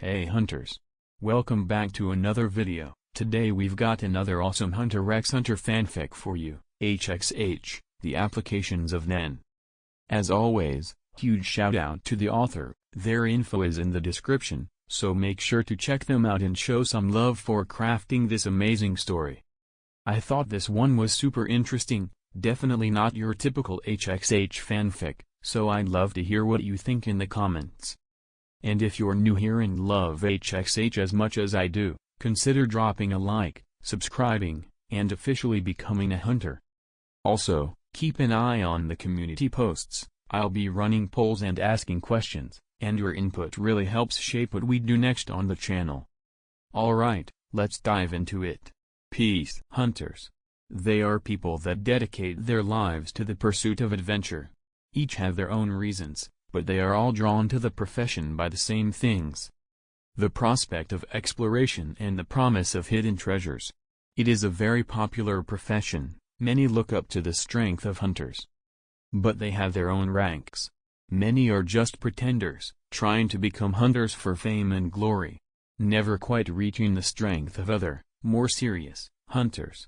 Hey hunters! Welcome back to another video. Today we've got another awesome Hunter x Hunter fanfic for you, HXH, the Applications of Nen. As always, huge shout out to the author, their info is in the description, so make sure to check them out and show some love for crafting this amazing story. I thought this one was super interesting, definitely not your typical HXH fanfic, so I'd love to hear what you think in the comments. And if you're new here and love HXH as much as I do, consider dropping a like, subscribing, and officially becoming a hunter. Also, keep an eye on the community posts. I'll be running polls and asking questions, and your input really helps shape what we do next on the channel. Alright, let's dive into it. Peace. Hunters. They are people that dedicate their lives to the pursuit of adventure. Each have their own reasons, but they are all drawn to the profession by the same things. The prospect of exploration and the promise of hidden treasures. It is a very popular profession, many look up to the strength of hunters. But they have their own ranks. Many are just pretenders, trying to become hunters for fame and glory, never quite reaching the strength of other, more serious, hunters.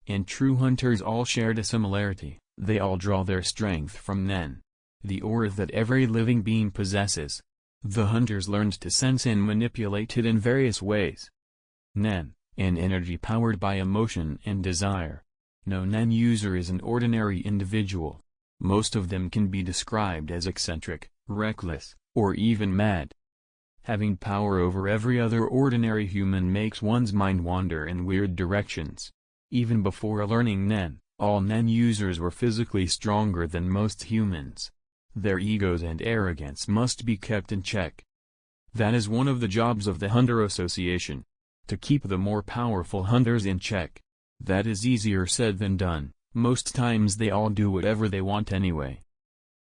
And true hunters all shared a similarity, they all draw their strength from Nen, the aura that every living being possesses. The hunters learned to sense and manipulate it in various ways. Nen, an energy powered by emotion and desire. No Nen user is an ordinary individual. Most of them can be described as eccentric, reckless, or even mad. Having power over every other ordinary human makes one's mind wander in weird directions. Even before learning Nen, all Nen users were physically stronger than most humans. Their egos and arrogance must be kept in check. That is one of the jobs of the Hunter Association. To keep the more powerful hunters in check. That is easier said than done, most times they all do whatever they want anyway.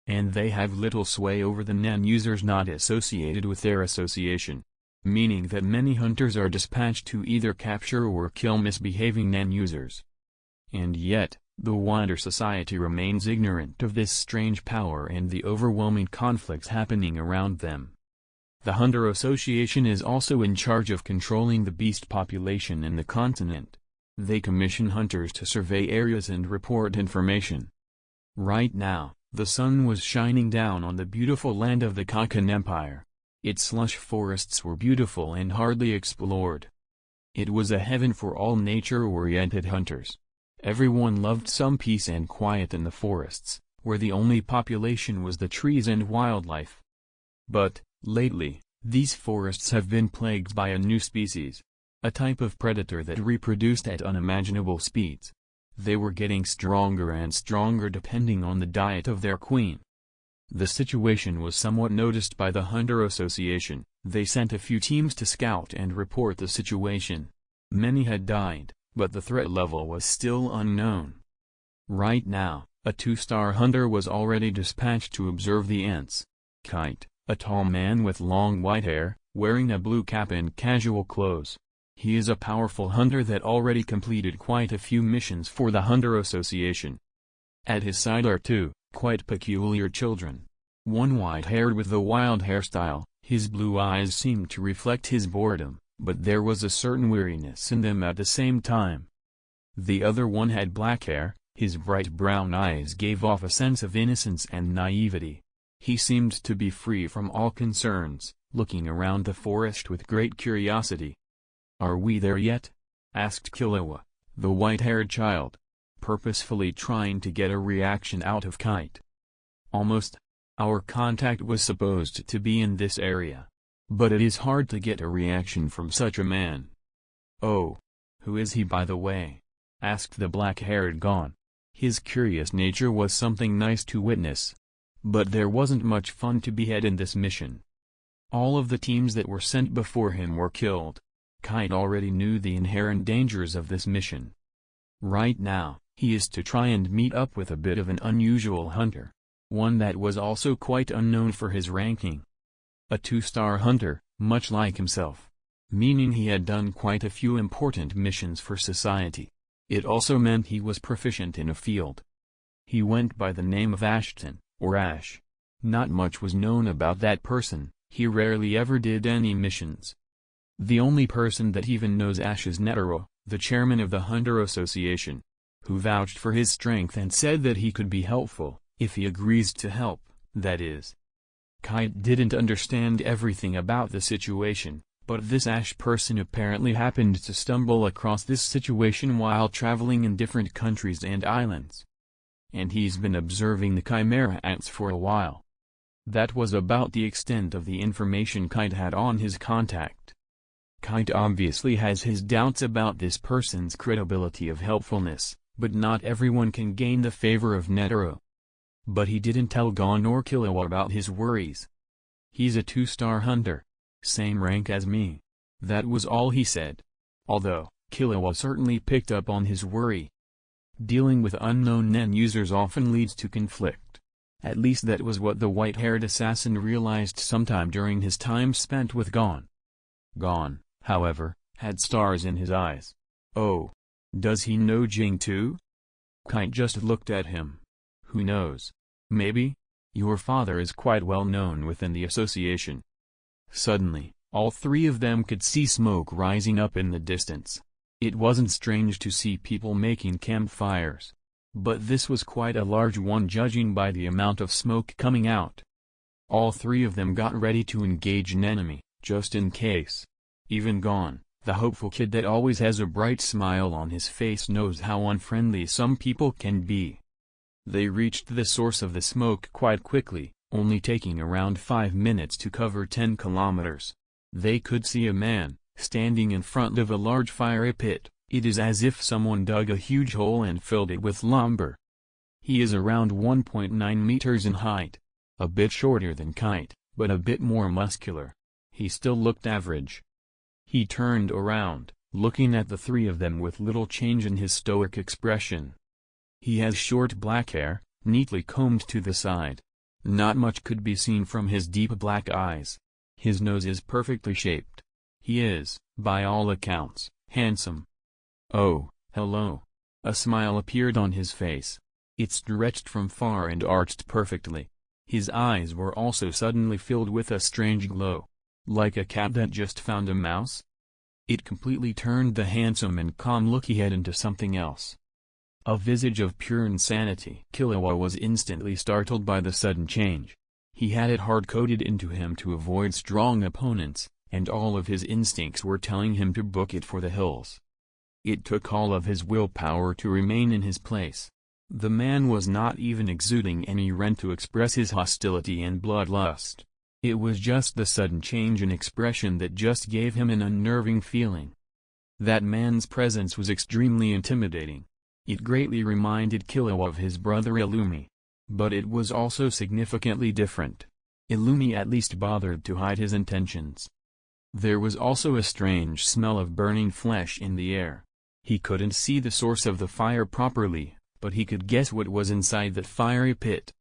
And they have little sway over the Nen users not associated with their association. Meaning that many hunters are dispatched to either capture or kill misbehaving Nen users. And yet, the wider society remains ignorant of this strange power and the overwhelming conflicts happening around them. The Hunter Association is also in charge of controlling the beast population in the continent. They commission hunters to survey areas and report information. Right now, the sun was shining down on the beautiful land of the Kakan Empire. Its lush forests were beautiful and hardly explored. It was a heaven for all nature-oriented hunters. Everyone loved some peace and quiet in the forests, where the only population was the trees and wildlife. But, lately, these forests have been plagued by a new species. A type of predator that reproduced at unimaginable speeds. They were getting stronger and stronger depending on the diet of their queen. The situation was somewhat noticed by the Hunter Association. They sent a few teams to scout and report the situation. Many had died, but the threat level was still unknown. Right now, a 2-star hunter was already dispatched to observe the ants. Kite, a tall man with long white hair, wearing a blue cap and casual clothes. He is a powerful hunter that already completed quite a few missions for the Hunter Association. At his side are two, quite peculiar children. One white-haired with the wild hairstyle, his blue eyes seemed to reflect his boredom, but there was a certain weariness in them at the same time. The other one had black hair, his bright brown eyes gave off a sense of innocence and naivety. He seemed to be free from all concerns, looking around the forest with great curiosity. "Are we there yet?" asked Killua, the white-haired child, purposefully trying to get a reaction out of Kite. "Almost. Our contact was supposed to be in this area. But it is hard to get a reaction from such a man." "Oh. Who is he by the way?" asked the black-haired Gon. His curious nature was something nice to witness. But there wasn't much fun to be had in this mission. All of the teams that were sent before him were killed. Kite already knew the inherent dangers of this mission. Right now, he is to try and meet up with a bit of an unusual hunter. One that was also quite unknown for his ranking. A 2-star hunter, much like himself. Meaning he had done quite a few important missions for society. It also meant he was proficient in a field. He went by the name of Ashton, or Ash. Not much was known about that person, He rarely ever did any missions. The only person that even knows Ash is Netero, the chairman of the Hunter Association, who vouched for his strength and said that he could be helpful, if he agrees to help, that is. Kite didn't understand everything about the situation, but this Ash person apparently happened to stumble across this situation while traveling in different countries and islands. And he's been observing the Chimera ants for a while. That was about the extent of the information Kite had on his contact. Kite obviously has his doubts about this person's credibility of helpfulness, but not everyone can gain the favor of Netero. But he didn't tell Gon or Killua about his worries. He's a 2-star hunter. Same rank as me. That was all he said. Although, Killua certainly picked up on his worry. Dealing with unknown Nen users often leads to conflict. At least that was what the white-haired assassin realized sometime during his time spent with Gon. Gon, however, had stars in his eyes. Oh. Does he know Jing too? Kite just looked at him. Who knows? Maybe? Your father is quite well known within the association. Suddenly, all three of them could see smoke rising up in the distance. It wasn't strange to see people making campfires. But this was quite a large one judging by the amount of smoke coming out. All three of them got ready to engage an enemy, just in case. Even Gon, the hopeful kid that always has a bright smile on his face, knows how unfriendly some people can be. They reached the source of the smoke quite quickly, only taking around 5 minutes to cover 10 kilometers. They could see a man, standing in front of a large fire pit. It is as if someone dug a huge hole and filled it with lumber. He is around 1.9 meters in height. A bit shorter than Kite, but a bit more muscular. He still looked average. He turned around, looking at the three of them with little change in his stoic expression. He has short black hair, neatly combed to the side. Not much could be seen from his deep black eyes. His nose is perfectly shaped. He is, by all accounts, handsome. Oh, hello. A smile appeared on his face. It stretched from far and arched perfectly. His eyes were also suddenly filled with a strange glow. Like a cat that just found a mouse? It completely turned the handsome and calm-looking head into something else. A visage of pure insanity. Killua was instantly startled by the sudden change. He had it hard-coded into him to avoid strong opponents, and all of his instincts were telling him to book it for the hills. It took all of his willpower to remain in his place. The man was not even exuding any rent to express his hostility and bloodlust. It was just the sudden change in expression that just gave him an unnerving feeling. That man's presence was extremely intimidating. It greatly reminded Killua of his brother Illumi. But it was also significantly different. Illumi at least bothered to hide his intentions. There was also a strange smell of burning flesh in the air. He couldn't see the source of the fire properly, but he could guess what was inside that fiery pit.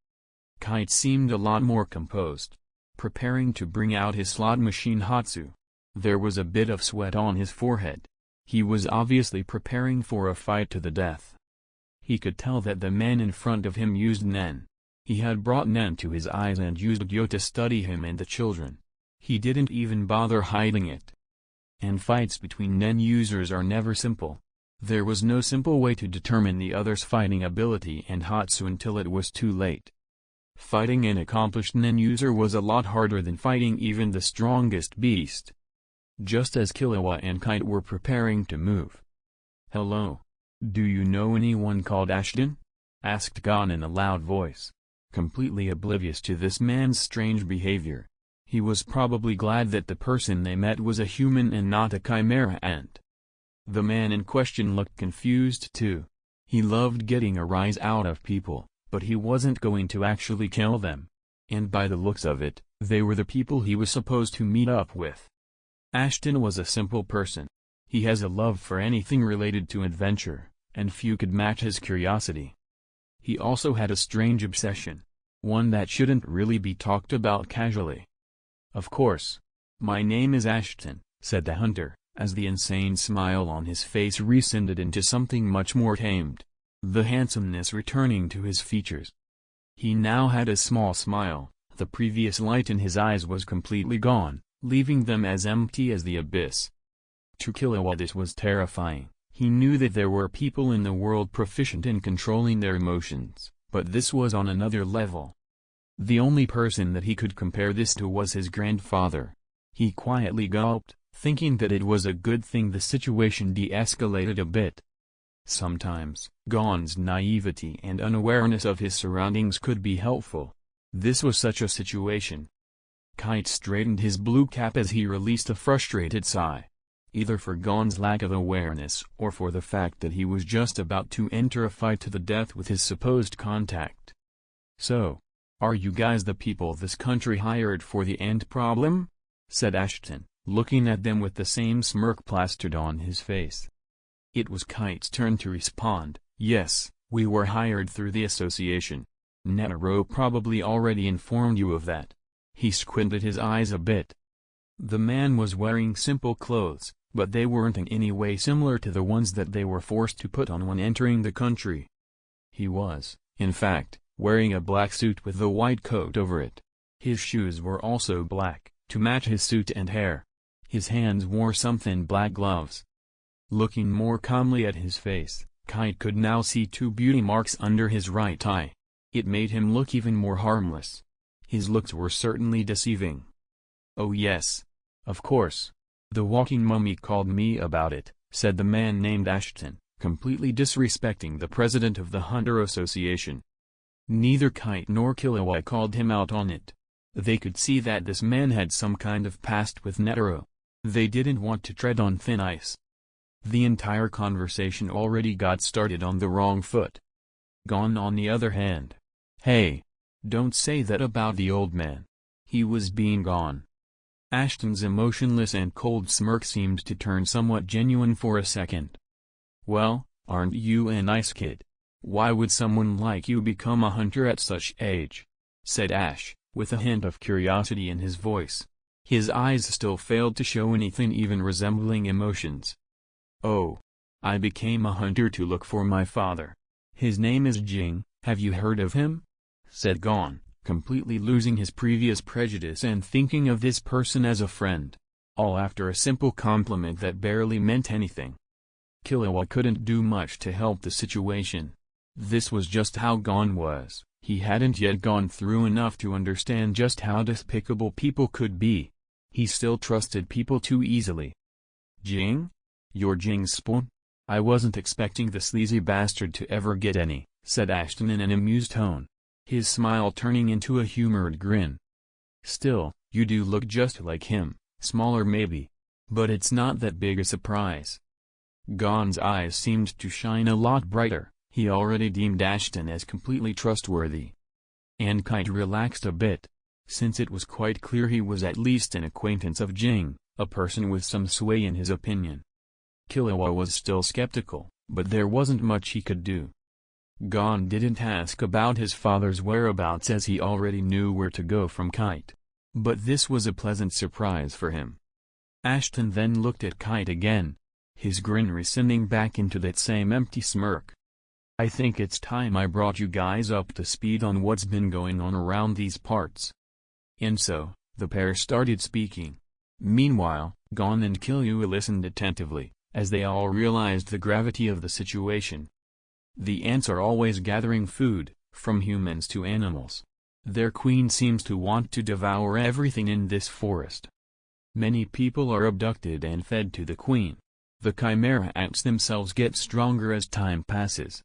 Kite seemed a lot more composed, preparing to bring out his slot machine Hatsu. There was a bit of sweat on his forehead. He was obviously preparing for a fight to the death. He could tell that the man in front of him used Nen. He had brought Nen to his eyes and used Gyo to study him and the children. He didn't even bother hiding it. And fights between Nen users are never simple. There was no simple way to determine the other's fighting ability and Hatsu until it was too late. Fighting an accomplished Nen user was a lot harder than fighting even the strongest beast. Just as Killua and Kite were preparing to move. "Hello. Do you know anyone called Ashton?" asked Gon in a loud voice. Completely oblivious to this man's strange behavior. He was probably glad that the person they met was a human and not a chimera ant. The man in question looked confused too. He loved getting a rise out of people, but he wasn't going to actually kill them. And by the looks of it, they were the people he was supposed to meet up with. Ashton was a simple person. He has a love for anything related to adventure, and few could match his curiosity. He also had a strange obsession, one that shouldn't really be talked about casually. "Of course. My name is Ashton," said the hunter, as the insane smile on his face rescinded into something much more tamed, the handsomeness returning to his features. He now had a small smile, The previous light in his eyes was completely gone, leaving them as empty as the abyss. To Killua this was terrifying. He knew that there were people in the world proficient in controlling their emotions, but this was on another level. The only person that he could compare this to was his grandfather. He quietly gulped, thinking that it was a good thing the situation de-escalated a bit. Sometimes, Gon's naivety and unawareness of his surroundings could be helpful. This was such a situation. Kite straightened his blue cap as he released a frustrated sigh. Either for Gon's lack of awareness or for the fact that he was just about to enter a fight to the death with his supposed contact. "So, are you guys the people this country hired for the ant problem?" said Ashton, looking at them with the same smirk plastered on his face. It was Kite's turn to respond. "Yes, we were hired through the association. Netero probably already informed you of that." He squinted his eyes a bit. The man was wearing simple clothes, but they weren't in any way similar to the ones that they were forced to put on when entering the country. He was, in fact, wearing a black suit with a white coat over it. His shoes were also black, to match his suit and hair. His hands wore some thin black gloves. Looking more calmly at his face, Kite could now see 2 beauty marks under his right eye. It made him look even more harmless. His looks were certainly deceiving. "Oh yes. Of course. The walking mummy called me about it," said the man named Ashton, completely disrespecting the president of the Hunter Association. Neither Kite nor Killua called him out on it. They could see that this man had some kind of past with Netero. They didn't want to tread on thin ice. The entire conversation already got started on the wrong foot. Gon on the other hand. "Hey! Don't say that about the old man. He was being gone." Ashton's emotionless and cold smirk seemed to turn somewhat genuine for a second. "Well, aren't you a nice kid? Why would someone like you become a hunter at such age?" said Ash, with a hint of curiosity in his voice. His eyes still failed to show anything even resembling emotions. "Oh. I became a hunter to look for my father. His name is Jing, have you heard of him?" said Gon, completely losing his previous prejudice and thinking of this person as a friend. All after a simple compliment that barely meant anything. Killua couldn't do much to help the situation. This was just how Gon was. He hadn't yet gone through enough to understand just how despicable people could be. He still trusted people too easily. "Jing? You're Jing's spawn? I wasn't expecting the sleazy bastard to ever get any," said Ashton in an amused tone, his smile turning into a humored grin. "Still, you do look just like him, smaller maybe. But it's not that big a surprise." Gon's eyes seemed to shine a lot brighter. He already deemed Ashton as completely trustworthy. And Kite relaxed a bit, since it was quite clear he was at least an acquaintance of Jing, a person with some sway in his opinion. Killua was still skeptical, but there wasn't much he could do. Gon didn't ask about his father's whereabouts as he already knew where to go from Kite. But this was a pleasant surprise for him. Ashton then looked at Kite again, his grin rescinding back into that same empty smirk. "I think it's time I brought you guys up to speed on what's been going on around these parts." And so, the pair started speaking. Meanwhile, Gon and Killua listened attentively, as they all realized the gravity of the situation. The ants are always gathering food, from humans to animals. Their queen seems to want to devour everything in this forest. Many people are abducted and fed to the queen. The chimera ants themselves get stronger as time passes.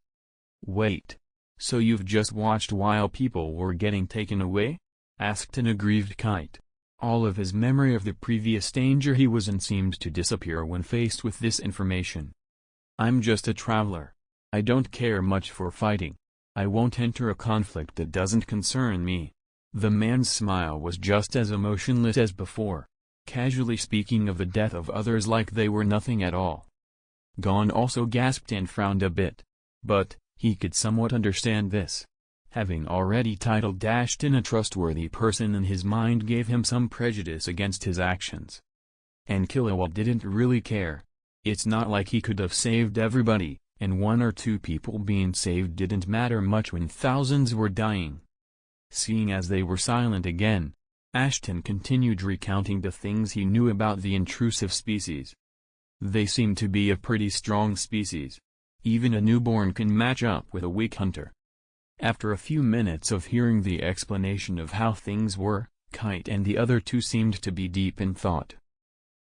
"Wait. So you've just watched while people were getting taken away?" asked an aggrieved Kite. All of his memory of the previous danger he was in seemed to disappear when faced with this information. "I'm just a traveler. I don't care much for fighting. I won't enter a conflict that doesn't concern me." The man's smile was just as emotionless as before, casually speaking of the death of others like they were nothing at all. Gon also gasped and frowned a bit. But, he could somewhat understand this. Having already titled Ashton a trustworthy person in his mind gave him some prejudice against his actions. And Killua didn't really care. It's not like he could have saved everybody, and 1 or 2 people being saved didn't matter much when thousands were dying. Seeing as they were silent again, Ashton continued recounting the things he knew about the intrusive species. They seem to be a pretty strong species. Even a newborn can match up with a weak hunter. After a few minutes of hearing the explanation of how things were, Kite and the other two seemed to be deep in thought.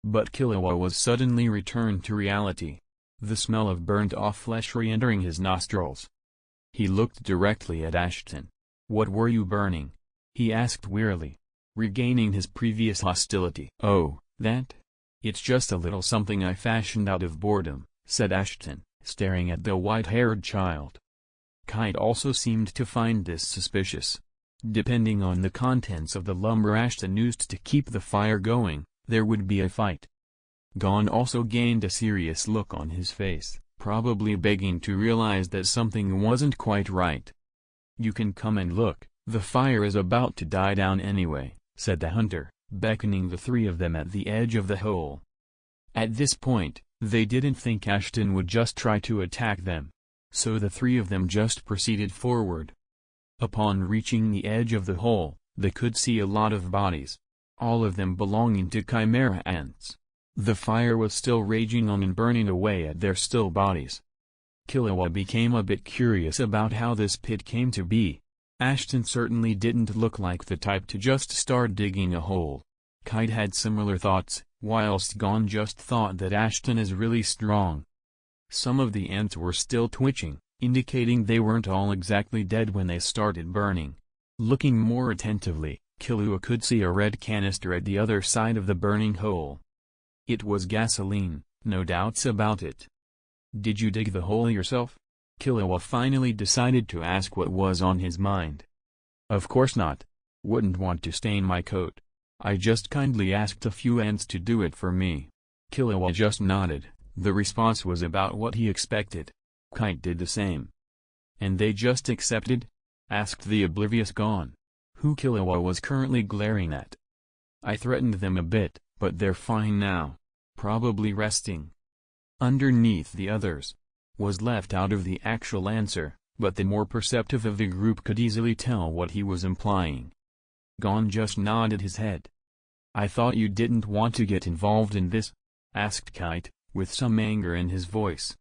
But Killua was suddenly returned to reality. The smell of burnt-off flesh re-entering his nostrils. He looked directly at Ashton. "What were you burning?" he asked wearily, regaining his previous hostility. "Oh, that? It's just a little something I fashioned out of boredom," said Ashton, staring at the white-haired child. Kite also seemed to find this suspicious. Depending on the contents of the lumber Ashton used to keep the fire going, there would be a fight. Gon also gained a serious look on his face, probably begging to realize that something wasn't quite right. "You can come and look, the fire is about to die down anyway," said the hunter, beckoning the three of them at the edge of the hole. At this point, they didn't think Ashton would just try to attack them. So the three of them just proceeded forward. Upon reaching the edge of the hole, they could see a lot of bodies. All of them belonging to chimera ants. The fire was still raging on and burning away at their still bodies. Killua became a bit curious about how this pit came to be. Ashton certainly didn't look like the type to just start digging a hole. Kite had similar thoughts, whilst Gon just thought that Ashton is really strong. Some of the ants were still twitching, indicating they weren't all exactly dead when they started burning. Looking more attentively, Killua could see a red canister at the other side of the burning hole. It was gasoline, no doubts about it. "Did you dig the hole yourself?" Killua finally decided to ask what was on his mind. "Of course not. Wouldn't want to stain my coat. I just kindly asked a few ants to do it for me." Killua just nodded. The response was about what he expected. Kite did the same. "And they just accepted?" asked the oblivious Gon, who Killua was currently glaring at. "I threatened them a bit, but they're fine now. Probably resting." "Underneath the others," was left out of the actual answer, but the more perceptive of the group could easily tell what he was implying. Gon just nodded his head. "I thought you didn't want to get involved in this?" asked Kite, with some anger in his voice.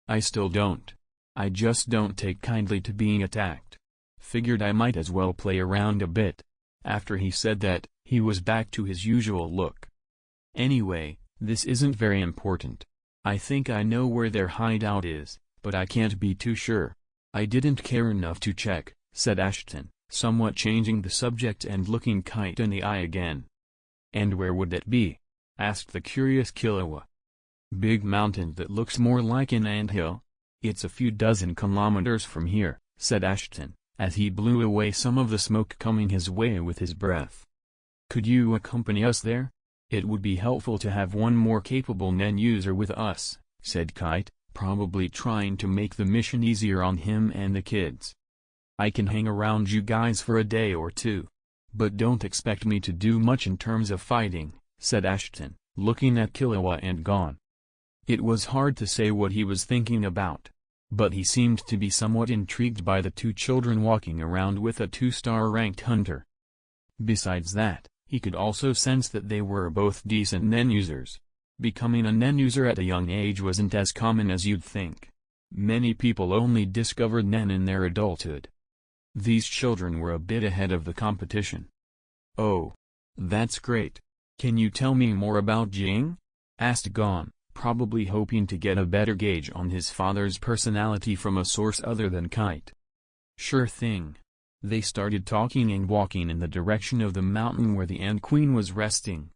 "I still don't. I just don't take kindly to being attacked. Figured I might as well play around a bit." After he said that, he was back to his usual look. "Anyway, this isn't very important. I think I know where their hideout is, but I can't be too sure. I didn't care enough to check," said Ashton, somewhat changing the subject and looking Kite in the eye again. "And where would that be?" asked the curious Killua. "Big mountain that looks more like an anthill. It's a few dozen kilometers from here," said Ashton, as he blew away some of the smoke coming his way with his breath. "Could you accompany us there? It would be helpful to have one more capable Nen user with us," said Kite, probably trying to make the mission easier on him and the kids. "I can hang around you guys for a day or two. But don't expect me to do much in terms of fighting," said Ashton, looking at Killua and Gon. It was hard to say what he was thinking about. But he seemed to be somewhat intrigued by the two children walking around with a 2-star ranked hunter. Besides that, he could also sense that they were both decent Nen users. Becoming a Nen user at a young age wasn't as common as you'd think. Many people only discovered Nen in their adulthood. These children were a bit ahead of the competition. "Oh, that's great. Can you tell me more about Jing?" asked Gon, probably hoping to get a better gauge on his father's personality from a source other than Kite. "Sure thing." They started talking and walking in the direction of the mountain where the Ant Queen was resting.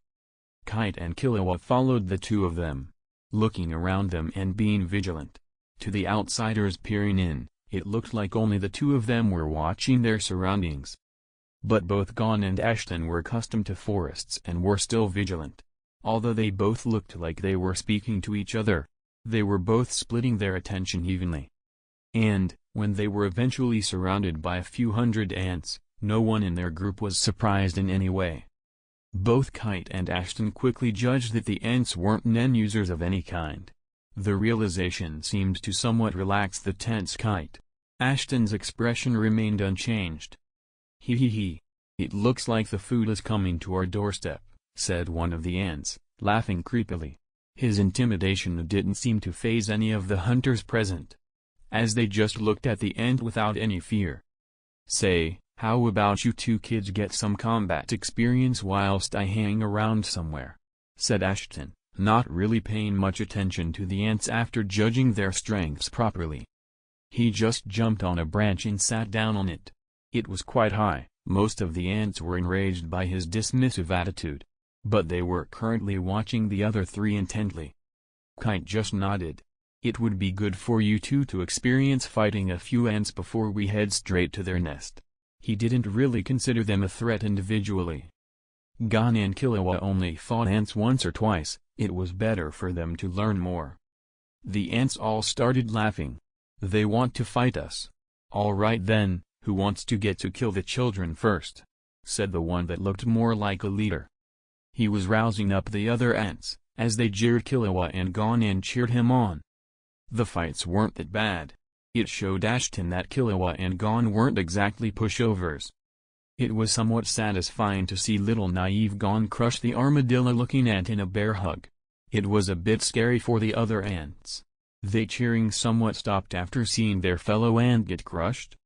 Kite and Killua followed the two of them, looking around them and being vigilant. To the outsiders peering in, it looked like only the two of them were watching their surroundings. But both Gon and Ashton were accustomed to forests and were still vigilant. Although they both looked like they were speaking to each other, they were both splitting their attention evenly. And, when they were eventually surrounded by a few hundred ants, no one in their group was surprised in any way. Both Kite and Ashton quickly judged that the ants weren't Nen users of any kind. The realization seemed to somewhat relax the tense Kite. Ashton's expression remained unchanged. Hee hee hee. It looks like the food is coming to our doorstep, said one of the ants, laughing creepily. His intimidation didn't seem to faze any of the hunters present, as they just looked at the ant without any fear. Say, how about you two kids get some combat experience whilst I hang around somewhere? Said Ashton, not really paying much attention to the ants after judging their strengths properly. He just jumped on a branch and sat down on it. It was quite high. Most of the ants were enraged by his dismissive attitude, but they were currently watching the other three intently. Kite just nodded. It would be good for you two to experience fighting a few ants before we head straight to their nest. He didn't really consider them a threat individually. Gon and Killua only fought ants once or twice. It was better for them to learn more. The ants all started laughing. They want to fight us. All right then, who wants to get to kill the children first? Said the one that looked more like a leader. He was rousing up the other ants, as they jeered Killua and Gon and cheered him on. The fights weren't that bad. It showed Ashton that Killua and Gon weren't exactly pushovers. It was somewhat satisfying to see little naive Gon crush the armadillo-looking ant in a bear hug. It was a bit scary for the other ants. They cheering somewhat stopped after seeing their fellow ant get crushed.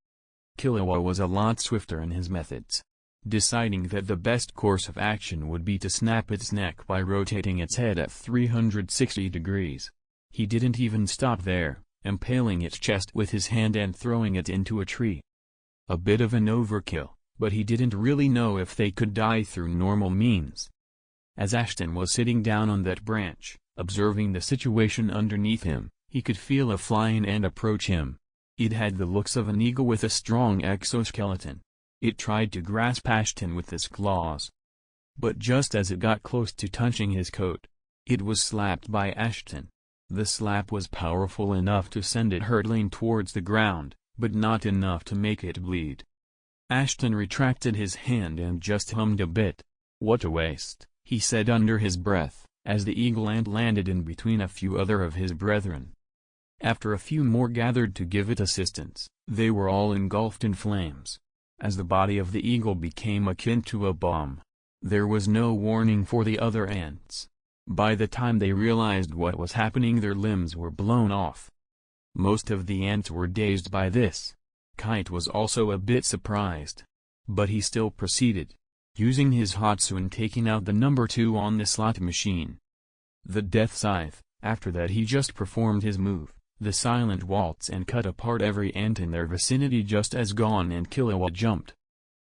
Killua was a lot swifter in his methods, deciding that the best course of action would be to snap its neck by rotating its head at 360 degrees. He didn't even stop there, impaling its chest with his hand and throwing it into a tree. A bit of an overkill, but he didn't really know if they could die through normal means. As Ashton was sitting down on that branch, observing the situation underneath him, he could feel a flying ant approach him. It had the looks of an eagle with a strong exoskeleton. It tried to grasp Ashton with its claws. But just as it got close to touching his coat, it was slapped by Ashton. The slap was powerful enough to send it hurtling towards the ground, but not enough to make it bleed. Ashton retracted his hand and just hummed a bit. What a waste, he said under his breath, as the eagle ant landed in between a few other of his brethren. After a few more gathered to give it assistance, they were all engulfed in flames. As the body of the eagle became akin to a bomb, there was no warning for the other ants. By the time they realized what was happening, their limbs were blown off. Most of the ants were dazed by this. Kite was also a bit surprised. But he still proceeded, using his Hatsu and taking out the number 2 on the slot machine. The Death Scythe. After that he just performed his move, the Silent Waltz, and cut apart every ant in their vicinity just as Gon and Killua jumped.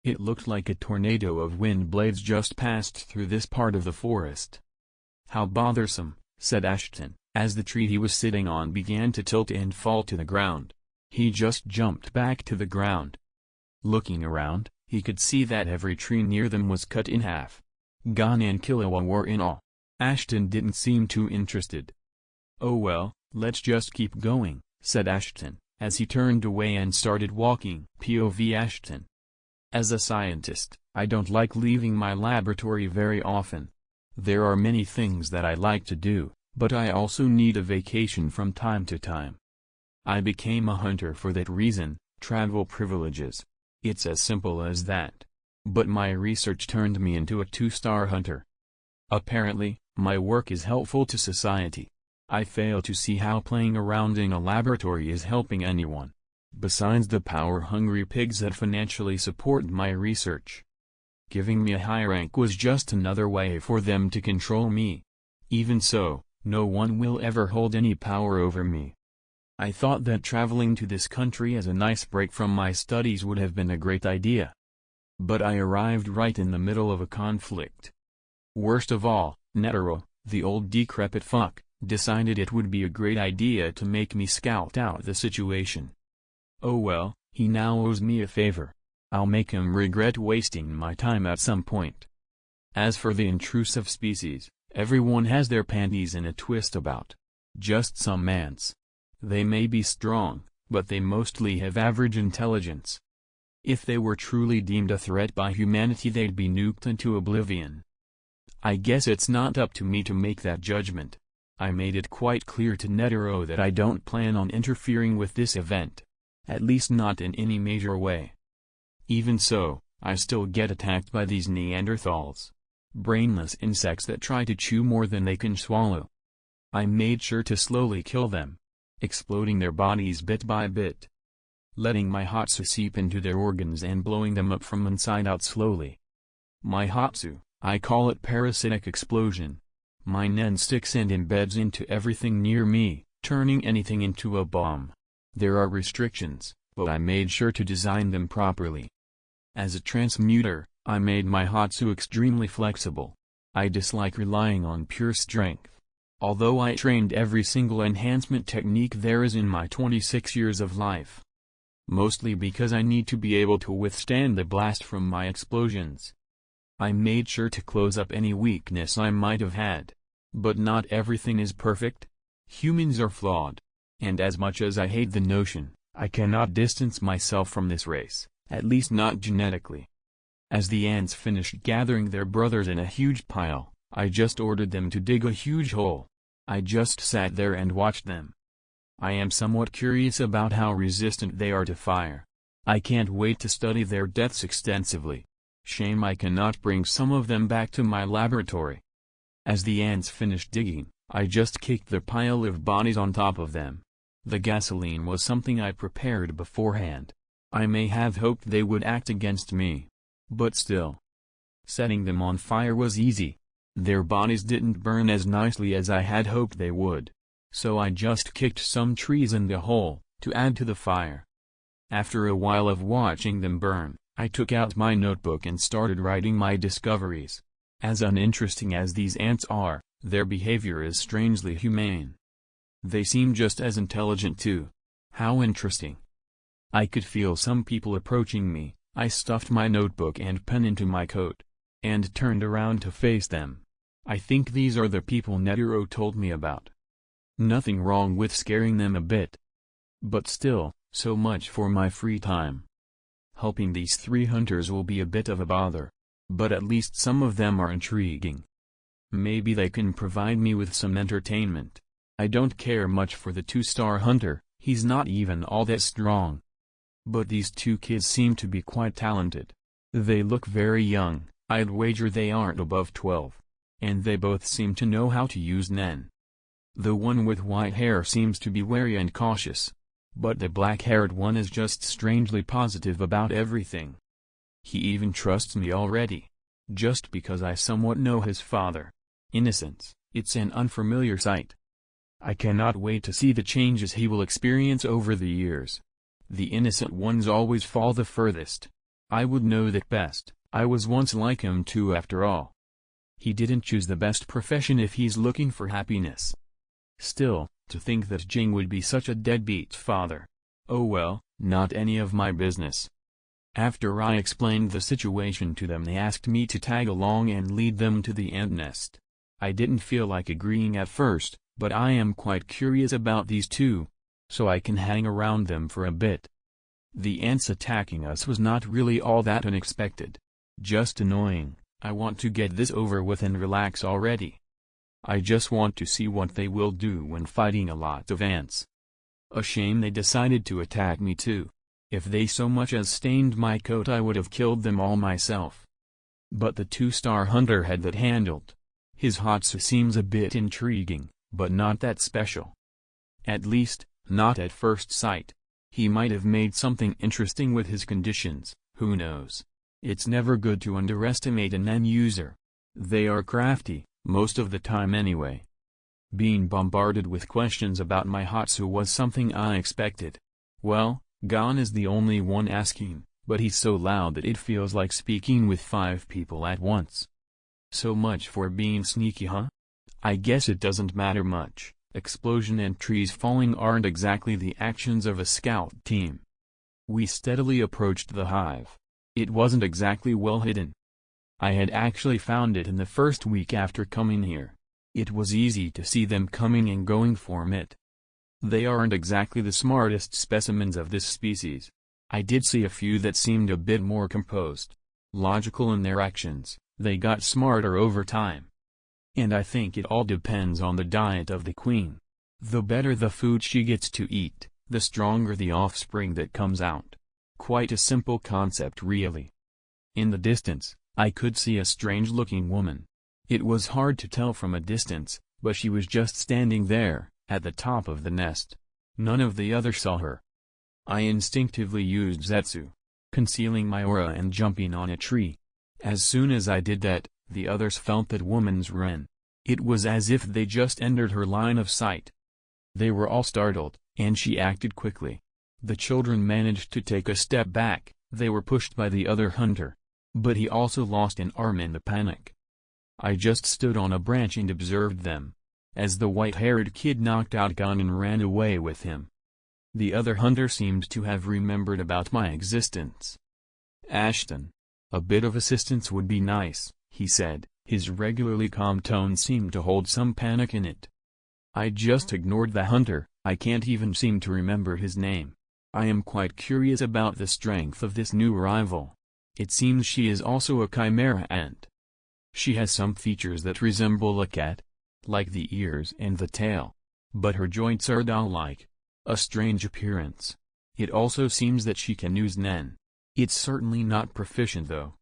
It looked like a tornado of wind blades just passed through this part of the forest. How bothersome, said Ashton, as the tree he was sitting on began to tilt and fall to the ground. He just jumped back to the ground. Looking around, he could see that every tree near them was cut in half. Gon and Killua were in awe. Ashton didn't seem too interested. Oh well, let's just keep going, said Ashton, as he turned away and started walking. POV Ashton. As a scientist, I don't like leaving my laboratory very often. There are many things that I like to do, but I also need a vacation from time to time. I became a hunter for that reason, travel privileges. It's as simple as that. But my research turned me into a 2-star hunter. Apparently, my work is helpful to society. I fail to see how playing around in a laboratory is helping anyone, besides the power-hungry pigs that financially support my research. Giving me a high rank was just another way for them to control me. Even so, no one will ever hold any power over me. I thought that traveling to this country as a nice break from my studies would have been a great idea. But I arrived right in the middle of a conflict. Worst of all, Netero, the old decrepit fuck, decided it would be a great idea to make me scout out the situation. Oh well, he now owes me a favor. I'll make him regret wasting my time at some point. As for the intrusive species, everyone has their panties in a twist about. Just some ants. They may be strong, but they mostly have average intelligence. If they were truly deemed a threat by humanity, they'd be nuked into oblivion. I guess it's not up to me to make that judgment. I made it quite clear to Netero that I don't plan on interfering with this event. At least not in any major way. Even so, I still get attacked by these Neanderthals. Brainless insects that try to chew more than they can swallow. I made sure to slowly kill them, exploding their bodies bit by bit, letting my Hatsu seep into their organs and blowing them up from inside out slowly. My Hatsu, I call it parasitic explosion. My Nen sticks and embeds into everything near me, turning anything into a bomb. There are restrictions, but I made sure to design them properly. As a transmuter, I made my Hatsu extremely flexible. I dislike relying on pure strength. Although I trained every single enhancement technique there is in my 26 years of life. Mostly because I need to be able to withstand the blast from my explosions. I made sure to close up any weakness I might have had. But not everything is perfect. Humans are flawed. And as much as I hate the notion, I cannot distance myself from this race, at least not genetically. As the ants finished gathering their brothers in a huge pile, I just ordered them to dig a huge hole. I just sat there and watched them. I am somewhat curious about how resistant they are to fire. I can't wait to study their deaths extensively. Shame I cannot bring some of them back to my laboratory. As the ants finished digging, I just kicked the pile of bodies on top of them. The gasoline was something I prepared beforehand. I may have hoped they would act against me. But still. Setting them on fire was easy. Their bodies didn't burn as nicely as I had hoped they would. So I just kicked some trees in the hole, to add to the fire. After a while of watching them burn, I took out my notebook and started writing my discoveries. As uninteresting as these ants are, their behavior is strangely humane. They seem just as intelligent too. How interesting. I could feel some people approaching me. I stuffed my notebook and pen into my coat, and turned around to face them. I think these are the people Netero told me about. Nothing wrong with scaring them a bit. But still, so much for my free time. Helping these 3 hunters will be a bit of a bother. But at least some of them are intriguing. Maybe they can provide me with some entertainment. I don't care much for the 2-star hunter, he's not even all that strong. But these 2 kids seem to be quite talented. They look very young, I'd wager they aren't above 12. And they both seem to know how to use Nen. The one with white hair seems to be wary and cautious. But the black-haired one is just strangely positive about everything. He even trusts me already. Just because I somewhat know his father. Innocence, it's an unfamiliar sight. I cannot wait to see the changes he will experience over the years. The innocent ones always fall the furthest. I would know that best, I was once like him too after all. He didn't choose the best profession if he's looking for happiness. Still, to think that Jing would be such a deadbeat father. Oh well, not any of my business. After I explained the situation to them they asked me to tag along and lead them to the ant nest. I didn't feel like agreeing at first, but I am quite curious about these 2. So I can hang around them for a bit. The ants attacking us was not really all that unexpected. Just annoying. I want to get this over with and relax already. I just want to see what they will do when fighting a lot of ants. A shame they decided to attack me too. If they so much as stained my coat I would have killed them all myself. But the 2-star hunter had that handled. His Hatsu seems a bit intriguing, but not that special. At least, not at first sight. He might have made something interesting with his conditions, who knows. It's never good to underestimate an Nen user. They are crafty, most of the time anyway. Being bombarded with questions about my Hatsu was something I expected. Well, Gon is the only one asking, but he's so loud that it feels like speaking with 5 people at once. So much for being sneaky, huh? I guess it doesn't matter much. Explosion and trees falling aren't exactly the actions of a scout team. We steadily approached the hive. It wasn't exactly well hidden. I had actually found it in the first week after coming here. It was easy to see them coming and going from it. They aren't exactly the smartest specimens of this species. I did see a few that seemed a bit more composed. Logical in their actions, they got smarter over time. And I think it all depends on the diet of the queen. The better the food she gets to eat, the stronger the offspring that comes out. Quite a simple concept really. In the distance, I could see a strange-looking woman. It was hard to tell from a distance, but she was just standing there, at the top of the nest. None of the others saw her. I instinctively used Zetsu, concealing my aura and jumping on a tree. As soon as I did that, the others felt that woman's Ren. It was as if they just entered her line of sight. They were all startled, and she acted quickly. The children managed to take a step back. They were pushed by the other hunter. But he also lost an arm in the panic. I just stood on a branch and observed them, as the white-haired kid knocked out Gon and ran away with him. The other hunter seemed to have remembered about my existence. "Ashton, a bit of assistance would be nice," he said. His regularly calm tone seemed to hold some panic in it. I just ignored the hunter. I can't even seem to remember his name. I am quite curious about the strength of this new arrival. It seems she is also a chimera ant. She has some features that resemble a cat, like the ears and the tail. But her joints are doll-like. A strange appearance. It also seems that she can use Nen. It's certainly not proficient though.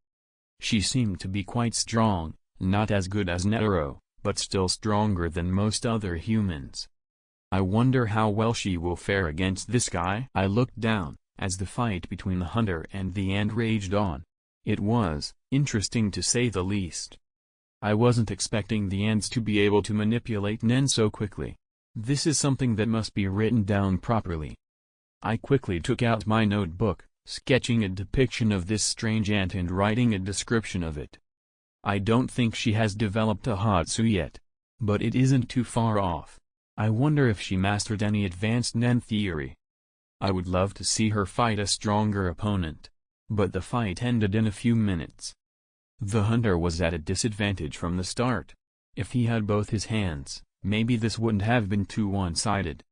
She seemed to be quite strong, not as good as Netero, but still stronger than most other humans. I wonder how well she will fare against this guy. I looked down, as the fight between the hunter and the ant raged on. It was interesting to say the least. I wasn't expecting the ants to be able to manipulate Nen so quickly. This is something that must be written down properly. I quickly took out my notebook, sketching a depiction of this strange ant and writing a description of it. I don't think she has developed a Hatsu yet. But it isn't too far off. I wonder if she mastered any advanced Nen theory. I would love to see her fight a stronger opponent. But the fight ended in a few minutes. The hunter was at a disadvantage from the start. If he had both his hands, maybe this wouldn't have been too one-sided.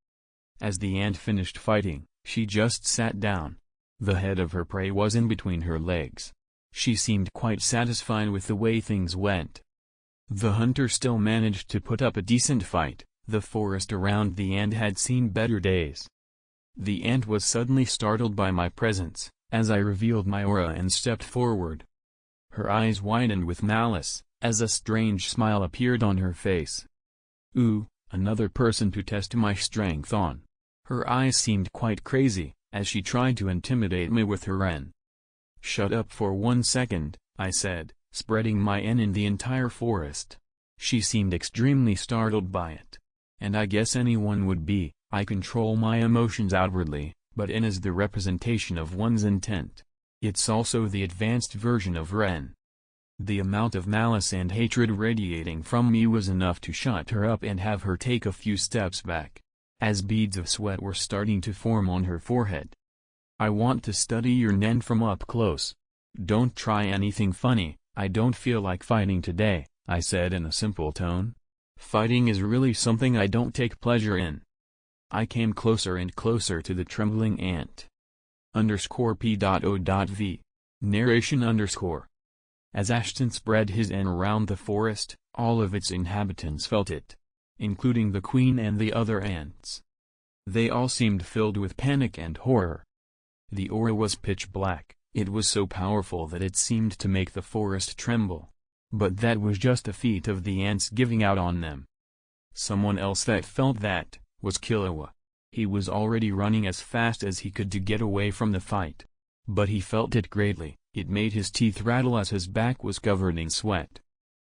As the ant finished fighting, she just sat down. The head of her prey was in between her legs. She seemed quite satisfied with the way things went. The hunter still managed to put up a decent fight. The forest around the ant had seen better days. The ant was suddenly startled by my presence, as I revealed my aura and stepped forward. Her eyes widened with malice, as a strange smile appeared on her face. Ooh, another person to test my strength on. Her eyes seemed quite crazy, as she tried to intimidate me with her Ren. "Shut up for 1 second, I said, spreading my N in the entire forest. She seemed extremely startled by it. And I guess anyone would be. I control my emotions outwardly, but N is the representation of one's intent. It's also the advanced version of Ren. The amount of malice and hatred radiating from me was enough to shut her up and have her take a few steps back, as beads of sweat were starting to form on her forehead. "I want to study your Nen from up close. Don't try anything funny. I don't feel like fighting today," I said in a simple tone. Fighting is really something I don't take pleasure in. I came closer and closer to the trembling ant. _p.o.v. Narration _ As Ashton spread his N around the forest, all of its inhabitants felt it, including the queen and the other ants. They all seemed filled with panic and horror. The aura was pitch black. It was so powerful that it seemed to make the forest tremble. But that was just a feat of the ants giving out on them. Someone else that felt that was Killua. He was already running as fast as he could to get away from the fight. But he felt it greatly. It made his teeth rattle as his back was covered in sweat.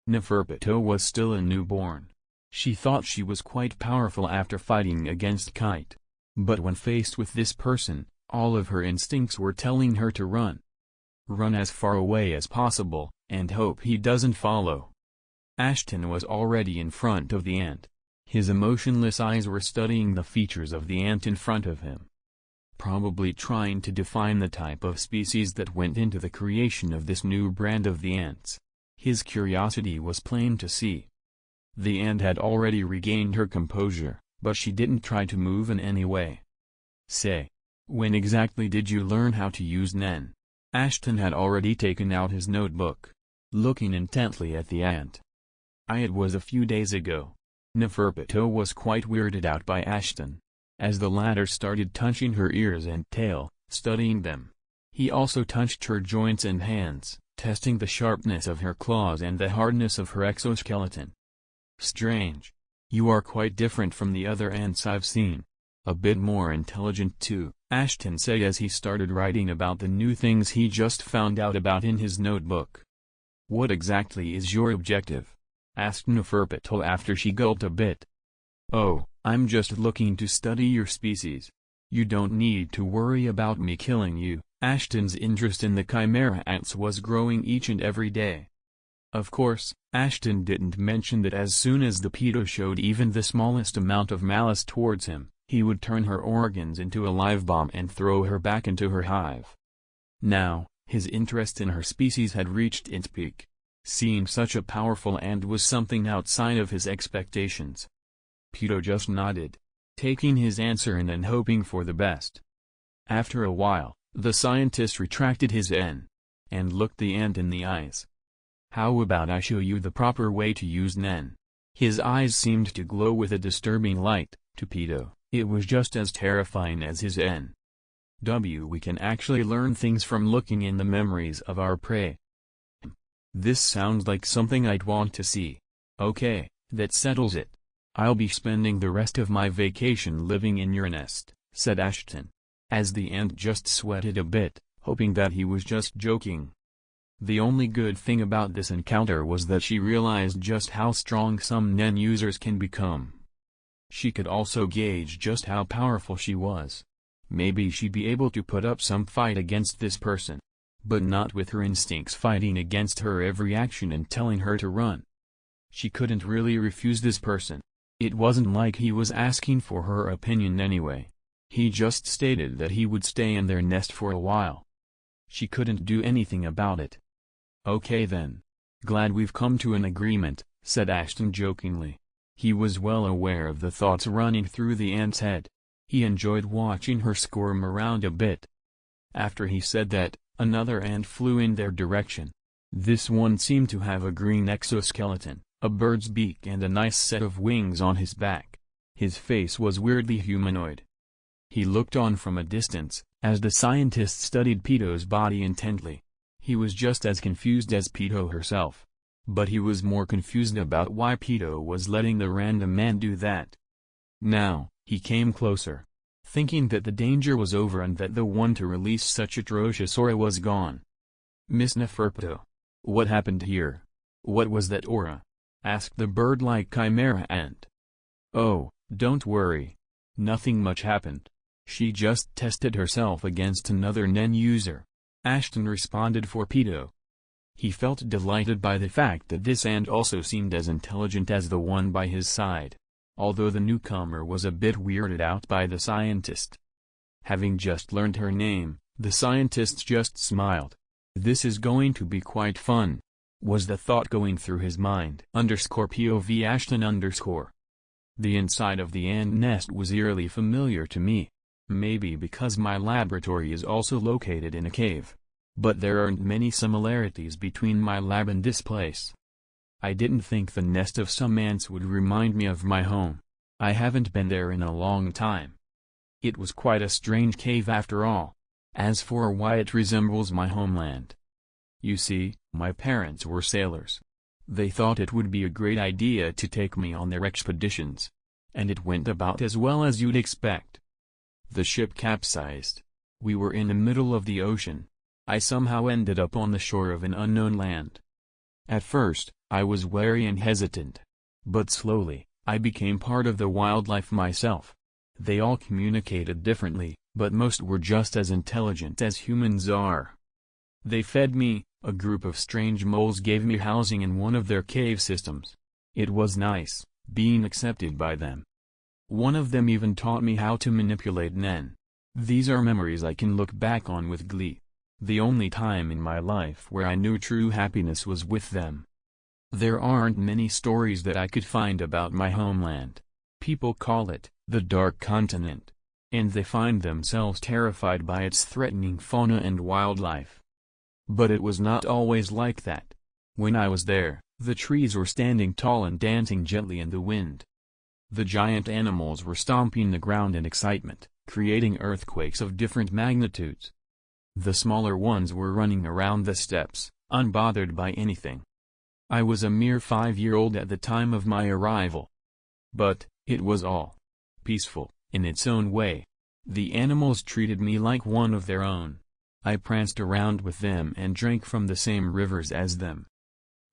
Neferpito was still a newborn. She thought she was quite powerful after fighting against Kite. But when faced with this person, all of her instincts were telling her to run. Run as far away as possible, and hope he doesn't follow. Ashton was already in front of the ant. His emotionless eyes were studying the features of the ant in front of him. Probably trying to define the type of species that went into the creation of this new brand of the ants. His curiosity was plain to see. The ant had already regained her composure, but she didn't try to move in any way. "Say, when exactly did you learn how to use Nen?" Ashton had already taken out his notebook, looking intently at the ant. It was a few days ago." Neferpito was quite weirded out by Ashton. As the latter started touching her ears and tail, studying them. He also touched her joints and hands, testing the sharpness of her claws and the hardness of her exoskeleton. Strange. You are quite different from the other ants I've seen. A bit more intelligent too, Ashton said as he started writing about the new things he just found out about in his notebook. What exactly is your objective? Asked Neferpitou after she gulped a bit. Oh, I'm just looking to study your species. You don't need to worry about me killing you. Ashton's interest in the chimera ants was growing each and every day. Of course, Ashton didn't mention that as soon as the pedo showed even the smallest amount of malice towards him, he would turn her organs into a live bomb and throw her back into her hive. Now, his interest in her species had reached its peak. Seeing such a powerful ant was something outside of his expectations. Pedo just nodded, taking his answer and then hoping for the best. After a while, the scientist retracted his N and looked the ant in the eyes. How about I show you the proper way to use Nen? His eyes seemed to glow with a disturbing light. To Pedo, it was just as terrifying as his N. We can actually learn things from looking in the memories of our prey. This sounds like something I'd want to see. Okay, that settles it. I'll be spending the rest of my vacation living in your nest, said Ashton, as the ant just sweated a bit, hoping that he was just joking. The only good thing about this encounter was that she realized just how strong some Nen users can become. She could also gauge just how powerful she was. Maybe she'd be able to put up some fight against this person. But not with her instincts fighting against her every action and telling her to run. She couldn't really refuse this person. It wasn't like he was asking for her opinion anyway. He just stated that he would stay in their nest for a while. She couldn't do anything about it. Okay then. Glad we've come to an agreement, said Ashton jokingly. He was well aware of the thoughts running through the ant's head. He enjoyed watching her squirm around a bit. After he said that, another ant flew in their direction. This one seemed to have a green exoskeleton, a bird's beak and a nice set of wings on his back. His face was weirdly humanoid. He looked on from a distance, as the scientist studied Pedo's body intently. He was just as confused as Pedo herself. But he was more confused about why Pedo was letting the random man do that. Now, he came closer, thinking that the danger was over and that the one to release such atrocious aura was gone. Miss Neferpitou, what happened here? What was that aura? Asked the bird-like chimera ant. Oh, don't worry. Nothing much happened. She just tested herself against another Nen user. Ashton responded for Pedo. He felt delighted by the fact that this ant also seemed as intelligent as the one by his side. Although the newcomer was a bit weirded out by the scientist. Having just learned her name, the scientist just smiled. This is going to be quite fun, was the thought going through his mind. _POV Ashton _ The inside of the ant nest was eerily familiar to me. Maybe because my laboratory is also located in a cave. But there aren't many similarities between my lab and this place. I didn't think the nest of some ants would remind me of my home. I haven't been there in a long time. It was quite a strange cave after all. As for why it resembles my homeland. You see, my parents were sailors. They thought it would be a great idea to take me on their expeditions. And it went about as well as you'd expect. The ship capsized. We were in the middle of the ocean. I somehow ended up on the shore of an unknown land. At first, I was wary and hesitant. But slowly, I became part of the wildlife myself. They all communicated differently, but most were just as intelligent as humans are. They fed me, a group of strange moles gave me housing in one of their cave systems. It was nice, being accepted by them. One of them even taught me how to manipulate Nen. These are memories I can look back on with glee. The only time in my life where I knew true happiness was with them. There aren't many stories that I could find about my homeland. People call it, the Dark Continent. And they find themselves terrified by its threatening fauna and wildlife. But it was not always like that. When I was there, the trees were standing tall and dancing gently in the wind. The giant animals were stomping the ground in excitement, creating earthquakes of different magnitudes. The smaller ones were running around the steppes, unbothered by anything. I was a mere 5-year-old at the time of my arrival. But it was all peaceful, in its own way. The animals treated me like one of their own. I pranced around with them and drank from the same rivers as them.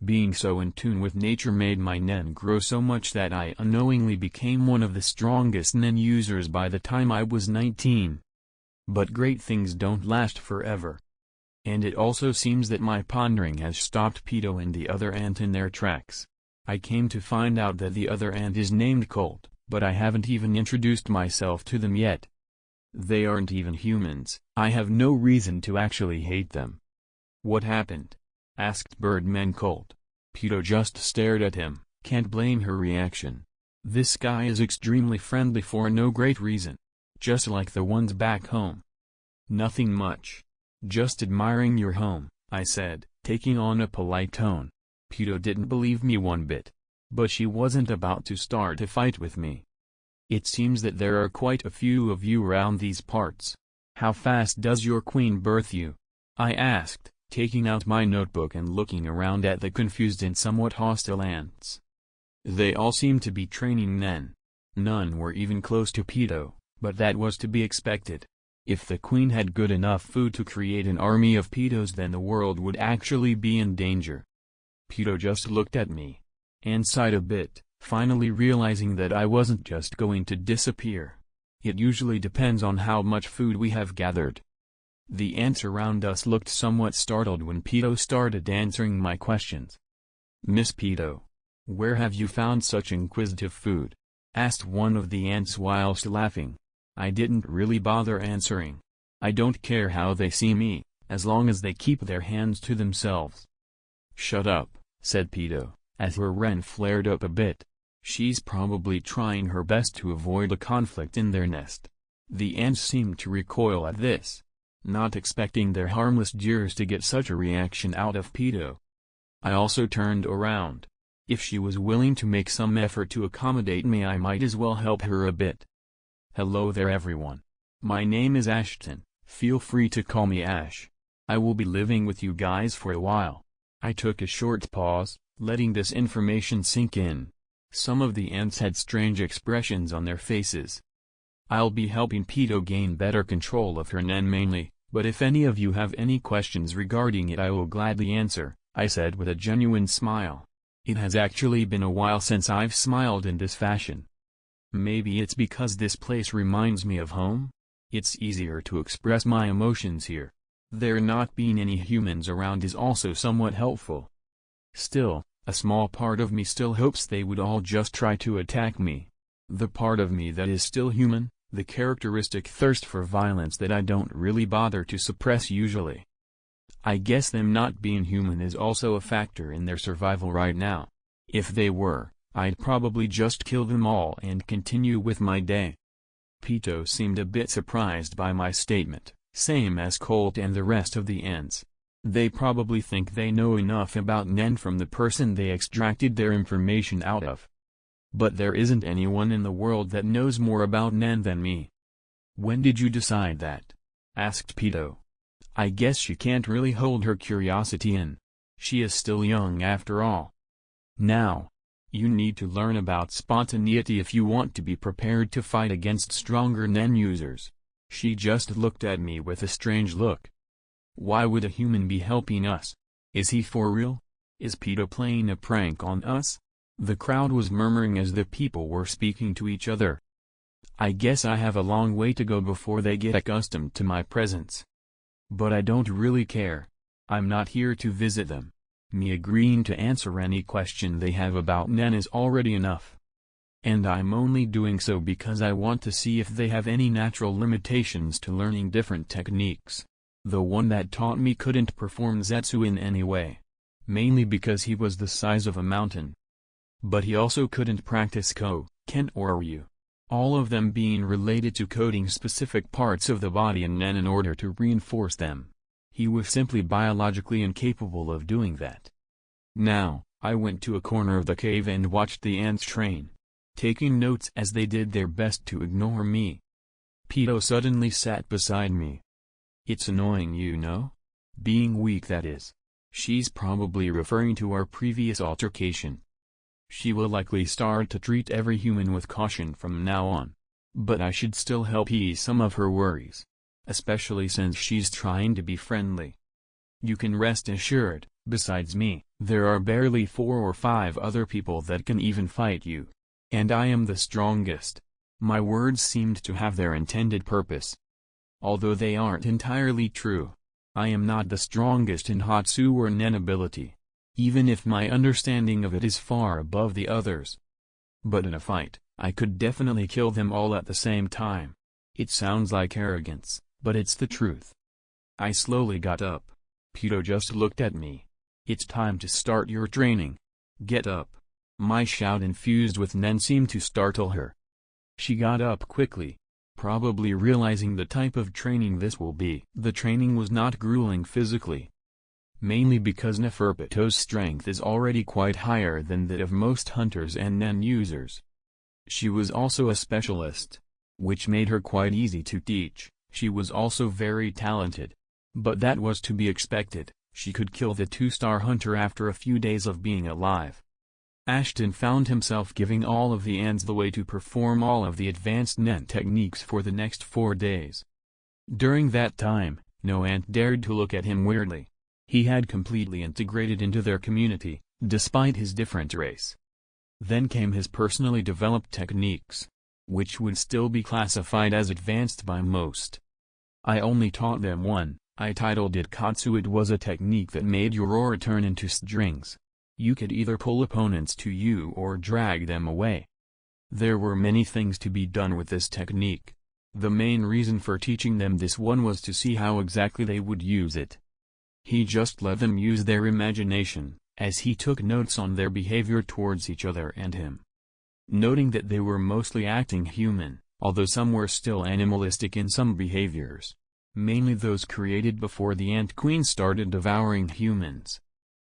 Being so in tune with nature made my Nen grow so much that I unknowingly became one of the strongest Nen users by the time I was 19. But great things don't last forever. And it also seems that my pondering has stopped Pedo and the other ant in their tracks. I came to find out that the other ant is named Colt, but I haven't even introduced myself to them yet. They aren't even humans. I have no reason to actually hate them. What happened? Asked Birdman Colt. Pedo just stared at him. Can't blame her reaction. This guy is extremely friendly for no great reason. Just like the ones back home. Nothing much. Just admiring your home, I said, taking on a polite tone. Pedo didn't believe me one bit. But she wasn't about to start a fight with me. It seems that there are quite a few of you around these parts. How fast does your queen birth you? I asked, taking out my notebook and looking around at the confused and somewhat hostile ants. They all seemed to be training Nen. None were even close to Pedo, but that was to be expected. If the queen had good enough food to create an army of pedos, then the world would actually be in danger. Pedo just looked at me and sighed a bit, finally realizing that I wasn't just going to disappear. It usually depends on how much food we have gathered. The ants around us looked somewhat startled when Pedo started answering my questions. Miss Pedo, where have you found such inquisitive food? Asked one of the ants whilst laughing. I didn't really bother answering. I don't care how they see me, as long as they keep their hands to themselves. Shut up, said Pedo, as her wren flared up a bit. She's probably trying her best to avoid a conflict in their nest. The ants seemed to recoil at this, not expecting their harmless jeers to get such a reaction out of Pedo. I also turned around. If she was willing to make some effort to accommodate me, I might as well help her a bit. Hello there everyone. My name is Ashton, feel free to call me Ash. I will be living with you guys for a while. I took a short pause, letting this information sink in. Some of the ants had strange expressions on their faces. I'll be helping Pedo gain better control of her Nen mainly, but if any of you have any questions regarding it I will gladly answer, I said with a genuine smile. It has actually been a while since I've smiled in this fashion. Maybe it's because this place reminds me of home? It's easier to express my emotions here. There not being any humans around is also somewhat helpful. Still, a small part of me still hopes they would all just try to attack me. The part of me that is still human, the characteristic thirst for violence that I don't really bother to suppress usually. I guess them not being human is also a factor in their survival right now. If they were, I'd probably just kill them all and continue with my day. Pedo seemed a bit surprised by my statement, same as Colt and the rest of the ants. They probably think they know enough about Nen from the person they extracted their information out of. But there isn't anyone in the world that knows more about Nen than me. When did you decide that? Asked Pedo. I guess she can't really hold her curiosity in. She is still young after all. Now, you need to learn about spontaneity if you want to be prepared to fight against stronger Nen users. She just looked at me with a strange look. Why would a human be helping us? Is he for real? Is Pedo playing a prank on us? The crowd was murmuring as the people were speaking to each other. I guess I have a long way to go before they get accustomed to my presence. But I don't really care. I'm not here to visit them. Me agreeing to answer any question they have about Nen is already enough. And I'm only doing so because I want to see if they have any natural limitations to learning different techniques. The one that taught me couldn't perform Zetsu in any way. Mainly because he was the size of a mountain. But he also couldn't practice Ken or Ryu. All of them being related to coding specific parts of the body in Nen in order to reinforce them. He was simply biologically incapable of doing that. Now, I went to a corner of the cave and watched the ants train, taking notes as they did their best to ignore me. Pedo suddenly sat beside me. It's annoying, you know? Being weak, that is. She's probably referring to our previous altercation. She will likely start to treat every human with caution from now on. But I should still help ease some of her worries. Especially since she's trying to be friendly. You can rest assured, besides me, there are barely 4 or 5 other people that can even fight you. And I am the strongest. My words seemed to have their intended purpose. Although they aren't entirely true. I am not the strongest in Hatsu or Nen ability. Even if my understanding of it is far above the others. But in a fight, I could definitely kill them all at the same time. It sounds like arrogance, but it's the truth. I slowly got up. Pito just looked at me. It's time to start your training. Get up. My shout infused with Nen seemed to startle her. She got up quickly, probably realizing the type of training this will be. The training was not grueling physically. Mainly because Neferpito's strength is already quite higher than that of most hunters and Nen users. She was also a specialist, which made her quite easy to teach. She was also very talented. But that was to be expected. She could kill the 2-star hunter after a few days of being alive. Ashton found himself giving all of the ants the way to perform all of the advanced Nen techniques for the next 4 days. During that time, no ant dared to look at him weirdly. He had completely integrated into their community, despite his different race. Then came his personally developed techniques, which would still be classified as advanced by most. I only taught them one. I titled it Katsu. It was a technique that made your aura turn into strings. You could either pull opponents to you or drag them away. There were many things to be done with this technique. The main reason for teaching them this one was to see how exactly they would use it. He just let them use their imagination, as he took notes on their behavior towards each other and him. Noting that they were mostly acting human, although some were still animalistic in some behaviors. Mainly those created before the Ant Queen started devouring humans.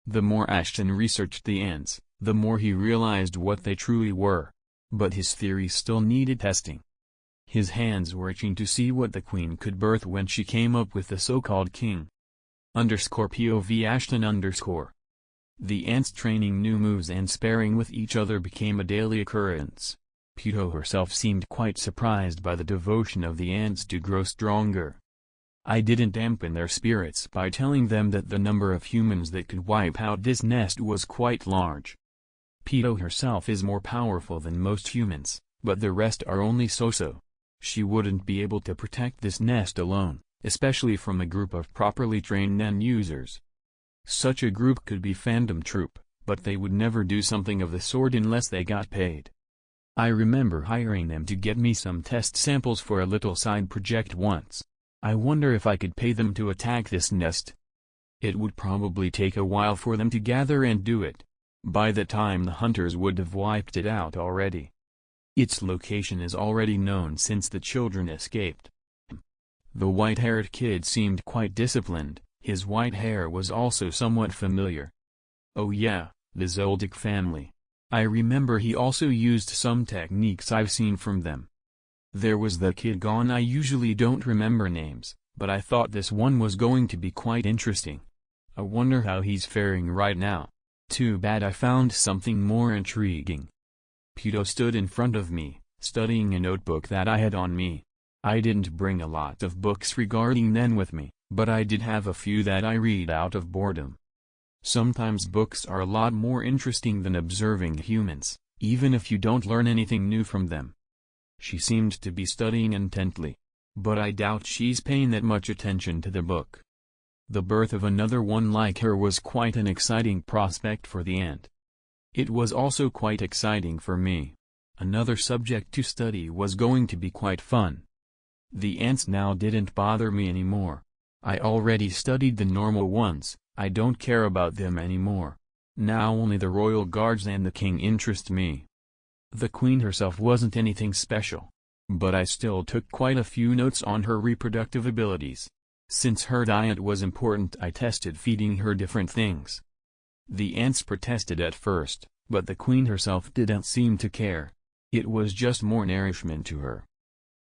The more Ashton researched the ants, the more he realized what they truly were. But his theory still needed testing. His hands were itching to see what the Queen could birth when she came up with the so-called king. _POV Ashton _ The ants training new moves and sparring with each other became a daily occurrence. Pito herself seemed quite surprised by the devotion of the ants to grow stronger. I didn't dampen their spirits by telling them that the number of humans that could wipe out this nest was quite large. Pito herself is more powerful than most humans, but the rest are only so-so. She wouldn't be able to protect this nest alone, especially from a group of properly trained Nen users. Such a group could be Phantom Troop, but they would never do something of the sort unless they got paid. I remember hiring them to get me some test samples for a little side project once. I wonder if I could pay them to attack this nest. It would probably take a while for them to gather and do it. By the time the hunters would have wiped it out already. Its location is already known since the children escaped. The white-haired kid seemed quite disciplined, his white hair was also somewhat familiar. Oh yeah, the Zoldyck family. I remember he also used some techniques I've seen from them. There was the kid gone. I usually don't remember names, but I thought this one was going to be quite interesting. I wonder how he's faring right now. Too bad I found something more intriguing. Pito stood in front of me, studying a notebook that I had on me. I didn't bring a lot of books regarding Nen with me, but I did have a few that I read out of boredom. Sometimes books are a lot more interesting than observing humans, even if you don't learn anything new from them. She seemed to be studying intently. But I doubt she's paying that much attention to the book. The birth of another one like her was quite an exciting prospect for the ant. It was also quite exciting for me. Another subject to study was going to be quite fun. The ants now didn't bother me anymore. I already studied the normal ones, I don't care about them anymore. Now only the royal guards and the king interest me. The queen herself wasn't anything special. But I still took quite a few notes on her reproductive abilities. Since her diet was important, I tested feeding her different things. The ants protested at first, but the queen herself didn't seem to care. It was just more nourishment to her.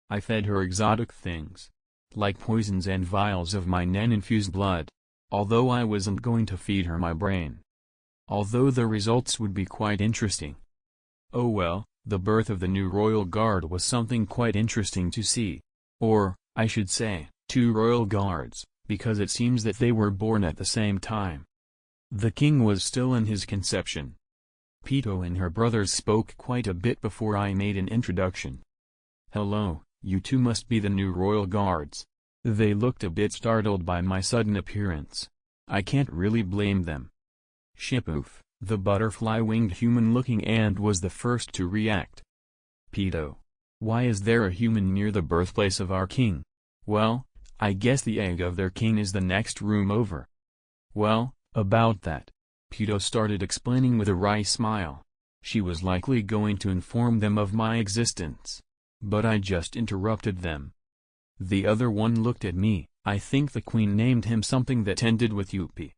I fed her exotic things, like poisons and vials of my Nen-infused blood. although I wasn't going to feed her my brain. Although the results would be quite interesting. Oh well, the birth of the new royal guard was something quite interesting to see. Or, I should say, 2 royal guards, because it seems that they were born at the same time. The king was still in his conception. Pito and her brothers spoke quite a bit before I made an introduction. Hello, you two must be the new royal guards. They looked a bit startled by my sudden appearance. I can't really blame them. Shipoof, the butterfly-winged human-looking ant was the first to react. Pito. Why is there a human near the birthplace of our king? Well, I guess the egg of their king is the next room over. Well, about that. Pito started explaining with a wry smile. She was likely going to inform them of my existence. But I just interrupted them. The other one looked at me. I think the queen named him something that ended with Yupi.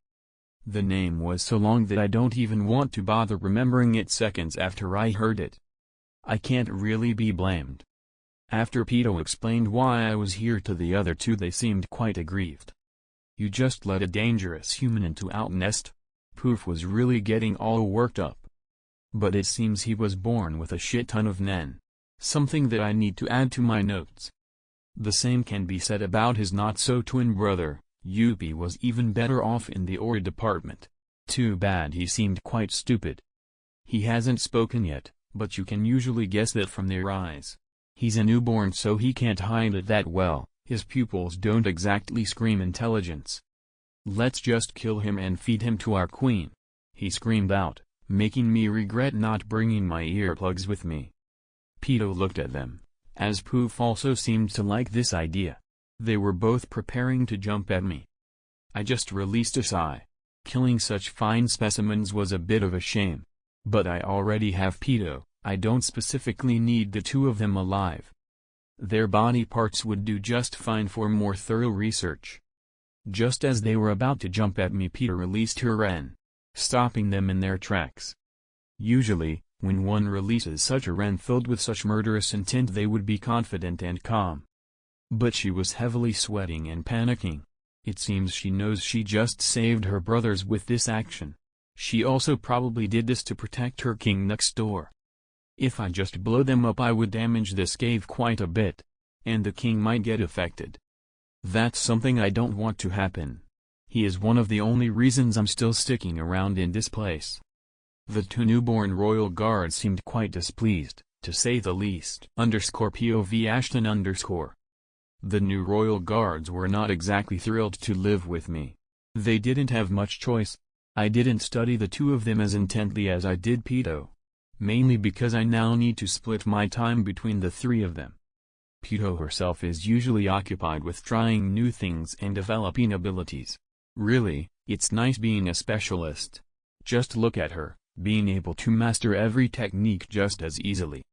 The name was so long that I don't even want to bother remembering it seconds after I heard it. I can't really be blamed. After Pito explained why I was here to the other two, they seemed quite aggrieved. You just let a dangerous human into our nest? Poof was really getting all worked up. But it seems he was born with a shit ton of nen. Something that I need to add to my notes. The same can be said about his not-so-twin brother. Yupi was even better off in the ore department. Too bad he seemed quite stupid. He hasn't spoken yet, but you can usually guess that from their eyes. He's a newborn, so he can't hide it that well. His pupils don't exactly scream intelligence. Let's just kill him and feed him to our queen, he screamed out, making me regret not bringing my earplugs with me. Pito looked at them, as Poof also seemed to like this idea. They were both preparing to jump at me. I just released a sigh. Killing such fine specimens was a bit of a shame. But I already have Pito, I don't specifically need the two of them alive. Their body parts would do just fine for more thorough research. Just as they were about to jump at me, Pito released her wren, stopping them in their tracks. Usually, when one releases such a wren filled with such murderous intent, they would be confident and calm. But she was heavily sweating and panicking. It seems she knows she just saved her brothers with this action. She also probably did this to protect her king next door. If I just blow them up, I would damage this cave quite a bit. And the king might get affected. That's something I don't want to happen. He is one of the only reasons I'm still sticking around in this place. The two newborn royal guards seemed quite displeased, to say the least. _POV Ashton_. The new royal guards were not exactly thrilled to live with me. They didn't have much choice. I didn't study the two of them as intently as I did Pito. Mainly because I now need to split my time between the three of them. Pito herself is usually occupied with trying new things and developing abilities. Really, it's nice being a specialist. Just look at her, being able to master every technique just as easily.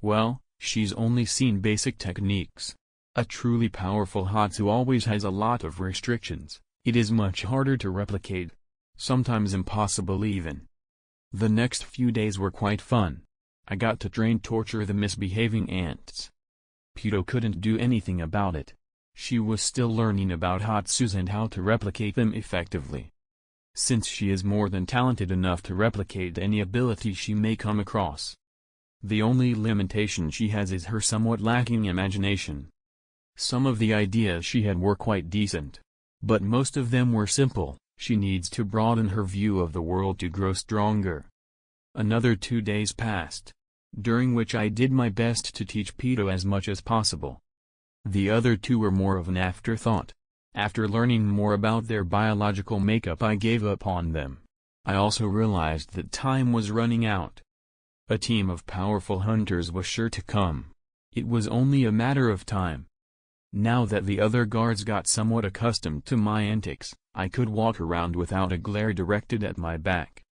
Well, she's only seen basic techniques. A truly powerful Hatsu always has a lot of restrictions. It is much harder to replicate. Sometimes impossible even. The next few days were quite fun. I got to torture the misbehaving ants. Pito couldn't do anything about it. She was still learning about Hatsus and how to replicate them effectively. Since she is more than talented enough to replicate any ability she may come across. The only limitation she has is her somewhat lacking imagination. Some of the ideas she had were quite decent. But most of them were simple. She needs to broaden her view of the world to grow stronger. Another 2 days passed, during which I did my best to teach Pito as much as possible. The other two were more of an afterthought. After learning more about their biological makeup, I gave up on them. I also realized that time was running out. A team of powerful hunters was sure to come. It was only a matter of time. Now that the other guards got somewhat accustomed to my antics, I could walk around without a glare directed at my back.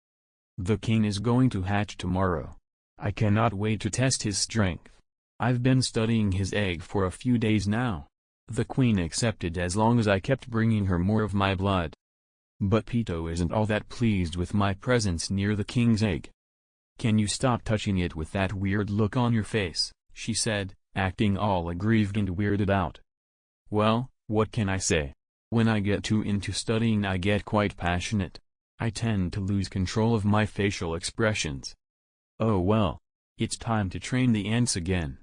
The king is going to hatch tomorrow. I cannot wait to test his strength. I've been studying his egg for a few days now. The queen accepted as long as I kept bringing her more of my blood. But Pito isn't all that pleased with my presence near the king's egg. "Can you stop touching it with that weird look on your face?" she said, acting all aggrieved and weirded out. Well, what can I say? When I get too into studying I get quite passionate. I tend to lose control of my facial expressions. Oh well. It's time to train the ants again.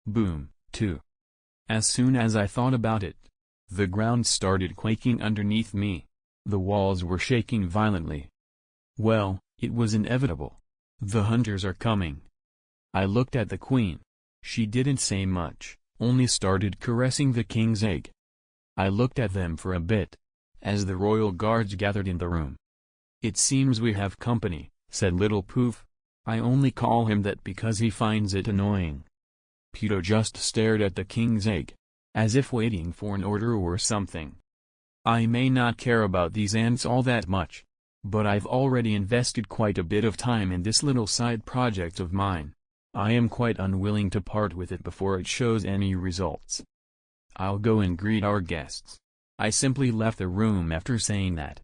Boom, 2. As soon as I thought about it, the ground started quaking underneath me. The walls were shaking violently. Well, it was inevitable. The hunters are coming. I looked at the queen. She didn't say much, only started caressing the king's egg. I looked at them for a bit, as the royal guards gathered in the room. "It seems we have company," said Little Poof. I only call him that because he finds it annoying. Peter just stared at the king's egg, as if waiting for an order or something. I may not care about these ants all that much, but I've already invested quite a bit of time in this little side project of mine. I am quite unwilling to part with it before it shows any results. I'll go and greet our guests. I simply left the room after saying that.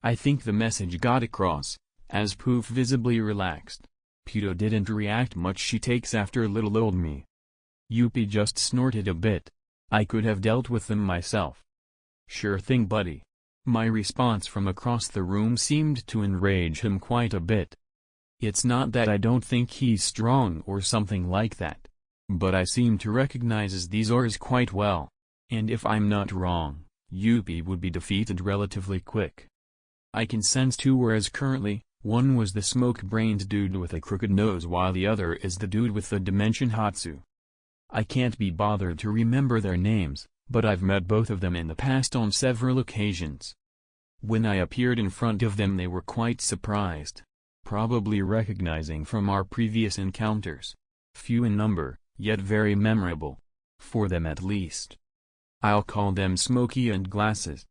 I think the message got across, as Poof visibly relaxed. Peter didn't react much. She takes after little old me. Youppi just snorted a bit. I could have dealt with them myself. Sure thing, buddy. My response from across the room seemed to enrage him quite a bit. It's not that I don't think he's strong or something like that, but I seem to recognize these ores quite well, and if I'm not wrong, Youppi would be defeated relatively quick. I can sense two, whereas currently, one was the smoke-brained dude with a crooked nose while the other is the dude with the dimension Hatsu. I can't be bothered to remember their names, but I've met both of them in the past on several occasions. When I appeared in front of them they were quite surprised, probably recognizing from our previous encounters. Few in number, yet very memorable. For them at least. I'll call them Smokey and Glasses.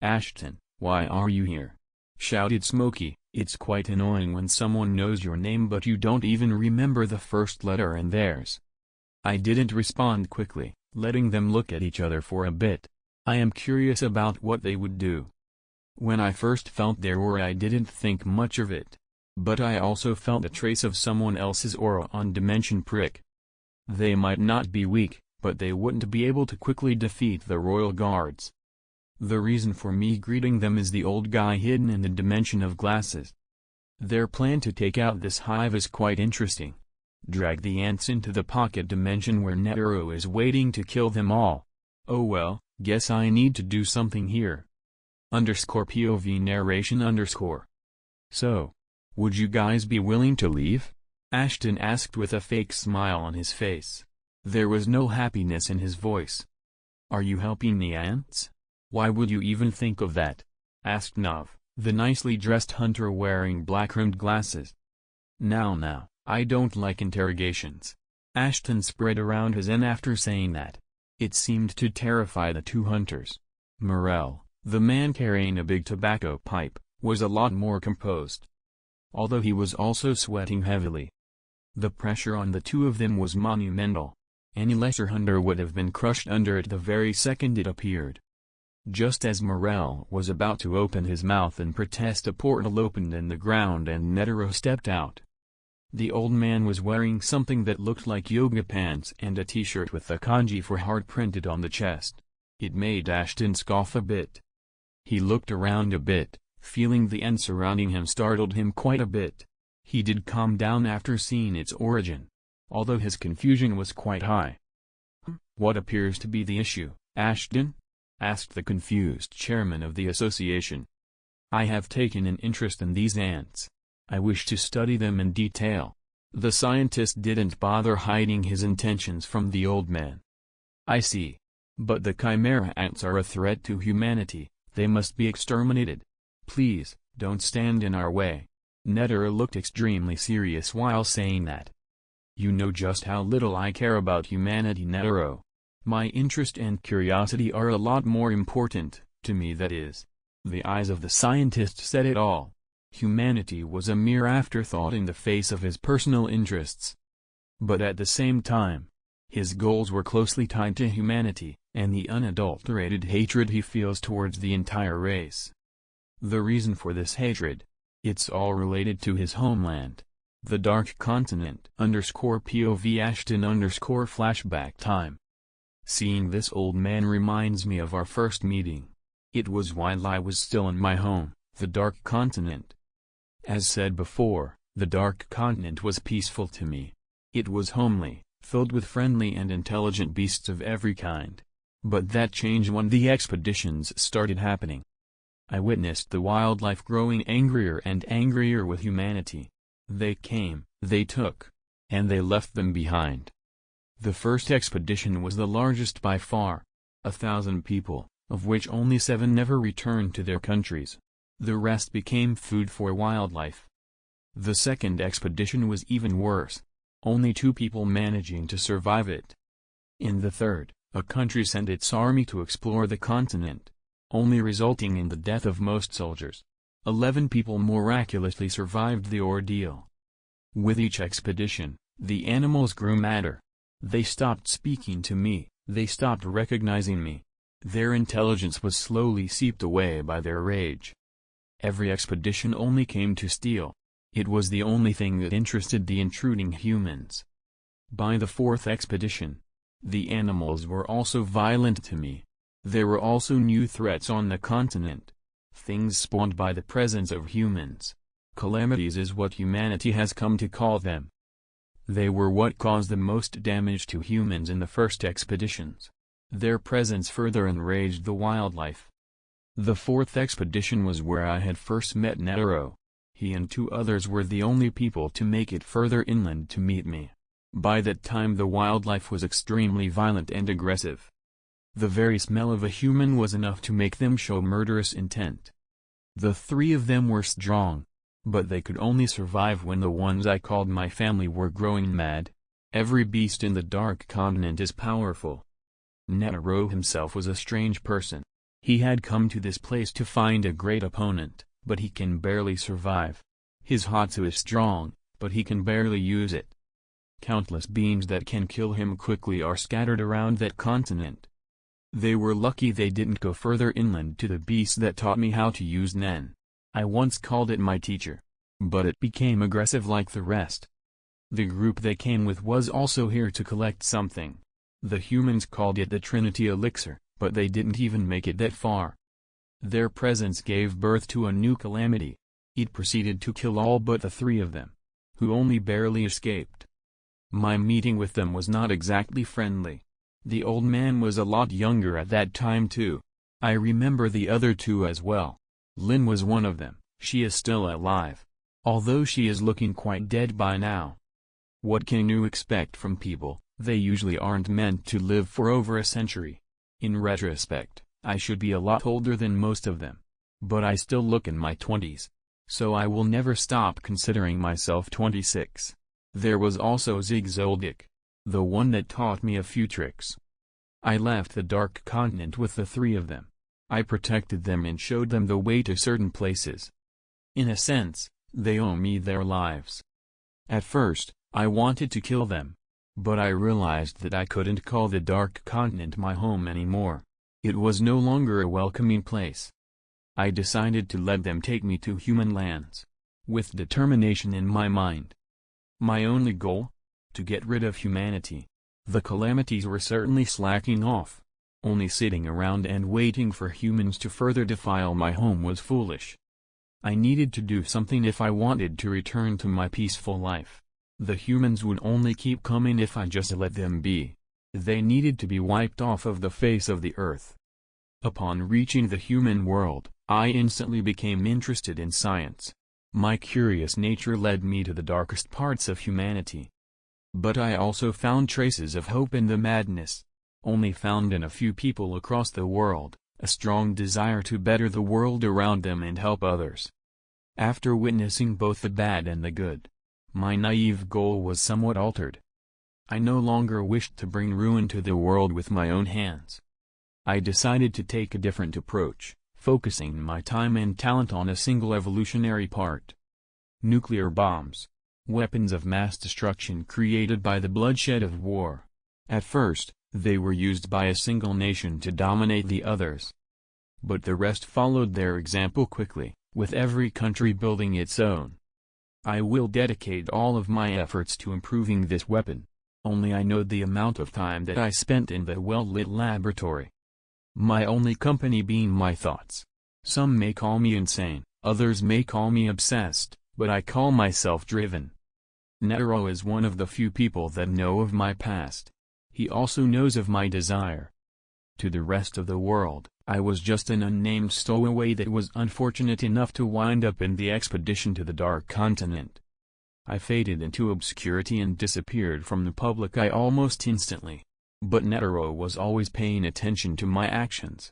"Ashton, why are you here?" shouted Smokey. It's quite annoying when someone knows your name but you don't even remember the first letter in theirs. I didn't respond quickly, letting them look at each other for a bit. I am curious about what they would do. When I first felt their aura I didn't think much of it. But I also felt a trace of someone else's aura on Dimension Prick. They might not be weak, but they wouldn't be able to quickly defeat the royal guards. The reason for me greeting them is the old guy hidden in the dimension of Glasses. Their plan to take out this hive is quite interesting. Drag the ants into the pocket dimension where Netero is waiting to kill them all. Oh well, guess I need to do something here. _POV narration _ So, would you guys be willing to leave? Ashton asked with a fake smile on his face. There was no happiness in his voice. Are you helping the ants? Why would you even think of that? Asked Nov, the nicely dressed hunter wearing black-rimmed glasses. Now, I don't like interrogations. Ashton spread around his N after saying that. It seemed to terrify the two hunters. Morel, the man carrying a big tobacco pipe, was a lot more composed. Although he was also sweating heavily. The pressure on the two of them was monumental. Any lesser hunter would have been crushed under it the very second it appeared. Just as Morel was about to open his mouth and protest, a portal opened in the ground and Netero stepped out. The old man was wearing something that looked like yoga pants and a t-shirt with the kanji for heart printed on the chest. It made Ashton scoff a bit. He looked around a bit, feeling the end surrounding him startled him quite a bit. He did calm down after seeing its origin, although his confusion was quite high. What appears to be the issue, Ashton? Asked the confused chairman of the association. I have taken an interest in these ants. I wish to study them in detail. The scientist didn't bother hiding his intentions from the old man. I see. But the chimera ants are a threat to humanity, they must be exterminated. Please, don't stand in our way. Netero looked extremely serious while saying that. You know just how little I care about humanity, Netero. My interest and curiosity are a lot more important, to me that is. The eyes of the scientist said it all. Humanity was a mere afterthought in the face of his personal interests. But at the same time, his goals were closely tied to humanity, and the unadulterated hatred he feels towards the entire race. The reason for this hatred? It's all related to his homeland. The Dark Continent _POV Ashton _flashback time. Seeing this old man reminds me of our first meeting. It was while I was still in my home, the Dark Continent. As said before, the Dark Continent was peaceful to me. It was homely, filled with friendly and intelligent beasts of every kind. But that changed when the expeditions started happening. I witnessed the wildlife growing angrier and angrier with humanity. They came, they took, and they left them behind. The first expedition was the largest by far. 1,000 people, of which only 7 never returned to their countries. The rest became food for wildlife. The second expedition was even worse. Only 2 people managing to survive it. In the third, a country sent its army to explore the continent, only resulting in the death of most soldiers. 11 people miraculously survived the ordeal. With each expedition, the animals grew madder. They stopped speaking to me, they stopped recognizing me. Their intelligence was slowly seeped away by their rage. Every expedition only came to steal. It was the only thing that interested the intruding humans. By the 4th expedition, the animals were also violent to me. There were also new threats on the continent. Things spawned by the presence of humans. Calamities is what humanity has come to call them. They were what caused the most damage to humans in the first expeditions. Their presence further enraged the wildlife. The 4th expedition was where I had first met Netero. He and 2 others were the only people to make it further inland to meet me. By that time the wildlife was extremely violent and aggressive. The very smell of a human was enough to make them show murderous intent. The 3 of them were strong, but they could only survive when the ones I called my family were growing mad. Every beast in the Dark Continent is powerful. Netero himself was a strange person. He had come to this place to find a great opponent, but he can barely survive. His Hatsu is strong, but he can barely use it. Countless beings that can kill him quickly are scattered around that continent. They were lucky they didn't go further inland to the beast that taught me how to use Nen. I once called it my teacher. But it became aggressive like the rest. The group they came with was also here to collect something. The humans called it the Trinity Elixir, but they didn't even make it that far. Their presence gave birth to a new calamity. It proceeded to kill all but the 3 of them, who only barely escaped. My meeting with them was not exactly friendly. The old man was a lot younger at that time too. I remember the other 2 as well. Lin was one of them. She is still alive, although she is looking quite dead by now. What can you expect from people? They usually aren't meant to live for over a century. In retrospect, I should be a lot older than most of them. But I still look in my 20s. So I will never stop considering myself 26. There was also Zigzoldik, the one that taught me a few tricks. I left the Dark Continent with the 3 of them. I protected them and showed them the way to certain places. In a sense, they owe me their lives. At first, I wanted to kill them. But I realized that I couldn't call the Dark Continent my home anymore. It was no longer a welcoming place. I decided to let them take me to human lands. With determination in my mind. My only goal? To get rid of humanity. The calamities were certainly slacking off. Only sitting around and waiting for humans to further defile my home was foolish. I needed to do something if I wanted to return to my peaceful life. The humans would only keep coming if I just let them be. They needed to be wiped off of the face of the earth. Upon reaching the human world, I instantly became interested in science. My curious nature led me to the darkest parts of humanity. But I also found traces of hope in the madness, only found in a few people across the world, a strong desire to better the world around them and help others. After witnessing both the bad and the good, my naive goal was somewhat altered. I no longer wished to bring ruin to the world with my own hands. I decided to take a different approach, focusing my time and talent on a single evolutionary part. Nuclear bombs. Weapons of mass destruction created by the bloodshed of war. At first, they were used by a single nation to dominate the others. But the rest followed their example quickly, with every country building its own. I will dedicate all of my efforts to improving this weapon. Only I know the amount of time that I spent in the well-lit laboratory. My only company being my thoughts. Some may call me insane, others may call me obsessed, but I call myself driven. Netero is one of the few people that know of my past. He also knows of my desire. To the rest of the world, I was just an unnamed stowaway that was unfortunate enough to wind up in the expedition to the Dark Continent. I faded into obscurity and disappeared from the public eye almost instantly. But Netero was always paying attention to my actions.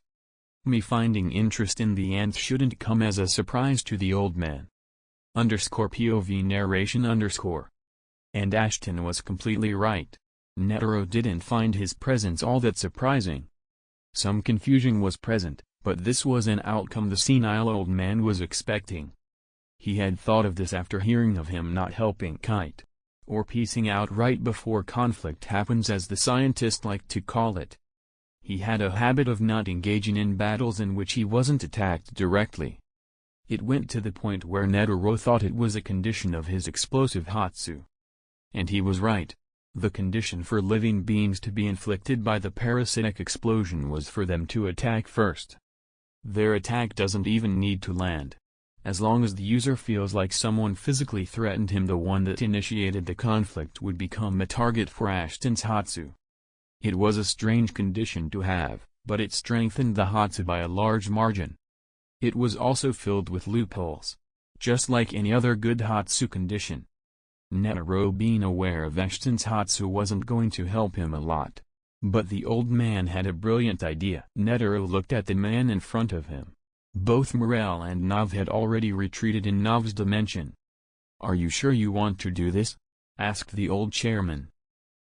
Me finding interest in the Nth shouldn't come as a surprise to the old man. POV narration _ And Ashton was completely right. Netero didn't find his presence all that surprising. Some confusion was present, but this was an outcome the senile old man was expecting. He had thought of this after hearing of him not helping Kite, or piecing out right before conflict happens as the scientists like to call it. He had a habit of not engaging in battles in which he wasn't attacked directly. It went to the point where Netero thought it was a condition of his explosive Hatsu. And he was right. The condition for living beings to be inflicted by the parasitic explosion was for them to attack first. Their attack doesn't even need to land. As long as the user feels like someone physically threatened him, the one that initiated the conflict would become a target for Ashton's Hatsu. It was a strange condition to have, but it strengthened the Hatsu by a large margin. It was also filled with loopholes. Just like any other good Hatsu condition. Netero being aware of Ashton's Hatsu wasn't going to help him a lot. But the old man had a brilliant idea. Netero looked at the man in front of him. Both Morel and Nav had already retreated in Nav's dimension. "Are you sure you want to do this?" asked the old chairman.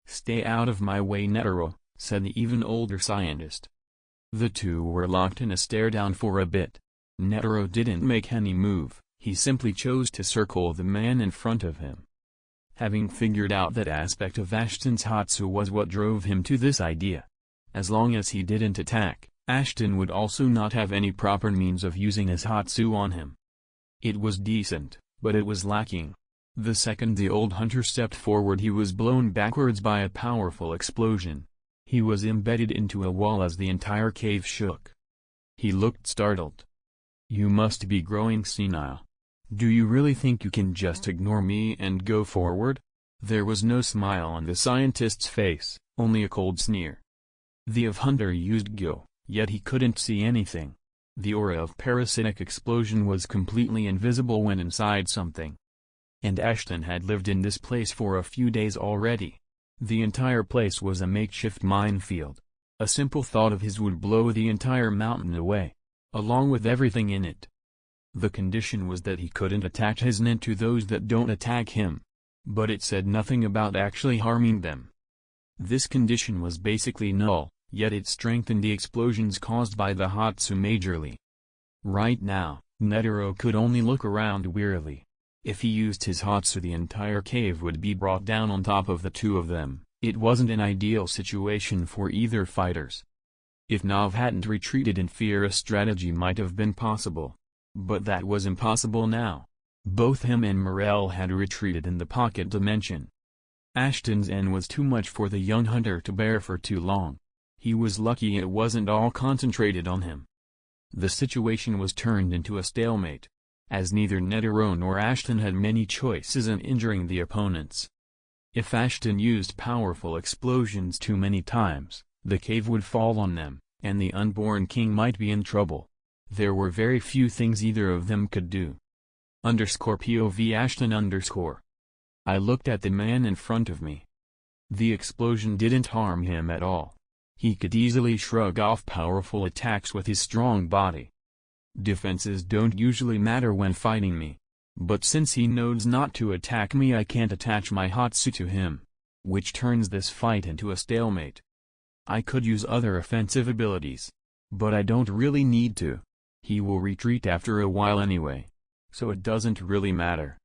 "Stay out of my way, Netero," said the even older scientist. The two were locked in a stare-down for a bit. Netero didn't make any move, he simply chose to circle the man in front of him. Having figured out that aspect of Ashton's Hatsu was what drove him to this idea. As long as he didn't attack, Ashton would also not have any proper means of using his Hatsu on him. It was decent, but it was lacking. The second the old hunter stepped forward, he was blown backwards by a powerful explosion. He was embedded into a wall as the entire cave shook. He looked startled. "You must be growing senile. Do you really think you can just ignore me and go forward?" There was no smile on the scientist's face, only a cold sneer. The hunter used Gyo, yet he couldn't see anything. The aura of parasitic explosion was completely invisible when inside something. And Ashton had lived in this place for a few days already. The entire place was a makeshift minefield. A simple thought of his would blow the entire mountain away, along with everything in it. The condition was that he couldn't attach his Nen to those that don't attack him. But it said nothing about actually harming them. This condition was basically null, yet it strengthened the explosions caused by the Hatsu majorly. Right now, Netero could only look around wearily. If he used his Hatsu, the entire cave would be brought down on top of the two of them. It wasn't an ideal situation for either fighters. If Nav hadn't retreated in fear, a strategy might have been possible. But that was impossible now. Both him and Morel had retreated in the pocket dimension. Ashton's N was too much for the young hunter to bear for too long. He was lucky it wasn't all concentrated on him. The situation was turned into a stalemate, as neither Netero nor Ashton had many choices in injuring the opponents. If Ashton used powerful explosions too many times, the cave would fall on them, and the unborn king might be in trouble. There were very few things either of them could do. _POV Ashton _ I looked at the man in front of me. The explosion didn't harm him at all. He could easily shrug off powerful attacks with his strong body. Defenses don't usually matter when fighting me. But since he knows not to attack me, I can't attach my Hatsu to him, which turns this fight into a stalemate. I could use other offensive abilities, but I don't really need to. He will retreat after a while anyway, so it doesn't really matter.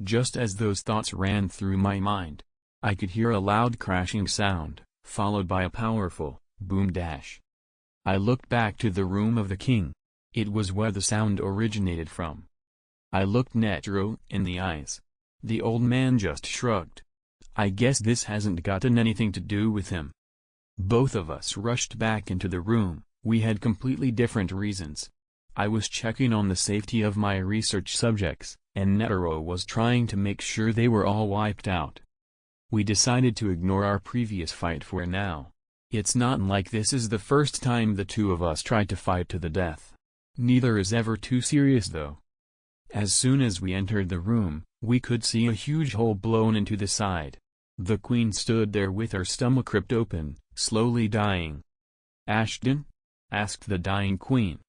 Just as those thoughts ran through my mind, I could hear a loud crashing sound, followed by a powerful boom dash. I looked back to the room of the king. It was where the sound originated from. I looked Netero in the eyes. The old man just shrugged. I guess this hasn't gotten anything to do with him. Both of us rushed back into the room, We had completely different reasons. I was checking on the safety of my research subjects, and Netero was trying to make sure they were all wiped out. We decided to ignore our previous fight for now. It's not like this is the first time the two of us tried to fight to the death. Neither is ever too serious though. As soon as we entered the room, we could see a huge hole blown into the side. The queen stood there with her stomach ripped open, slowly dying. "Ashton?" asked the dying queen.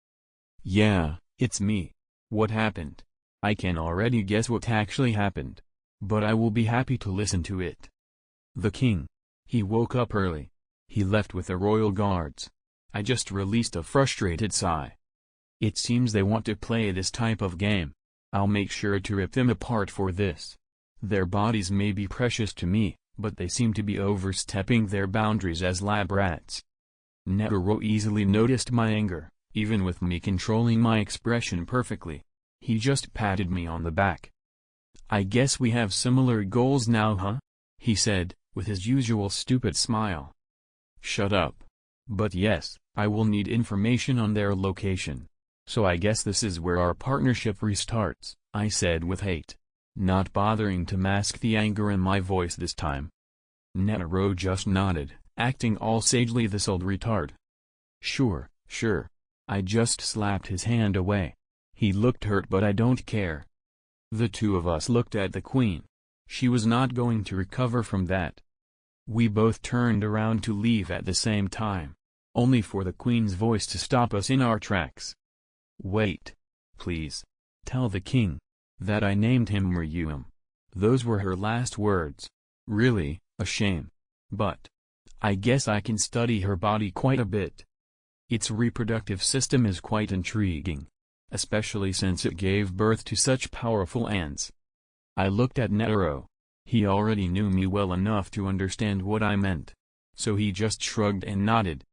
"Yeah, it's me. What happened? I can already guess what actually happened. But I will be happy to listen to it." The king. He woke up early. He left with the royal guards. I just released a frustrated sigh. It seems they want to play this type of game. I'll make sure to rip them apart for this. Their bodies may be precious to me, but they seem to be overstepping their boundaries as lab rats. Netero easily noticed my anger, even with me controlling my expression perfectly. He just patted me on the back. "I guess we have similar goals now, huh?" he said, with his usual stupid smile. "Shut up. But yes, I will need information on their location. So I guess this is where our partnership restarts," I said with hate, not bothering to mask the anger in my voice this time. Netero just nodded, acting all sagely this old retard. Sure. I just slapped his hand away. He looked hurt but I don't care. The two of us looked at the queen. She was not going to recover from that. We both turned around to leave at the same time, only for the queen's voice to stop us in our tracks. "Wait. Please. Tell the king that I named him Ryuum." Those were her last words. Really, a shame. But I guess I can study her body quite a bit. Its reproductive system is quite intriguing, especially since it gave birth to such powerful ants. I looked at Netero. He already knew me well enough to understand what I meant, so he just shrugged and nodded.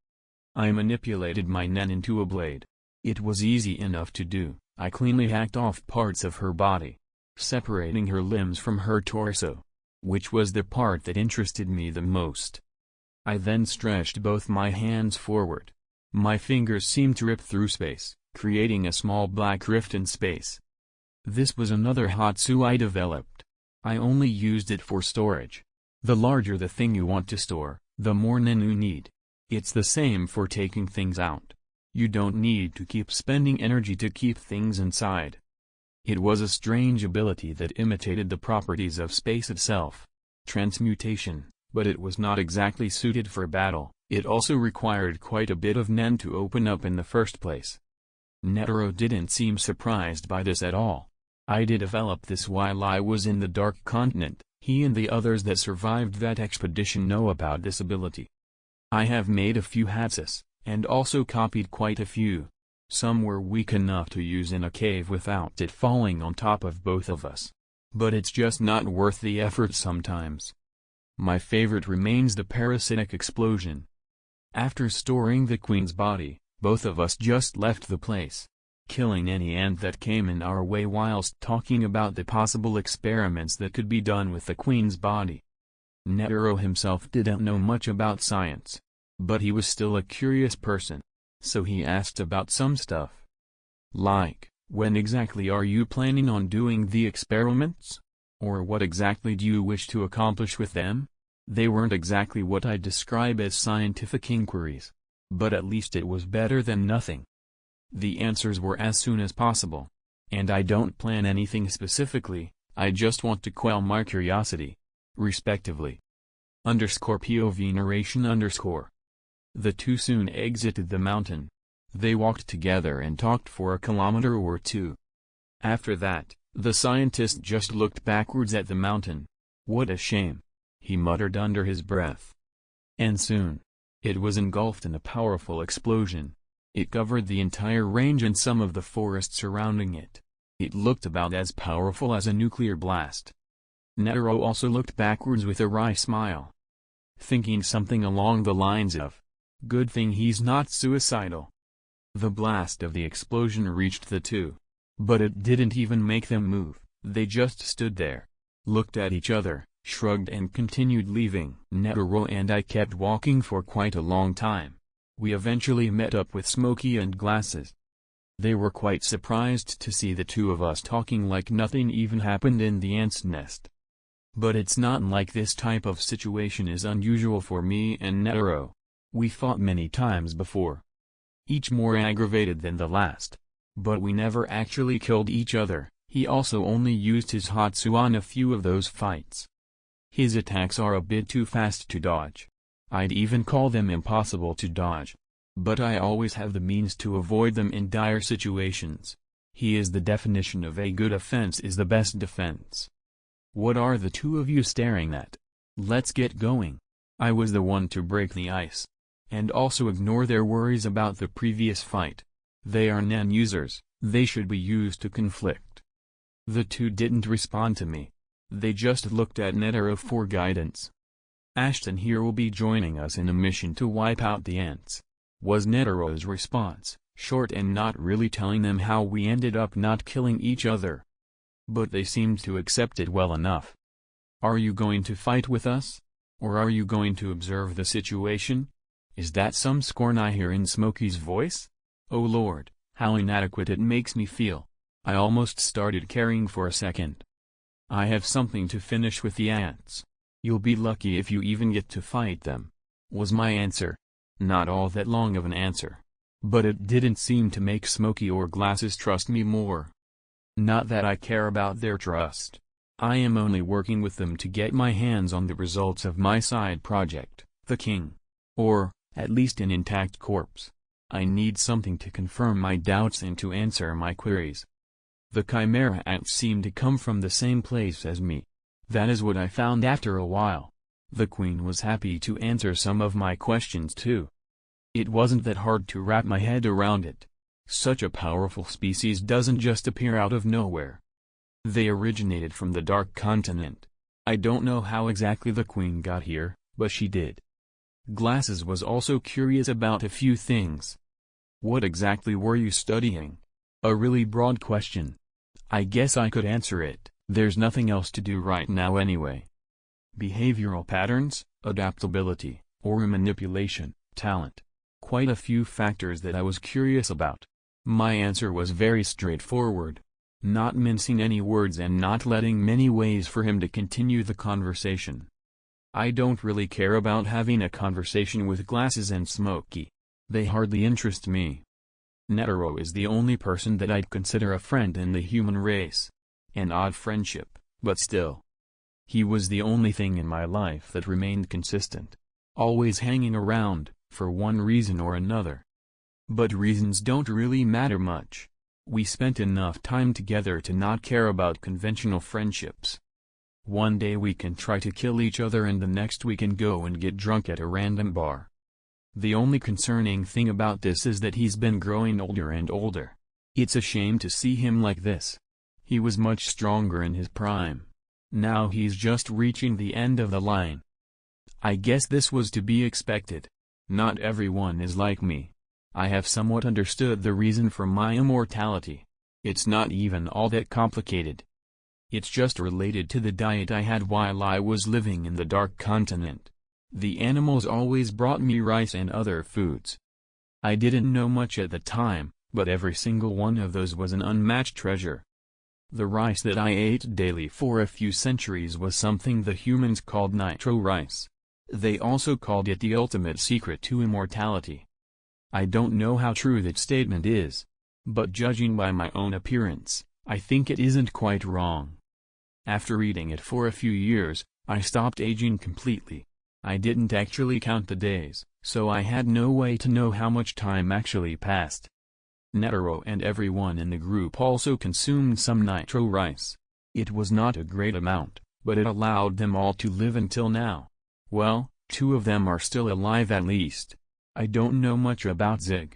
I manipulated my nen into a blade. It was easy enough to do. I cleanly hacked off parts of her body, separating her limbs from her torso, which was the part that interested me the most. I then stretched both my hands forward. My fingers seemed to rip through space, creating a small black rift in space. This was another Hatsu I developed. I only used it for storage. The larger the thing you want to store, the more nen you need. It's the same for taking things out. You don't need to keep spending energy to keep things inside. It was a strange ability that imitated the properties of space itself. Transmutation, but it was not exactly suited for battle. It also required quite a bit of nen to open up in the first place. Netero didn't seem surprised by this at all. I did develop this while I was in the Dark Continent. He and the others that survived that expedition know about this ability. I have made a few hatsus, and also copied quite a few. Some were weak enough to use in a cave without it falling on top of both of us. But it's just not worth the effort sometimes. My favorite remains the parasitic explosion. After storing the queen's body, both of us just left the place, killing any ant that came in our way whilst talking about the possible experiments that could be done with the queen's body. Netero himself didn't know much about science, but he was still a curious person, so he asked about some stuff. Like, when exactly are you planning on doing the experiments? Or what exactly do you wish to accomplish with them? They weren't exactly what I'd describe as scientific inquiries, but at least it was better than nothing. The answers were as soon as possible. And I don't plan anything specifically, I just want to quell my curiosity. Respectively. _POV narration _ The two soon exited the mountain. They walked together and talked for a kilometer or two. After that, the scientist just looked backwards at the mountain. What a shame, he muttered under his breath. And soon, it was engulfed in a powerful explosion. It covered the entire range and some of the forest surrounding it. It looked about as powerful as a nuclear blast. Netero also looked backwards with a wry smile, thinking something along the lines of, "Good thing he's not suicidal." The blast of the explosion reached the two, but it didn't even make them move. They just stood there, looked at each other, shrugged and continued leaving. Netero and I kept walking for quite a long time. We eventually met up with Smokey and Glasses. They were quite surprised to see the two of us talking like nothing even happened in the ant's nest. But it's not like this type of situation is unusual for me and Netero. We fought many times before, each more aggravated than the last. But we never actually killed each other. He also only used his Hatsu on a few of those fights. His attacks are a bit too fast to dodge. I'd even call them impossible to dodge. But I always have the means to avoid them in dire situations. He is the definition of a good offense is the best defense. What are the two of you staring at? Let's get going. I was the one to break the ice. And also ignore their worries about the previous fight. They are Nen users, they should be used to conflict. The two didn't respond to me. They just looked at Netero for guidance. Ashton here will be joining us in a mission to wipe out the ants, was Netero's response, short and not really telling them how we ended up not killing each other. But they seemed to accept it well enough. Are you going to fight with us? Or are you going to observe the situation? Is that some scorn I hear in Smokey's voice? Oh Lord, how inadequate it makes me feel. I almost started caring for a second. I have something to finish with the ants. You'll be lucky if you even get to fight them, was my answer. Not all that long of an answer. But it didn't seem to make Smokey or Glasses trust me more. Not that I care about their trust. I am only working with them to get my hands on the results of my side project, the King. Or, at least an intact corpse. I need something to confirm my doubts and to answer my queries. The Chimera ants seem to come from the same place as me. That is what I found after a while. The Queen was happy to answer some of my questions too. It wasn't that hard to wrap my head around it. Such a powerful species doesn't just appear out of nowhere. They originated from the Dark Continent. I don't know how exactly the Queen got here, but she did. Glasses was also curious about a few things. What exactly were you studying? A really broad question. I guess I could answer it, there's nothing else to do right now anyway. Behavioral patterns, adaptability, or manipulation, talent. Quite a few factors that I was curious about. My answer was very straightforward. Not mincing any words and not letting many ways for him to continue the conversation. I don't really care about having a conversation with Glasses and Smokey. They hardly interest me. Netero is the only person that I'd consider a friend in the human race. An odd friendship, but still. He was the only thing in my life that remained consistent. Always hanging around, for one reason or another. But reasons don't really matter much. We spent enough time together to not care about conventional friendships. One day we can try to kill each other and the next we can go and get drunk at a random bar. The only concerning thing about this is that he's been growing older and older. It's a shame to see him like this. He was much stronger in his prime. Now he's just reaching the end of the line. I guess this was to be expected. Not everyone is like me. I have somewhat understood the reason for my immortality. It's not even all that complicated. It's just related to the diet I had while I was living in the Dark Continent. The animals always brought me rice and other foods. I didn't know much at the time, but every single one of those was an unmatched treasure. The rice that I ate daily for a few centuries was something the humans called nitro rice. They also called it the ultimate secret to immortality. I don't know how true that statement is, but judging by my own appearance, I think it isn't quite wrong. After eating it for a few years, I stopped aging completely. I didn't actually count the days, so I had no way to know how much time actually passed. Netero and everyone in the group also consumed some nitro rice. It was not a great amount, but it allowed them all to live until now. Well, 2 of them are still alive at least. I don't know much about Zig.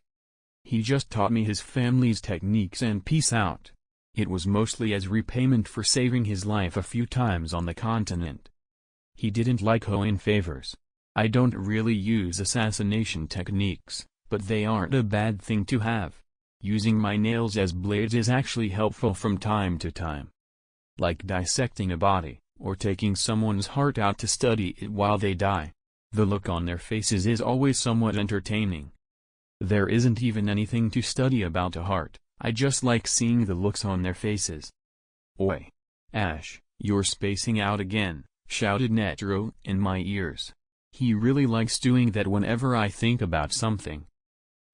He just taught me his family's techniques and peace out. It was mostly as repayment for saving his life a few times on the continent. He didn't like hoeing favors. I don't really use assassination techniques, but they aren't a bad thing to have. Using my nails as blades is actually helpful from time to time. Like dissecting a body, or taking someone's heart out to study it while they die. The look on their faces is always somewhat entertaining. There isn't even anything to study about a heart, I just like seeing the looks on their faces. Oi! Ash, you're spacing out again, shouted Netero in my ears. He really likes doing that whenever I think about something.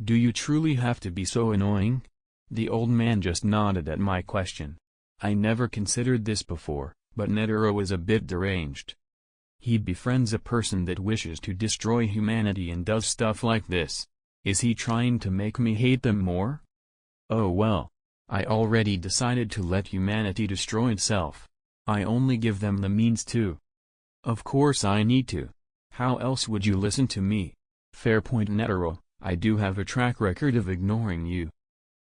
Do you truly have to be so annoying? The old man just nodded at my question. I never considered this before, but Netero is a bit deranged. He befriends a person that wishes to destroy humanity and does stuff like this. Is he trying to make me hate them more? Oh well. I already decided to let humanity destroy itself. I only give them the means to. Of course I need to. How else would you listen to me? Fair point, Netero. I do have a track record of ignoring you.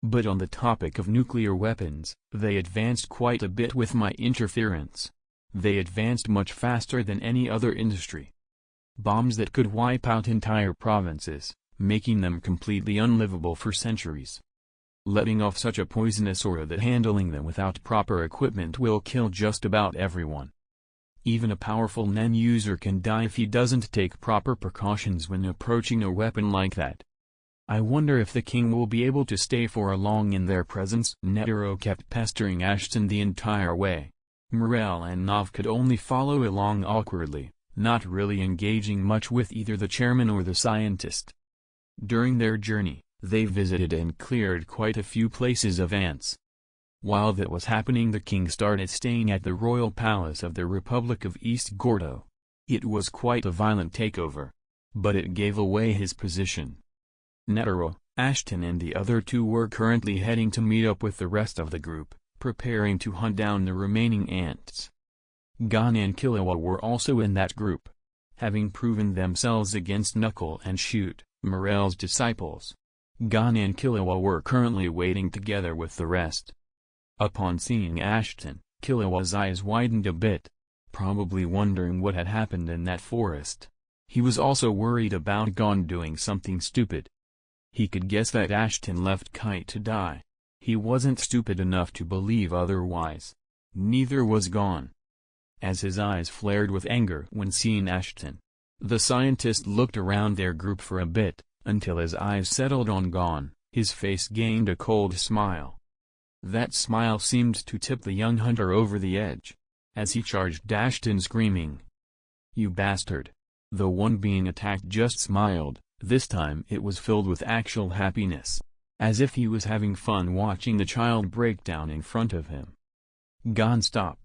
But on the topic of nuclear weapons, they advanced quite a bit with my interference. They advanced much faster than any other industry. Bombs that could wipe out entire provinces, making them completely unlivable for centuries. Letting off such a poisonous aura that handling them without proper equipment will kill just about everyone. Even a powerful Nen user can die if he doesn't take proper precautions when approaching a weapon like that. I wonder if the king will be able to stay for long in their presence. Netero kept pestering Ashton the entire way. Morel and Nav could only follow along awkwardly, not really engaging much with either the chairman or the scientist. During their journey, they visited and cleared quite a few places of ants. While that was happening, the king started staying at the royal palace of the Republic of East Gordo. It was quite a violent takeover. But it gave away his position. Netero, Ashton and the other two were currently heading to meet up with the rest of the group, preparing to hunt down the remaining ants. Gon and Killua were also in that group. Having proven themselves against Knuckle and Shoot, Morel's disciples, Gon and Killua were currently waiting together with the rest. Upon seeing Ashton, Killua's eyes widened a bit, probably wondering what had happened in that forest. He was also worried about Gon doing something stupid. He could guess that Ashton left Kite to die. He wasn't stupid enough to believe otherwise. Neither was Gon. As his eyes flared with anger when seeing Ashton, the scientist looked around their group for a bit, until his eyes settled on Gon. His face gained a cold smile. That smile seemed to tip the young hunter over the edge, as he charged Ashton screaming. "You bastard!" The one being attacked just smiled. This time it was filled with actual happiness, as if he was having fun watching the child break down in front of him. "Gon, stop!"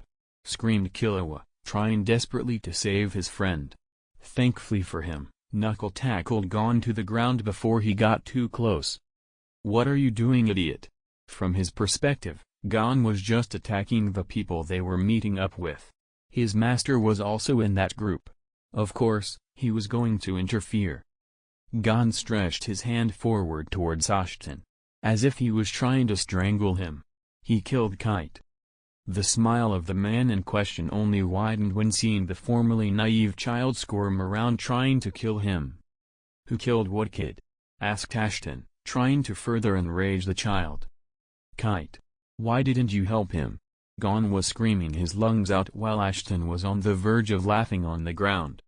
screamed Killua, trying desperately to save his friend. Thankfully for him, Knuckle tackled Gon to the ground before he got too close. "What are you doing, idiot?" From his perspective, Gon was just attacking the people they were meeting up with. His master was also in that group. Of course, he was going to interfere. Gon stretched his hand forward towards Ashton, as if he was trying to strangle him. He killed Kite. The smile of the man in question only widened when seeing the formerly naive child squirm around trying to kill him. "Who killed what kid?" asked Ashton, trying to further enrage the child. "Kite. Why didn't you help him?" Gon was screaming his lungs out while Ashton was on the verge of laughing on the ground.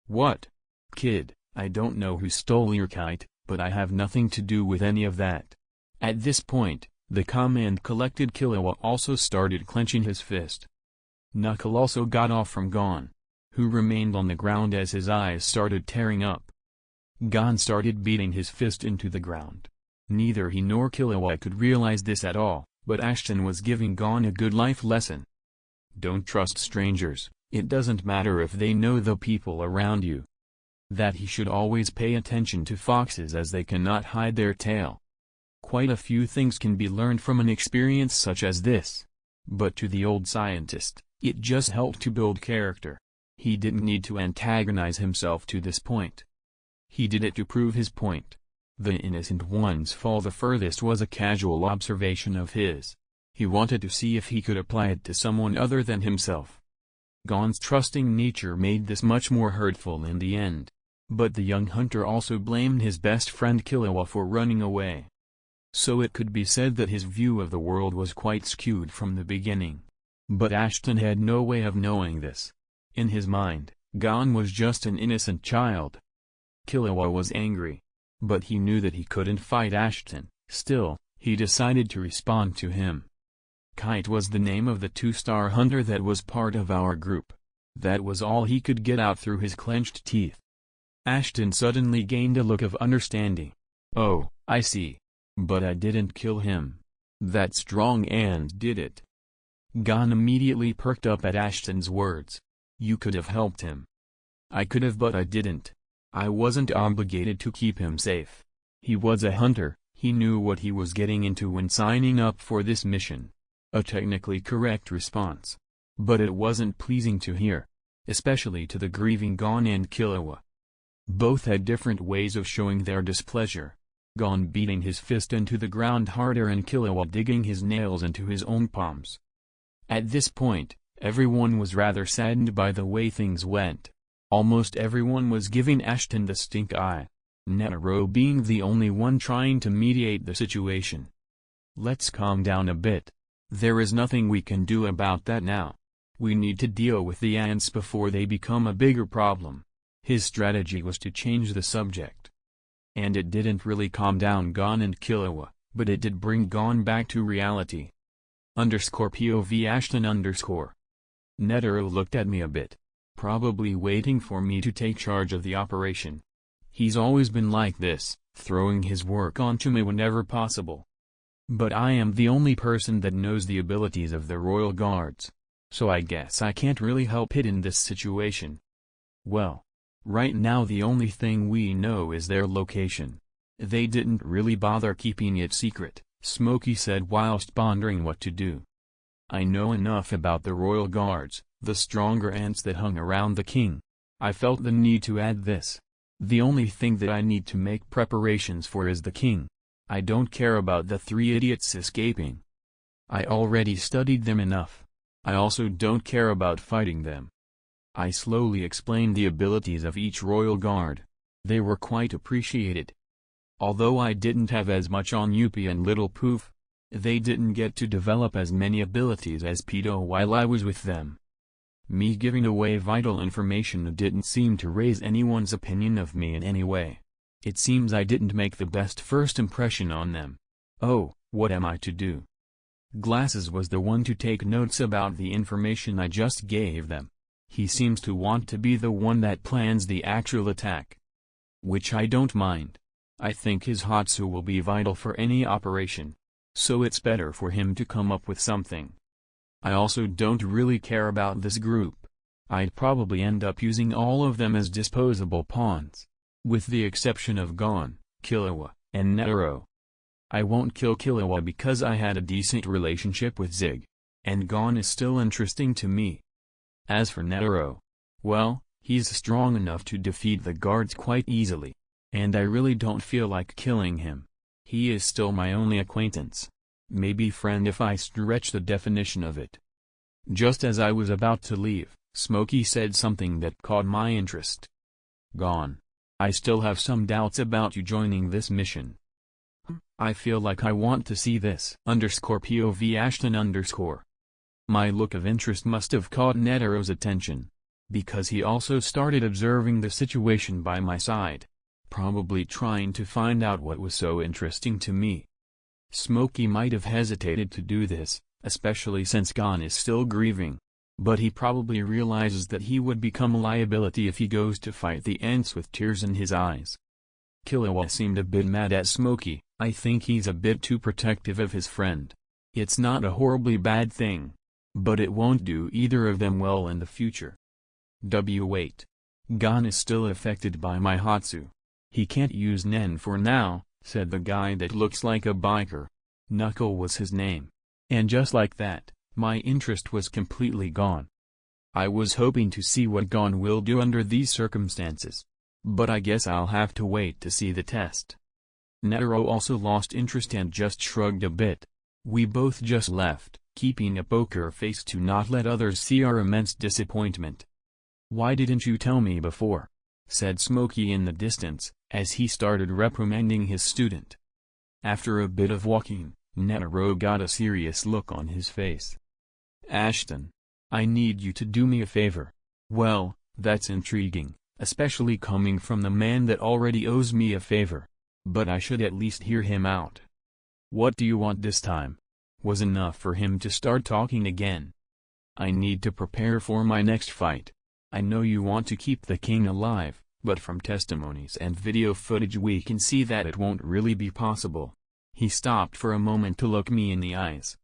"What? Kid, I don't know who stole your kite, but I have nothing to do with any of that." At this point, the calm and collected Killua also started clenching his fist. Knuckle also got off from Gon, who remained on the ground as his eyes started tearing up. Gon started beating his fist into the ground. Neither he nor Killua could realize this at all, but Ashton was giving Gon a good life lesson. Don't trust strangers, it doesn't matter if they know the people around you. That he should always pay attention to foxes as they cannot hide their tail. Quite a few things can be learned from an experience such as this. But to the old scientist, it just helped to build character. He didn't need to antagonize himself to this point. He did it to prove his point. The innocent one's fall the furthest was a casual observation of his. He wanted to see if he could apply it to someone other than himself. Gon's trusting nature made this much more hurtful in the end. But the young hunter also blamed his best friend Killua for running away. So it could be said that his view of the world was quite skewed from the beginning. But Ashton had no way of knowing this. In his mind, Gon was just an innocent child. Killua was angry. But he knew that he couldn't fight Ashton. Still, he decided to respond to him. Kite was the name of the 2-star hunter that was part of our group. That was all he could get out through his clenched teeth. Ashton suddenly gained a look of understanding. "Oh, I see. But I didn't kill him. That strong ant did it." Gon immediately perked up at Ashton's words. "You could have helped him." "I could have, but I didn't. I wasn't obligated to keep him safe. He was a hunter, he knew what he was getting into when signing up for this mission." A technically correct response. But it wasn't pleasing to hear. Especially to the grieving Gon and Killua. Both had different ways of showing their displeasure. Gon beating his fist into the ground harder and Killua digging his nails into his own palms. At this point, everyone was rather saddened by the way things went. Almost everyone was giving Ashton the stink eye. Netero being the only one trying to mediate the situation. "Let's calm down a bit. There is nothing we can do about that now. We need to deal with the ants before they become a bigger problem." His strategy was to change the subject. And it didn't really calm down Gon and Killua, but it did bring Gon back to reality. _POV Ashton _ Netero looked at me a bit. Probably waiting for me to take charge of the operation. He's always been like this, throwing his work onto me whenever possible. But I am the only person that knows the abilities of the Royal Guards. So I guess I can't really help it in this situation. Well, right now the only thing we know is their location. They didn't really bother keeping it secret, Smokey said whilst pondering what to do. I know enough about the Royal Guards, the stronger ants that hung around the king. I felt the need to add this. The only thing that I need to make preparations for is the king. I don't care about the 3 idiots escaping. I already studied them enough. I also don't care about fighting them. I slowly explained the abilities of each royal guard. They were quite appreciated. Although I didn't have as much on Yuppie and Little Poof, they didn't get to develop as many abilities as Pedo while I was with them. Me giving away vital information didn't seem to raise anyone's opinion of me in any way. It seems I didn't make the best first impression on them. Oh, what am I to do? Glasses was the one to take notes about the information I just gave them. He seems to want to be the one that plans the actual attack. Which I don't mind. I think his Hatsu will be vital for any operation. So it's better for him to come up with something. I also don't really care about this group. I'd probably end up using all of them as disposable pawns. With the exception of Gon, Killua, and Netero. I won't kill Killua because I had a decent relationship with Zig. And Gon is still interesting to me. As for Netero, well, he's strong enough to defeat the guards quite easily. And I really don't feel like killing him. He is still my only acquaintance. Maybe friend if I stretch the definition of it. Just as I was about to leave, Smokey said something that caught my interest. "Gon. I still have some doubts about you joining this mission. I feel like I want to see this _POV Ashton_. My look of interest must have caught Netero's attention. Because he also started observing the situation by my side. Probably trying to find out what was so interesting to me. Smokey might have hesitated to do this, especially since Gon is still grieving. But he probably realizes that he would become a liability if he goes to fight the ants with tears in his eyes. Killua seemed a bit mad at Smokey. I think he's a bit too protective of his friend. It's not a horribly bad thing. But it won't do either of them well in the future. Wait. Gon is still affected by my Hatsu. He can't use Nen for now, said the guy that looks like a biker. Knuckle was his name. And just like that, my interest was completely gone. I was hoping to see what Gon will do under these circumstances. But I guess I'll have to wait to see the test. Netero also lost interest and just shrugged a bit. We both just left, keeping a poker face to not let others see our immense disappointment. "Why didn't you tell me before?" said Smokey in the distance, as he started reprimanding his student. After a bit of walking, Netero got a serious look on his face. "Ashton, I need you to do me a favor." Well, that's intriguing, especially coming from the man that already owes me a favor. but I should at least hear him out. "What do you want this time?" was enough for him to start talking again. "I need to prepare for my next fight. I know you want to keep the king alive, but from testimonies and video footage we can see that it won't really be possible." He stopped for a moment to look me in the eyes.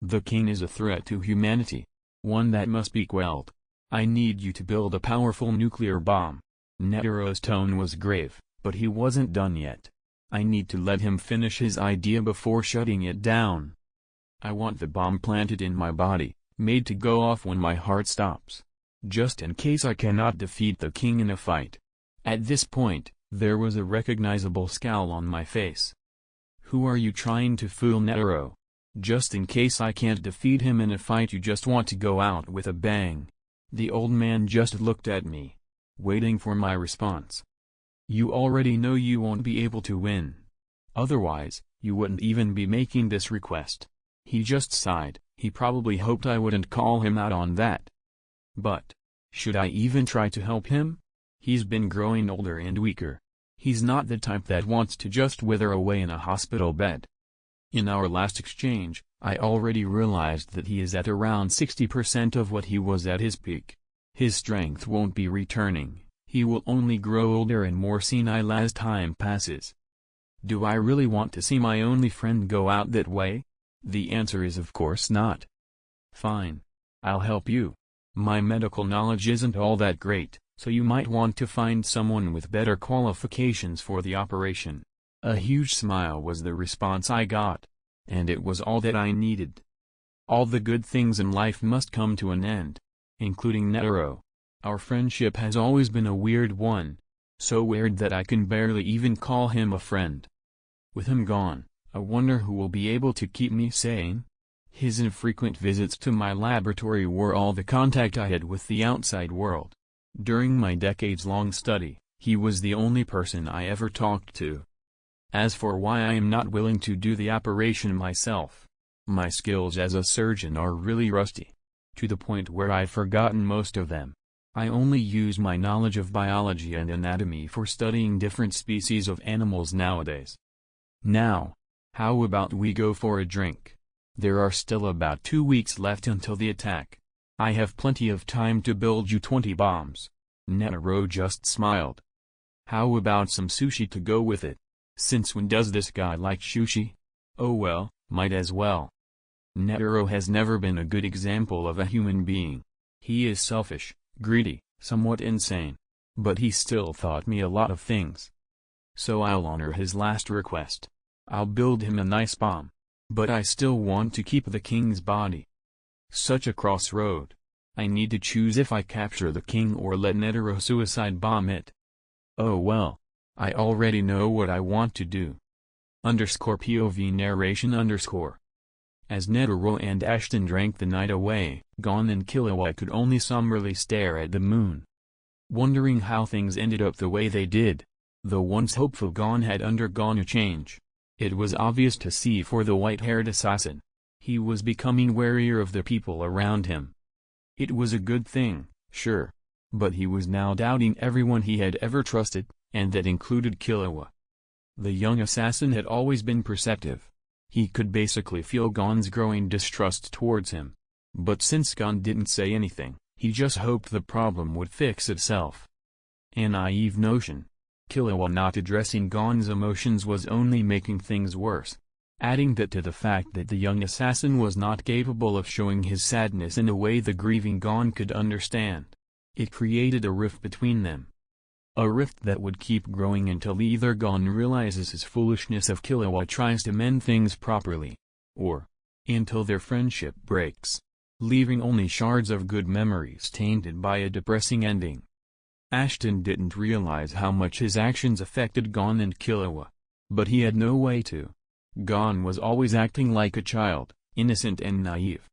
"The king is a threat to humanity. One that must be quelled. I need you to build a powerful nuclear bomb." Netero's tone was grave, but he wasn't done yet. I need to let him finish his idea before shutting it down. "I want the bomb planted in my body, made to go off when my heart stops. Just in case I cannot defeat the king in a fight." At this point, there was a recognizable scowl on my face. "Who are you trying to fool, Netero? Just in case I can't defeat him in a fight, you just want to go out with a bang?" The old man just looked at me, waiting for my response. "You already know you won't be able to win. Otherwise, you wouldn't even be making this request." He just sighed. He probably hoped I wouldn't call him out on that. But should I even try to help him? He's been growing older and weaker. He's not the type that wants to just wither away in a hospital bed. In our last exchange, I already realized that he is at around 60% of what he was at his peak. His strength won't be returning. He will only grow older and more senile as time passes. Do I really want to see my only friend go out that way? The answer is of course not. Fine. I'll help you. My medical knowledge isn't all that great, so you might want to find someone with better qualifications for the operation. A huge smile was the response I got. And it was all that I needed. All the good things in life must come to an end, including Netero. Our friendship has always been a weird one, so weird that I can barely even call him a friend. With him gone, I wonder who will be able to keep me sane? His infrequent visits to my laboratory were all the contact I had with the outside world. During my decades-long study, he was the only person I ever talked to. As for why I am not willing to do the operation myself, my skills as a surgeon are really rusty, to the point where I've forgotten most of them. I only use my knowledge of biology and anatomy for studying different species of animals nowadays. Now, how about we go for a drink? There are still about 2 weeks left until the attack. I have plenty of time to build you 20 bombs. Netero just smiled. How about some sushi to go with it? Since when does this guy like sushi? Oh well, might as well. Netero has never been a good example of a human being. He is selfish, greedy, somewhat insane. But he still taught me a lot of things. So I'll honor his last request. I'll build him a nice bomb. But I still want to keep the king's body. Such a crossroad. I need to choose if I capture the king or let Netero suicide bomb it. Oh well. I already know what I want to do. _POV narration _ As Netero and Ashton drank the night away, Gon and Killua could only somberly stare at the moon, wondering how things ended up the way they did. The once hopeful Gon had undergone a change. It was obvious to see for the white-haired assassin. He was becoming warier of the people around him. It was a good thing, sure. But he was now doubting everyone he had ever trusted, and that included Killua. The young assassin had always been perceptive. He could basically feel Gon's growing distrust towards him. But since Gon didn't say anything, he just hoped the problem would fix itself. A naive notion. Killua not addressing Gon's emotions was only making things worse. Adding that to the fact that the young assassin was not capable of showing his sadness in a way the grieving Gon could understand. It created a rift between them. A rift that would keep growing until either Gon realizes his foolishness or Killua tries to mend things properly. Or until their friendship breaks, leaving only shards of good memories tainted by a depressing ending. Ashton didn't realize how much his actions affected Gon and Killua. But he had no way to. Gon was always acting like a child, innocent and naive.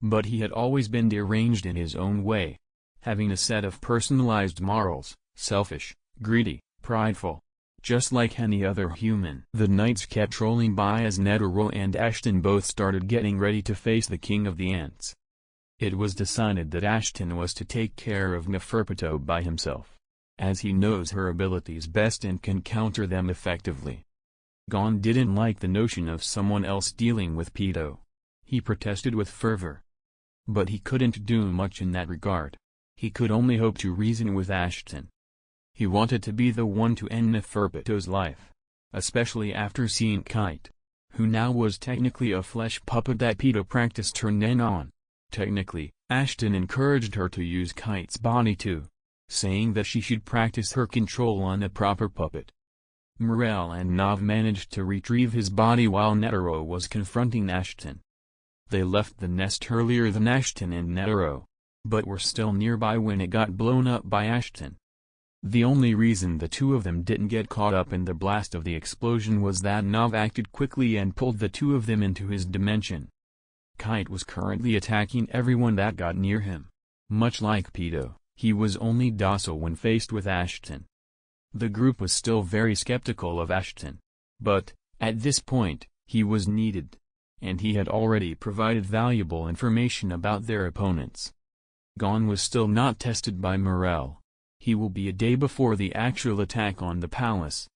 But he had always been deranged in his own way, having a set of personalized morals, selfish, greedy, prideful, just like any other human. The nights kept rolling by as Netero and Ashton both started getting ready to face the King of the Ants. It was decided that Ashton was to take care of Neferpito by himself. as he knows her abilities best and can counter them effectively. Gon didn't like the notion of someone else dealing with Pedo. He protested with fervor. But he couldn't do much in that regard. He could only hope to reason with Ashton. He wanted to be the one to end Neferpito's life, especially after seeing Kite, who now was technically a flesh puppet that Pedo practiced her Nen on. Technically, Ashton encouraged her to use Kite's body too, saying that she should practice her control on a proper puppet. Morel and Nav managed to retrieve his body while Netero was confronting Ashton. They left the nest earlier than Ashton and Netero, but were still nearby when it got blown up by Ashton. The only reason the two of them didn't get caught up in the blast of the explosion was that Nav acted quickly and pulled the two of them into his dimension. Kite was currently attacking everyone that got near him. Much like Pedo, he was only docile when faced with Ashton. The group was still very skeptical of Ashton. But, at this point, he was needed. And he had already provided valuable information about their opponents. Gon was still not tested by Morel. He will be a day before the actual attack on the palace.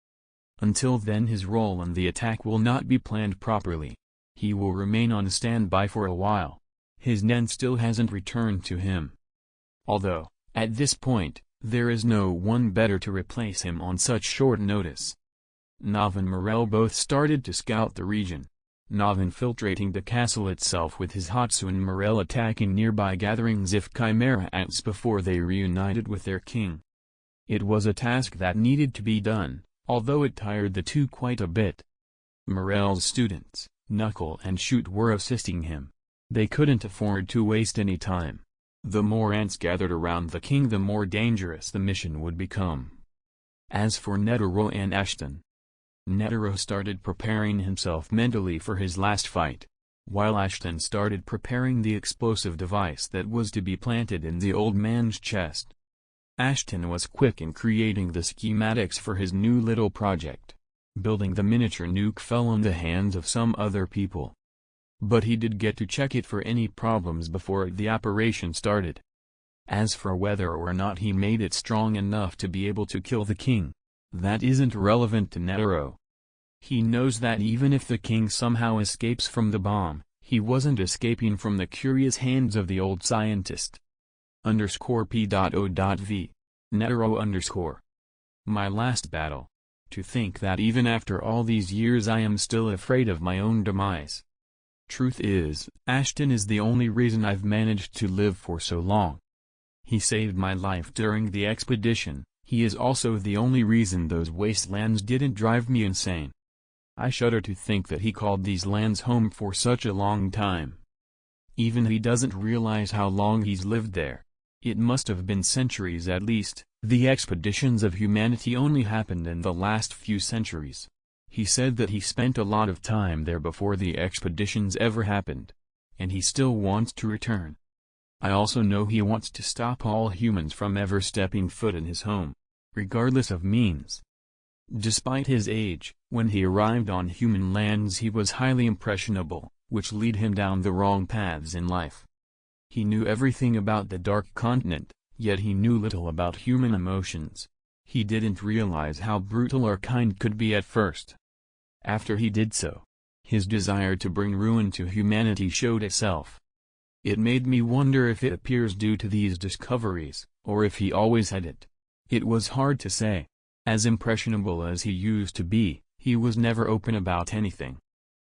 Until then his role in the attack will not be planned properly. He will remain on standby for a while. His Nen still hasn't returned to him. Although, at this point, there is no one better to replace him on such short notice. Nav and Morel both started to scout the region. Nav infiltrating the castle itself with his Hatsu and Morel attacking nearby gatherings if Chimera ants before they reunited with their king. It was a task that needed to be done, although it tired the two quite a bit. Morel's students, Knuckle and Shoot, were assisting him. They couldn't afford to waste any time. The more ants gathered around the king, the more dangerous the mission would become. As for Netero and Ashton, Netero started preparing himself mentally for his last fight, while Ashton started preparing the explosive device that was to be planted in the old man's chest. Ashton was quick in creating the schematics for his new little project. Building the miniature nuke fell on the hands of some other people. But he did get to check it for any problems before the operation started. As for whether or not he made it strong enough to be able to kill the king, that isn't relevant to Netero. He knows that even if the king somehow escapes from the bomb, he wasn't escaping from the curious hands of the old scientist. _p.o.v. Netero_. My last battle. To think that even after all these years I am still afraid of my own demise. Truth is, Ashton is the only reason I've managed to live for so long. He saved my life during the expedition. He is also the only reason those wastelands didn't drive me insane. I shudder to think that he called these lands home for such a long time. Even he doesn't realize how long he's lived there. It must have been centuries at least. The expeditions of humanity only happened in the last few centuries. He said that he spent a lot of time there before the expeditions ever happened. And he still wants to return. I also know he wants to stop all humans from ever stepping foot in his home, regardless of means. Despite his age, when he arrived on human lands he was highly impressionable, which led him down the wrong paths in life. He knew everything about the Dark Continent, yet he knew little about human emotions. He didn't realize how brutal or kind could be at first. After he did so, his desire to bring ruin to humanity showed itself. It made me wonder if it appears due to these discoveries, or if he always had it. It was hard to say. As impressionable as he used to be, he was never open about anything.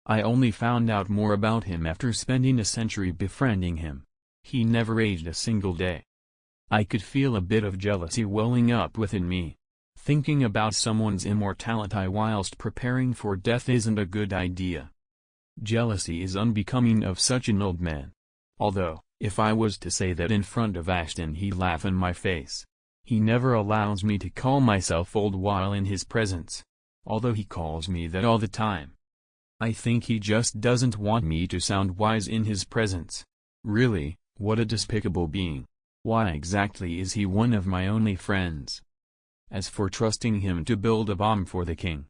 I only found out more about him after spending a century befriending him. He never aged a single day. I could feel a bit of jealousy welling up within me. Thinking about someone's immortality whilst preparing for death isn't a good idea. Jealousy is unbecoming of such an old man. Although, if I was to say that in front of Ashton he'd laugh in my face. He never allows me to call myself old while in his presence, although he calls me that all the time. I think he just doesn't want me to sound wise in his presence. Really, what a despicable being. Why exactly is he one of my only friends? As for trusting him to build a bomb for the king,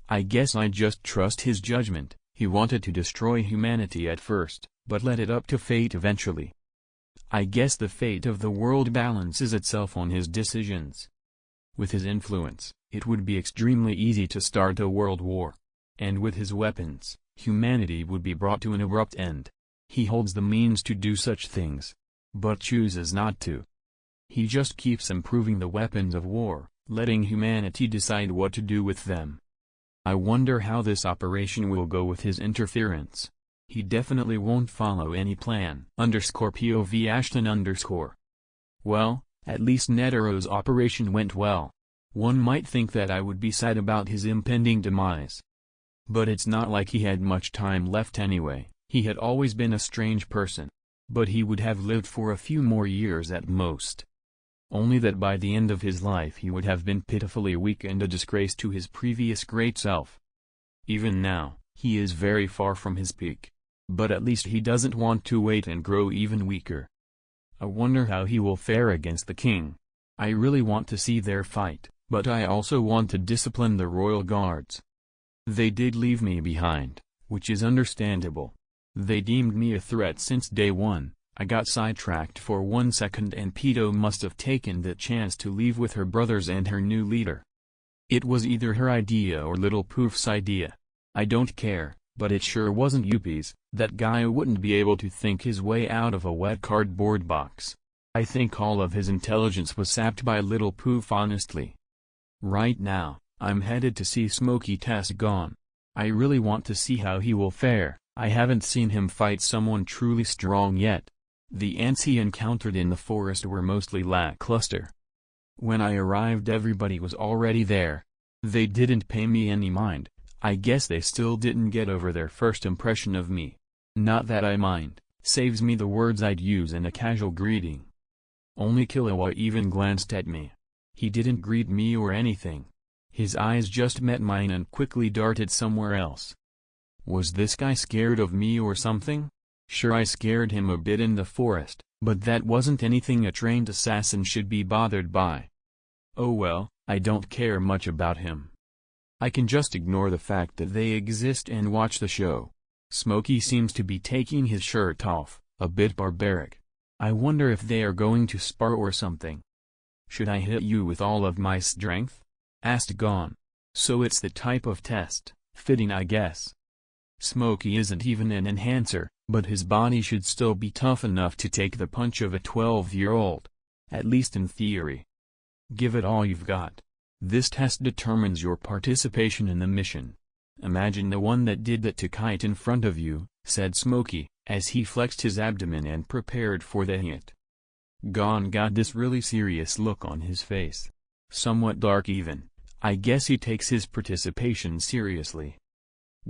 I guess I just trust his judgment. He wanted to destroy humanity at first, but let it up to fate eventually. I guess the fate of the world balances itself on his decisions. With his influence, it would be extremely easy to start a world war. And with his weapons, humanity would be brought to an abrupt end. He holds the means to do such things, but chooses not to. He just keeps improving the weapons of war, letting humanity decide what to do with them. I wonder how this operation will go with his interference. He definitely won't follow any plan. _POV Ashton_. Well, at least Netero's operation went well. One might think that I would be sad about his impending demise. But it's not like he had much time left anyway. He had always been a strange person. But he would have lived for a few more years at most. Only that by the end of his life he would have been pitifully weak and a disgrace to his previous great self. Even now, he is very far from his peak. But at least he doesn't want to wait and grow even weaker. I wonder how he will fare against the king. I really want to see their fight, but I also want to discipline the royal guards. They did leave me behind, which is understandable. They deemed me a threat since day one. I got sidetracked for 1 second and Pito must have taken the chance to leave with her brothers and her new leader. It was either her idea or Little Poof's idea. I don't care, but it sure wasn't Yuppie's. That guy wouldn't be able to think his way out of a wet cardboard box. I think all of his intelligence was sapped by Little Poof honestly. Right now, I'm headed to see Smokey test Gon. I really want to see how he will fare. I haven't seen him fight someone truly strong yet. The ants he encountered in the forest were mostly lackluster. When I arrived everybody was already there. They didn't pay me any mind. I guess they still didn't get over their first impression of me. Not that I mind, saves me the words I'd use in a casual greeting. Only Killua even glanced at me. He didn't greet me or anything. His eyes just met mine and quickly darted somewhere else. Was this guy scared of me or something? Sure, I scared him a bit in the forest, but that wasn't anything a trained assassin should be bothered by. Oh well, I don't care much about him. I can just ignore the fact that they exist and watch the show. Smokey seems to be taking his shirt off, a bit barbaric. I wonder if they are going to spar or something. Should I hit you with all of my strength? Asked Gon. So it's the type of test, fitting I guess. Smokey isn't even an enhancer, but his body should still be tough enough to take the punch of a 12-year-old. At least in theory. Give it all you've got. This test determines your participation in the mission. Imagine the one that did that to Kite in front of you, said Smokey, as he flexed his abdomen and prepared for the hit. Gon got this really serious look on his face. Somewhat dark even. I guess he takes his participation seriously.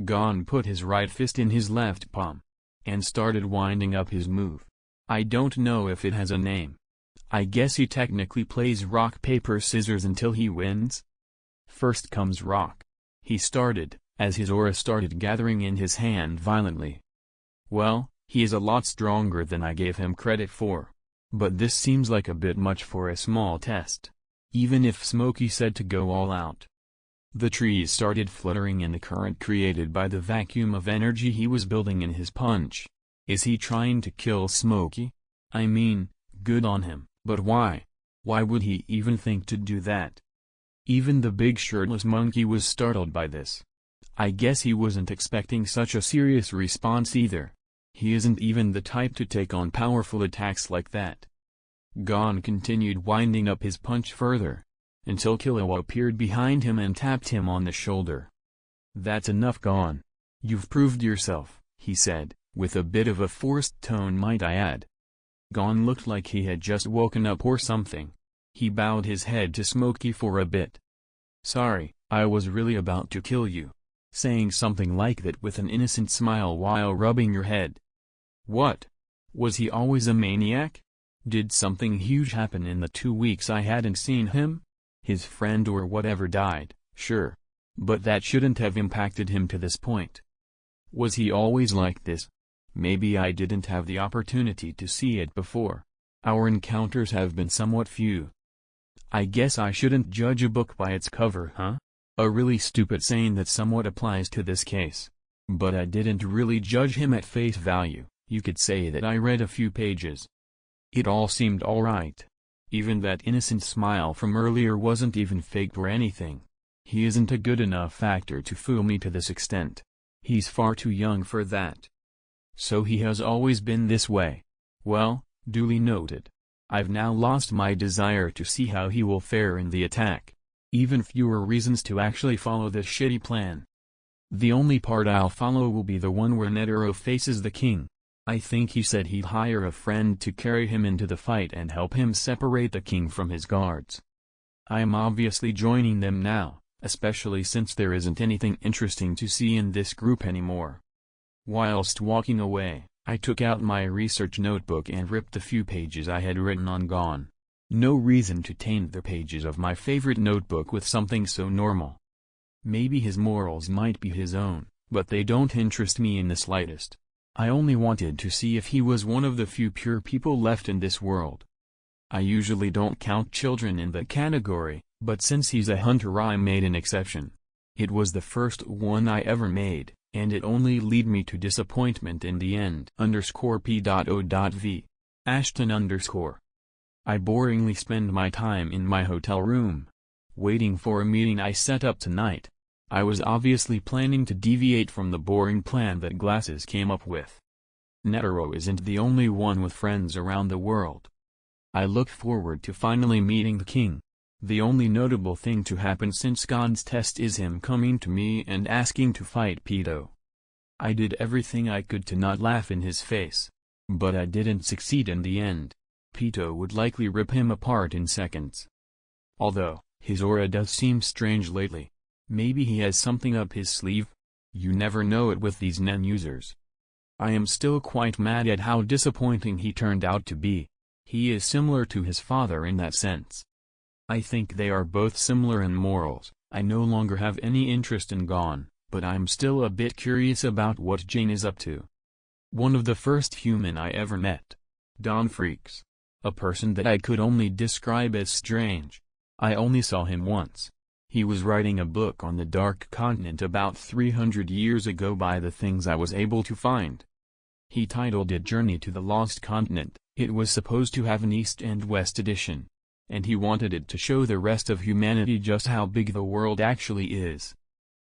Gon put his right fist in his left palm. And started winding up his move. I don't know if it has a name. I guess he technically plays rock paper scissors until he wins? First comes rock. He started, as his aura started gathering in his hand violently. Well, he is a lot stronger than I gave him credit for. But this seems like a bit much for a small test. Even if Smokey said to go all out. The trees started fluttering in the current created by the vacuum of energy he was building in his punch. Is he trying to kill Smokey? I mean, good on him, but why? Why would he even think to do that? Even the big shirtless monkey was startled by this. I guess he wasn't expecting such a serious response either. He isn't even the type to take on powerful attacks like that. Gon continued winding up his punch further. Until Killua appeared behind him and tapped him on the shoulder. That's enough, Gon. You've proved yourself, he said, with a bit of a forced tone might I add. Gon looked like he had just woken up or something. He bowed his head to Smokey for a bit. Sorry, I was really about to kill you. Saying something like that with an innocent smile while rubbing your head. What? Was he always a maniac? Did something huge happen in the 2 weeks I hadn't seen him? His friend or whatever died, sure. But that shouldn't have impacted him to this point. Was he always like this? Maybe I didn't have the opportunity to see it before. Our encounters have been somewhat few. I guess I shouldn't judge a book by its cover, huh? A really stupid saying that somewhat applies to this case. But I didn't really judge him at face value. You could say that I read a few pages. It all seemed alright. Even that innocent smile from earlier wasn't even faked or anything. He isn't a good enough actor to fool me to this extent. He's far too young for that. So he has always been this way. Well, duly noted. I've now lost my desire to see how he will fare in the attack. Even fewer reasons to actually follow this shitty plan. The only part I'll follow will be the one where Netero faces the king. I think he said he'd hire a friend to carry him into the fight and help him separate the king from his guards. I am obviously joining them now, especially since there isn't anything interesting to see in this group anymore. Whilst walking away, I took out my research notebook and ripped the few pages I had written on Gon. No reason to taint the pages of my favorite notebook with something so normal. Maybe his morals might be his own, but they don't interest me in the slightest. I only wanted to see if he was one of the few pure people left in this world. I usually don't count children in that category, but since he's a hunter I made an exception. It was the first one I ever made, and it only led me to disappointment in the end. _p.o.v. Ashton _ I boringly spend my time in my hotel room, waiting for a meeting I set up tonight. I was obviously planning to deviate from the boring plan that Glasses came up with. Netero isn't the only one with friends around the world. I look forward to finally meeting the king. The only notable thing to happen since Gon's test is him coming to me and asking to fight Pito. I did everything I could to not laugh in his face. But I didn't succeed in the end. Pito would likely rip him apart in seconds. Although, his aura does seem strange lately. Maybe he has something up his sleeve? You never know it with these Nen users. I am still quite mad at how disappointing he turned out to be. He is similar to his father in that sense. I think they are both similar in morals. I no longer have any interest in Gon, but I'm still a bit curious about what Jane is up to. One of the first human I ever met. Don Freaks. A person that I could only describe as strange. I only saw him once. He was writing a book on the Dark Continent about 300 years ago by the things I was able to find. He titled it Journey to the Lost Continent. It was supposed to have an East and West edition. And he wanted it to show the rest of humanity just how big the world actually is.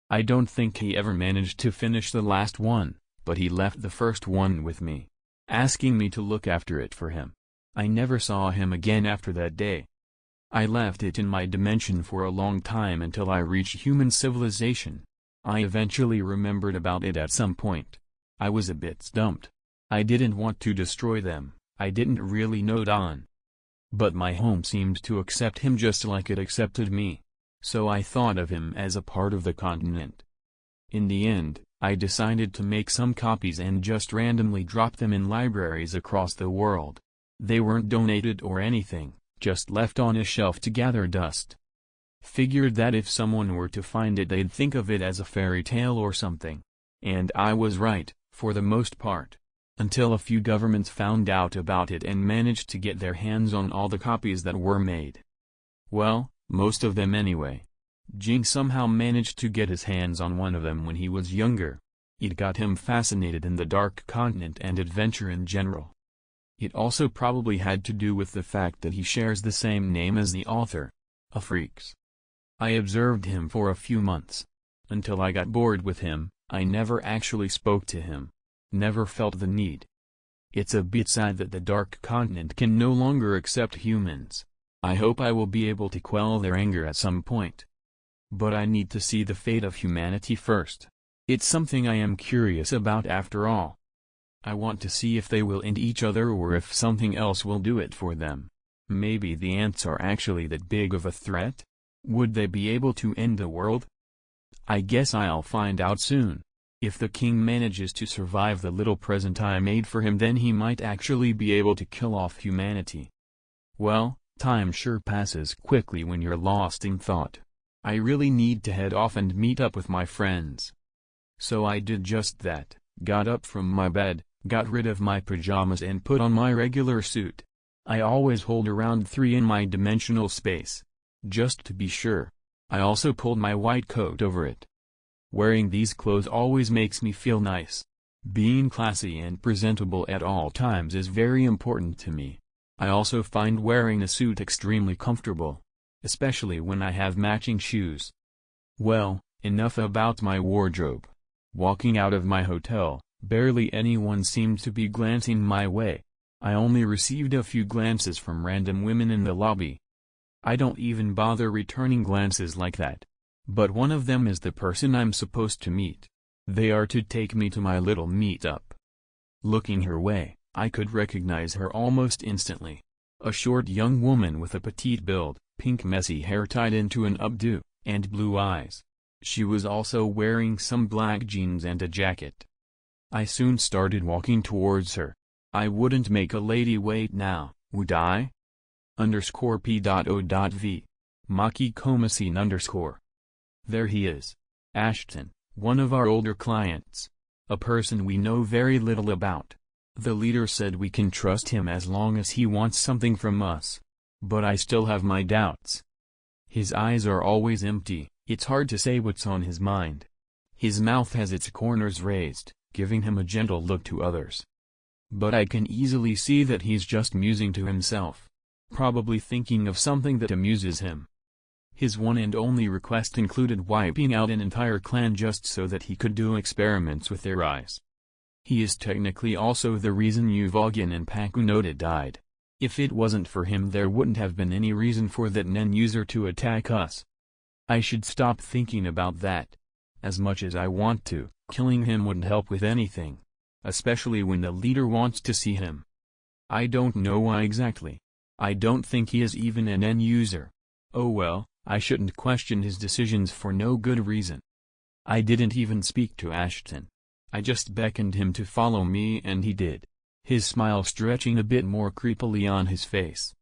I don't think he ever managed to finish the last one, but he left the first one with me, asking me to look after it for him. I never saw him again after that day. I left it in my dimension for a long time until I reached human civilization. I eventually remembered about it at some point. I was a bit stumped. I didn't want to destroy them. I didn't really know Don. But my home seemed to accept him just like it accepted me. So I thought of him as a part of the continent. In the end, I decided to make some copies and just randomly drop them in libraries across the world. They weren't donated or anything, just left on a shelf to gather dust. Figured that if someone were to find it they'd think of it as a fairy tale or something. And I was right, for the most part. Until a few governments found out about it and managed to get their hands on all the copies that were made. Well, most of them anyway. Jing somehow managed to get his hands on one of them when he was younger. It got him fascinated in the Dark Continent and adventure in general. It also probably had to do with the fact that he shares the same name as the author, a Freaks. I observed him for a few months. Until I got bored with him, I never actually spoke to him. Never felt the need. It's a bit sad that the Dark Continent can no longer accept humans. I hope I will be able to quell their anger at some point. But I need to see the fate of humanity first. It's something I am curious about after all. I want to see if they will end each other or if something else will do it for them. Maybe the ants are actually that big of a threat? Would they be able to end the world? I guess I'll find out soon. If the king manages to survive the little present I made for him, then he might actually be able to kill off humanity. Well, time sure passes quickly when you're lost in thought. I really need to head off and meet up with my friends. So I did just that, got up from my bed, got rid of my pajamas and put on my regular suit. I always hold around 3 in my dimensional space. Just to be sure. I also pulled my white coat over it. Wearing these clothes always makes me feel nice. Being classy and presentable at all times is very important to me. I also find wearing a suit extremely comfortable, especially when I have matching shoes. Well, enough about my wardrobe. Walking out of my hotel, barely anyone seemed to be glancing my way. I only received a few glances from random women in the lobby. I don't even bother returning glances like that. But one of them is the person I'm supposed to meet. They are to take me to my little meetup. Looking her way, I could recognize her almost instantly. A short young woman with a petite build, pink messy hair tied into an updo, and blue eyes. She was also wearing some black jeans and a jacket. I soon started walking towards her. I wouldn't make a lady wait now, would I? _p.o.v. Maki Komasin_. There he is. Ashton, one of our older clients. A person we know very little about. The leader said we can trust him as long as he wants something from us. But I still have my doubts. His eyes are always empty, it's hard to say what's on his mind. His mouth has its corners raised, giving him a gentle look to others. But I can easily see that he's just musing to himself. Probably thinking of something that amuses him. His one and only request included wiping out an entire clan just so that he could do experiments with their eyes. He is technically also the reason Uvogin and Pakunoda died. If it wasn't for him there wouldn't have been any reason for that Nen user to attack us. I should stop thinking about that. As much as I want to, killing him wouldn't help with anything. Especially when the leader wants to see him. I don't know why exactly. I don't think he is even an Nen user. Oh well, I shouldn't question his decisions for no good reason. I didn't even speak to Ashton. I just beckoned him to follow me and he did. His smile stretching a bit more creepily on his face.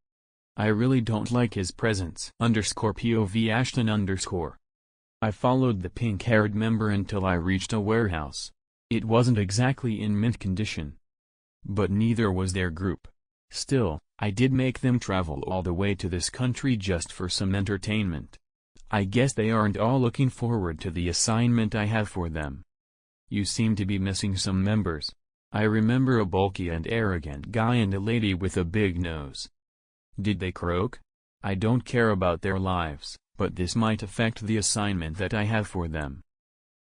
I really don't like his presence. _POV Ashton_. I followed the pink-haired member until I reached a warehouse. It wasn't exactly in mint condition. But neither was their group. Still, I did make them travel all the way to this country just for some entertainment. I guess they aren't all looking forward to the assignment I have for them. You seem to be missing some members. I remember a bulky and arrogant guy and a lady with a big nose. Did they croak? I don't care about their lives, but this might affect the assignment that I have for them.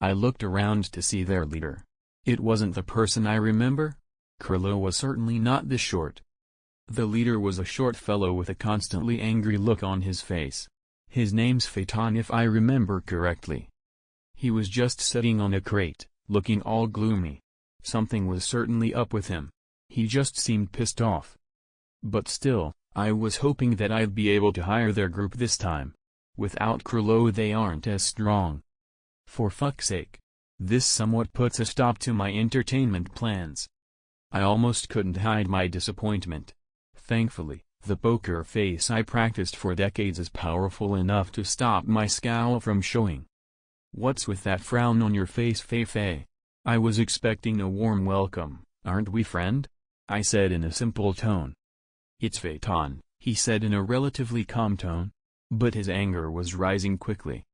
I looked around to see their leader. It wasn't the person I remember. Killua was certainly not this short. The leader was a short fellow with a constantly angry look on his face. His name's Phaeton if I remember correctly. He was just sitting on a crate, looking all gloomy. Something was certainly up with him. He just seemed pissed off. But still, I was hoping that I'd be able to hire their group this time. Without Killua they aren't as strong. For fuck's sake. This somewhat puts a stop to my entertainment plans. I almost couldn't hide my disappointment. Thankfully, the poker face I practiced for decades is powerful enough to stop my scowl from showing. What's with that frown on your face, Fei? I was expecting a warm welcome, aren't we, friend? I said in a simple tone. It's Phaeton, he said in a relatively calm tone. But his anger was rising quickly.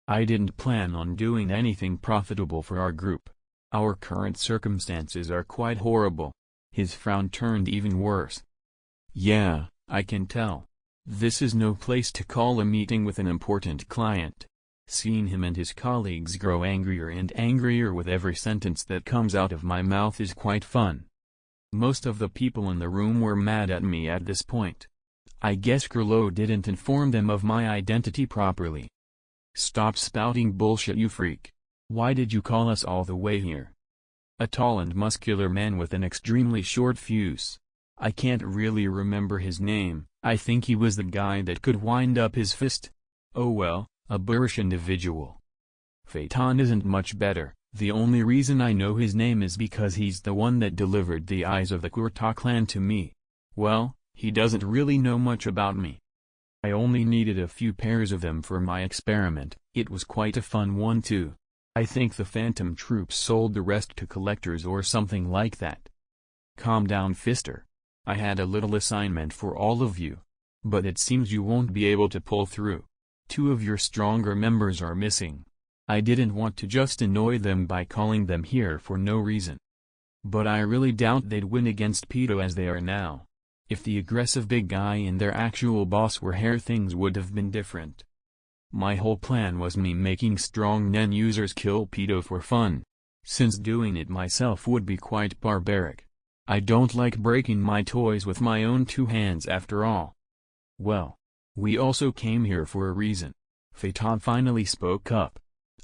I didn't plan on doing anything profitable for our group. Our current circumstances are quite horrible. His frown turned even worse. Yeah, I can tell. This is no place to call a meeting with an important client. Seeing him and his colleagues grow angrier and angrier with every sentence that comes out of my mouth is quite fun. Most of the people in the room were mad at me at this point. I guess Killua didn't inform them of my identity properly. Stop spouting bullshit, you freak. Why did you call us all the way here? A tall and muscular man with an extremely short fuse. I can't really remember his name. I think he was the guy that could wind up his fist. Oh well, a boorish individual. Phaeton isn't much better. The only reason I know his name is because he's the one that delivered the eyes of the Kurta clan to me. Well, he doesn't really know much about me. I only needed a few pairs of them for my experiment. It was quite a fun one too. I think the Phantom Troops sold the rest to collectors or something like that. Calm down, Fister. I had a little assignment for all of you. But it seems you won't be able to pull through. 2 of your stronger members are missing. I didn't want to just annoy them by calling them here for no reason. But I really doubt they'd win against Peto as they are now. If the aggressive big guy and their actual boss were here, things would have been different. My whole plan was me making strong Nen users kill pedo for fun, since doing it myself would be quite barbaric. I don't like breaking my toys with my own two hands after all. Well, we also came here for a reason. Phaeton finally spoke up.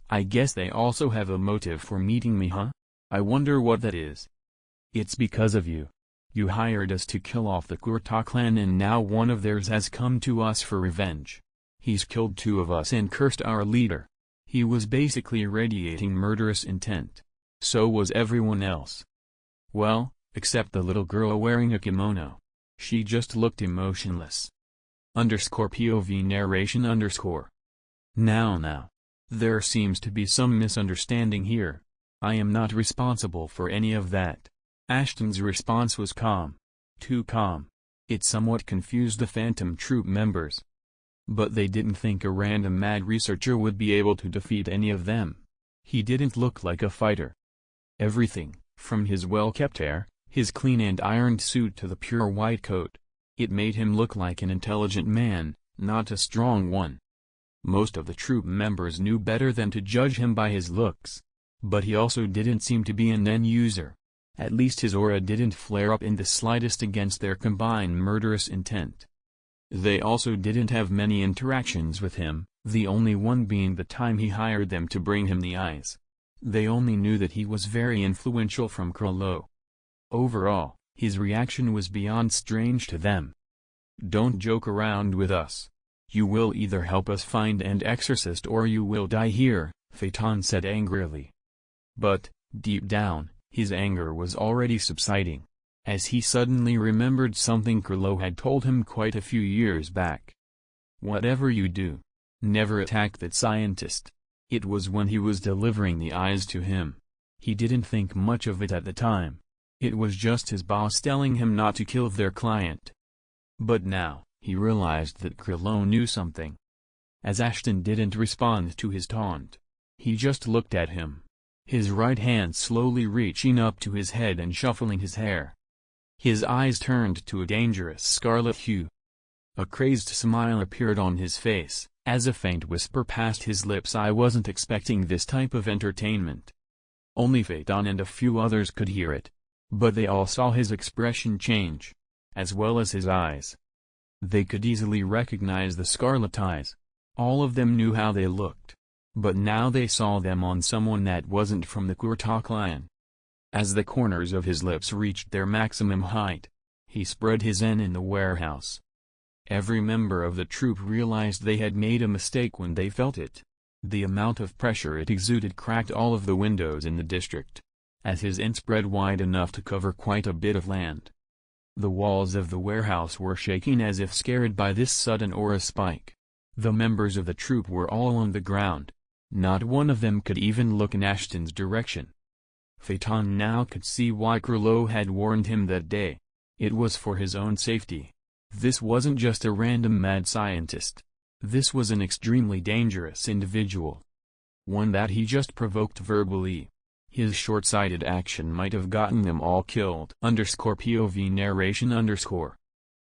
I guess they also have a motive for meeting me, huh? I wonder what that is. It's because of you. You hired us to kill off the Kurta clan, and now one of theirs has come to us for revenge. He's killed two of us and cursed our leader. He was basically radiating murderous intent. So was everyone else. Well, except the little girl wearing a kimono. She just looked emotionless. POV narration _ Now. There seems to be some misunderstanding here. I am not responsible for any of that. Ashton's response was calm. Too calm. It somewhat confused the Phantom Troop members. But they didn't think a random mad researcher would be able to defeat any of them. He didn't look like a fighter. Everything, from his well-kept hair, his clean and ironed suit to the pure white coat, it made him look like an intelligent man, not a strong one. Most of the troop members knew better than to judge him by his looks. But he also didn't seem to be a Nen user. At least his aura didn't flare up in the slightest against their combined murderous intent. They also didn't have many interactions with him, the only one being the time he hired them to bring him the eyes. They only knew that he was very influential from Killua. Overall, his reaction was beyond strange to them. Don't joke around with us. You will either help us find an exorcist or you will die here, Phaeton said angrily. But, deep down, his anger was already subsiding, as he suddenly remembered something Killua had told him quite a few years back. Whatever you do, never attack that scientist. It was when he was delivering the eyes to him. He didn't think much of it at the time. It was just his boss telling him not to kill their client. But now, he realized that Killua knew something. As Ashton didn't respond to his taunt, he just looked at him, his right hand slowly reaching up to his head and shuffling his hair. His eyes turned to a dangerous scarlet hue. A crazed smile appeared on his face, as a faint whisper passed his lips. I wasn't expecting this type of entertainment. Only Phaeton and a few others could hear it. But they all saw his expression change, as well as his eyes. They could easily recognize the scarlet eyes. All of them knew how they looked. But now they saw them on someone that wasn't from the Kurta clan. As the corners of his lips reached their maximum height, he spread his N in the warehouse. Every member of the troop realized they had made a mistake when they felt it. The amount of pressure it exuded cracked all of the windows in the district, as his N spread wide enough to cover quite a bit of land. The walls of the warehouse were shaking as if scared by this sudden aura spike. The members of the troop were all on the ground. Not one of them could even look in Ashton's direction. Phaeton now could see why Killua had warned him that day. It was for his own safety. This wasn't just a random mad scientist. This was an extremely dangerous individual. One that he just provoked verbally. His short-sighted action might have gotten them all killed. _POV narration _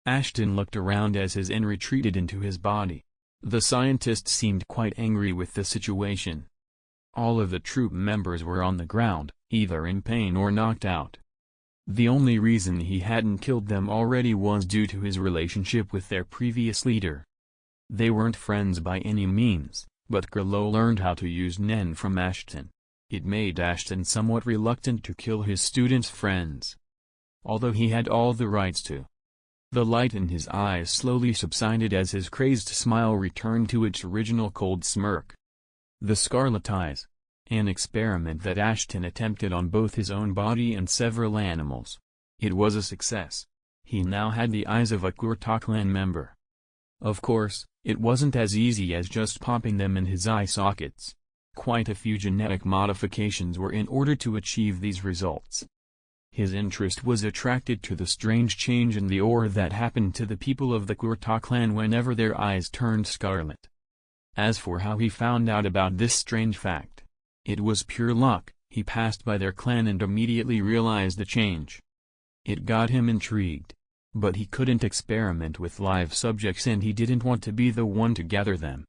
Ashton looked around as his N retreated into his body. The scientist seemed quite angry with the situation. All of the troop members were on the ground, either in pain or knocked out. The only reason he hadn't killed them already was due to his relationship with their previous leader. They weren't friends by any means, but Killua learned how to use Nen from Ashton. It made Ashton somewhat reluctant to kill his students' friends, although he had all the rights to. The light in his eyes slowly subsided as his crazed smile returned to its original cold smirk. The scarlet eyes. An experiment that Ashton attempted on both his own body and several animals. It was a success. He now had the eyes of a Kurta clan member. Of course, it wasn't as easy as just popping them in his eye sockets. Quite a few genetic modifications were in order to achieve these results. His interest was attracted to the strange change in the aura that happened to the people of the Kurta clan whenever their eyes turned scarlet. As for how he found out about this strange fact, it was pure luck. He passed by their clan and immediately realized the change. It got him intrigued. But he couldn't experiment with live subjects and he didn't want to be the one to gather them.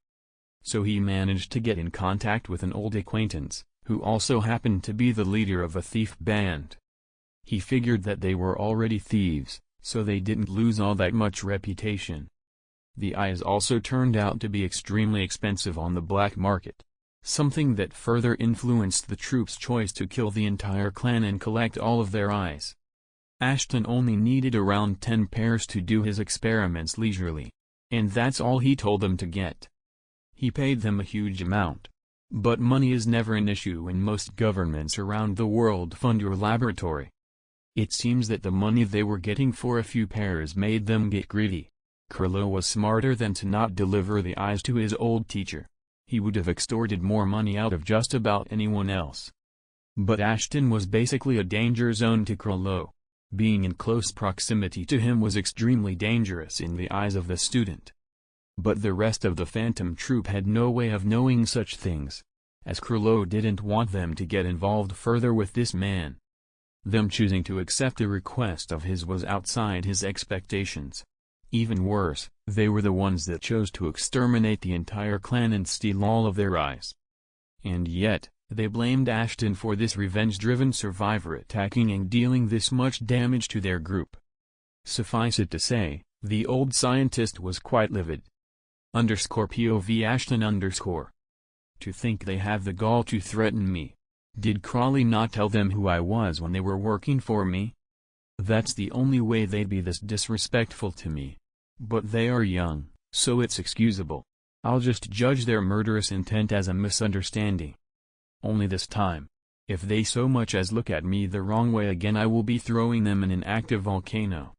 So he managed to get in contact with an old acquaintance, who also happened to be the leader of a thief band. He figured that they were already thieves, so they didn't lose all that much reputation. The eyes also turned out to be extremely expensive on the black market, something that further influenced the troop's choice to kill the entire clan and collect all of their eyes. Ashton only needed around 10 pairs to do his experiments leisurely, and that's all he told them to get. He paid them a huge amount. But money is never an issue when most governments around the world fund your laboratory. It seems that the money they were getting for a few pairs made them get greedy. Killua was smarter than to not deliver the eyes to his old teacher. He would have extorted more money out of just about anyone else. But Ashton was basically a danger zone to Killua. Being in close proximity to him was extremely dangerous in the eyes of the student. But the rest of the Phantom Troop had no way of knowing such things, as Killua didn't want them to get involved further with this man. Them choosing to accept a request of his was outside his expectations. Even worse, they were the ones that chose to exterminate the entire clan and steal all of their eyes. And yet, they blamed Ashton for this revenge-driven survivor attacking and dealing this much damage to their group. Suffice it to say, the old scientist was quite livid. _POV Ashton _ To think they have the gall to threaten me. Did Crawley not tell them who I was when they were working for me? That's the only way they'd be this disrespectful to me. But they are young, so it's excusable. I'll just judge their murderous intent as a misunderstanding. Only this time, if they so much as look at me the wrong way again, I will be throwing them in an active volcano.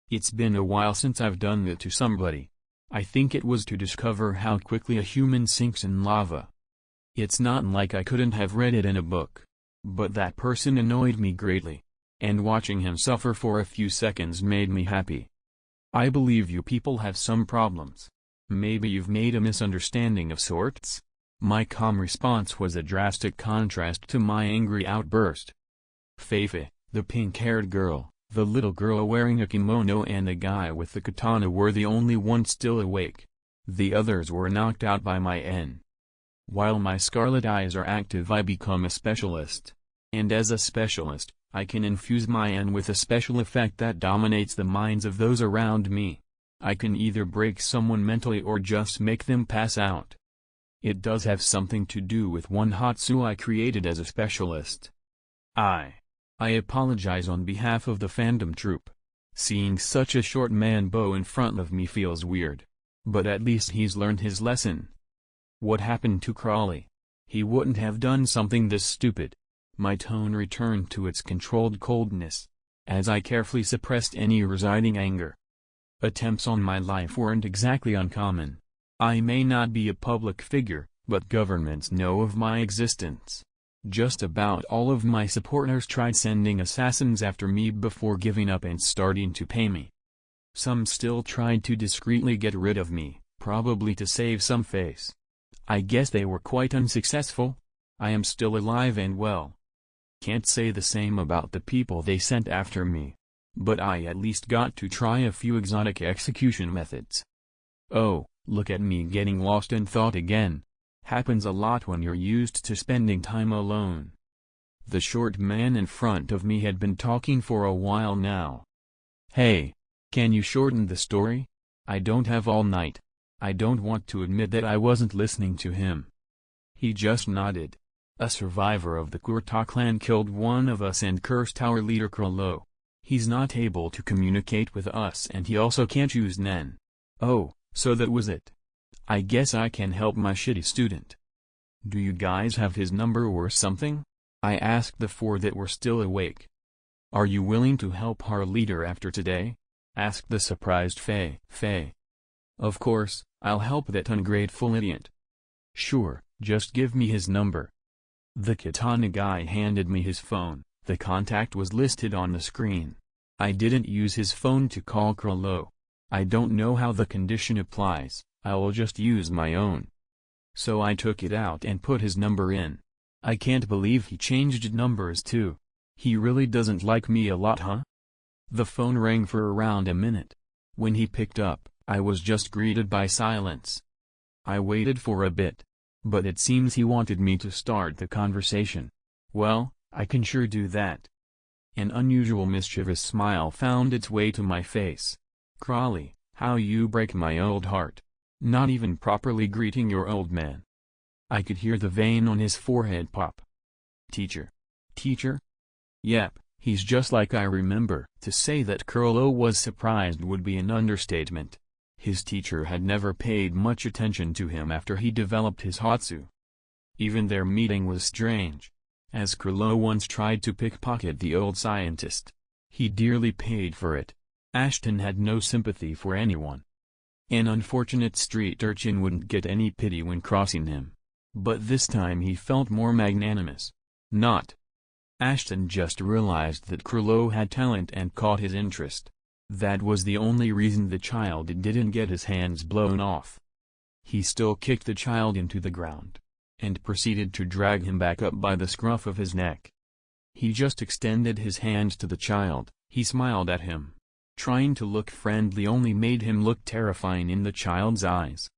It's been a while since I've done that to somebody. I think it was to discover how quickly a human sinks in lava. It's not like I couldn't have read it in a book. But that person annoyed me greatly. And watching him suffer for a few seconds made me happy. I believe you people have some problems. Maybe you've made a misunderstanding of sorts? My calm response was a drastic contrast to my angry outburst. Feifei, the pink-haired girl, the little girl wearing a kimono and the guy with the katana were the only ones still awake. The others were knocked out by my N. While my scarlet eyes are active, I become a specialist. And as a specialist, I can infuse my N with a special effect that dominates the minds of those around me. I can either break someone mentally or just make them pass out. It does have something to do with one Hatsu I created as a specialist. I apologize on behalf of the Phantom Troop. Seeing such a short man bow in front of me feels weird. But at least he's learned his lesson. What happened to Crawley? He wouldn't have done something this stupid. My tone returned to its controlled coldness, as I carefully suppressed any residing anger. Attempts on my life weren't exactly uncommon. I may not be a public figure, but governments know of my existence. Just about all of my supporters tried sending assassins after me before giving up and starting to pay me. Some still tried to discreetly get rid of me, probably to save some face. I guess they were quite unsuccessful. I am still alive and well. Can't say the same about the people they sent after me. But I at least got to try a few exotic execution methods. Oh, look at me getting lost in thought again. Happens a lot when you're used to spending time alone. The short man in front of me had been talking for a while now. Hey, can you shorten the story? I don't have all night. I don't want to admit that I wasn't listening to him. He just nodded. A survivor of the Kurta clan killed one of us and cursed our leader Killua. He's not able to communicate with us and he also can't use Nen. Oh, so that was it. I guess I can help my shitty student. Do you guys have his number or something? I asked the four that were still awake. Are you willing to help our leader after today? Asked the surprised Fei. Of course, I'll help that ungrateful idiot. Sure, just give me his number. The katana guy handed me his phone. The contact was listed on the screen. I didn't use his phone to call Killua. I don't know how the condition applies. I will just use my own. So I took it out and put his number in. I can't believe he changed numbers too. He really doesn't like me a lot, huh? The phone rang for around a minute. When he picked up, I was just greeted by silence. I waited for a bit. But it seems he wanted me to start the conversation. Well, I can sure do that. An unusual mischievous smile found its way to my face. Crawley, how you break my old heart. Not even properly greeting your old man. I could hear the vein on his forehead pop. Teacher. Teacher? Yep, he's just like I remember. To say that Killua was surprised would be an understatement. His teacher had never paid much attention to him after he developed his Hatsu. Even their meeting was strange, as Killua once tried to pickpocket the old scientist. He dearly paid for it. Ashton had no sympathy for anyone. An unfortunate street urchin wouldn't get any pity when crossing him. But this time he felt more magnanimous. Not. Ashton just realized that Killua had talent and caught his interest. That was the only reason the child didn't get his hands blown off. He still kicked the child into the ground, and proceeded to drag him back up by the scruff of his neck. He just extended his hand to the child. He smiled at him. Trying to look friendly only made him look terrifying in the child's eyes.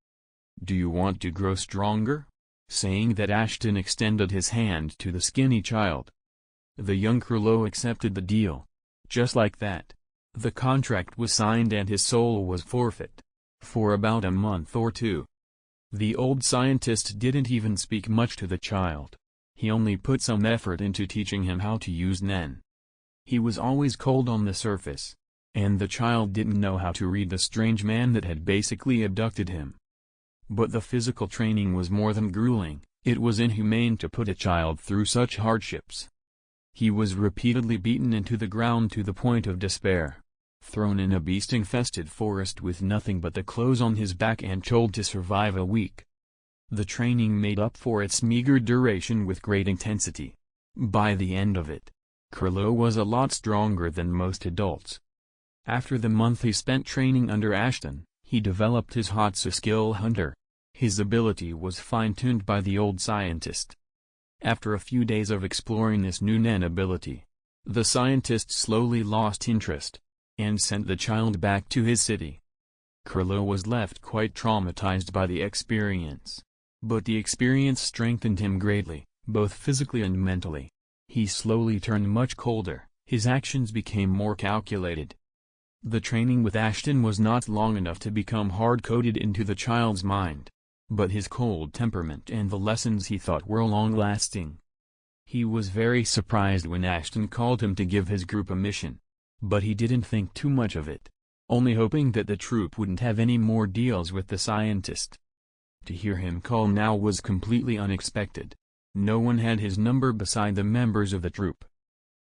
Do you want to grow stronger? Saying that, Ashton extended his hand to the skinny child. The young Killua accepted the deal. Just like that. The contract was signed and his soul was forfeit. For about a month or two. The old scientist didn't even speak much to the child. He only put some effort into teaching him how to use Nen. He was always cold on the surface. And the child didn't know how to read the strange man that had basically abducted him. But the physical training was more than grueling. It was inhumane to put a child through such hardships. He was repeatedly beaten into the ground to the point of despair. Thrown in a beast-infested forest with nothing but the clothes on his back and told to survive a week. The training made up for its meager duration with great intensity. By the end of it, Killua was a lot stronger than most adults. After the month he spent training under Ashton, he developed his Hatsu skill hunter. His ability was fine-tuned by the old scientist. After a few days of exploring this new Nen ability, the scientist slowly lost interest, and sent the child back to his city. Killua was left quite traumatized by the experience. But the experience strengthened him greatly, both physically and mentally. He slowly turned much colder, his actions became more calculated. The training with Ashton was not long enough to become hard-coded into the child's mind. But his cold temperament and the lessons he thought were long-lasting. He was very surprised when Ashton called him to give his group a mission. But he didn't think too much of it, only hoping that the troop wouldn't have any more deals with the scientist. To hear him call now was completely unexpected. No one had his number beside the members of the troop.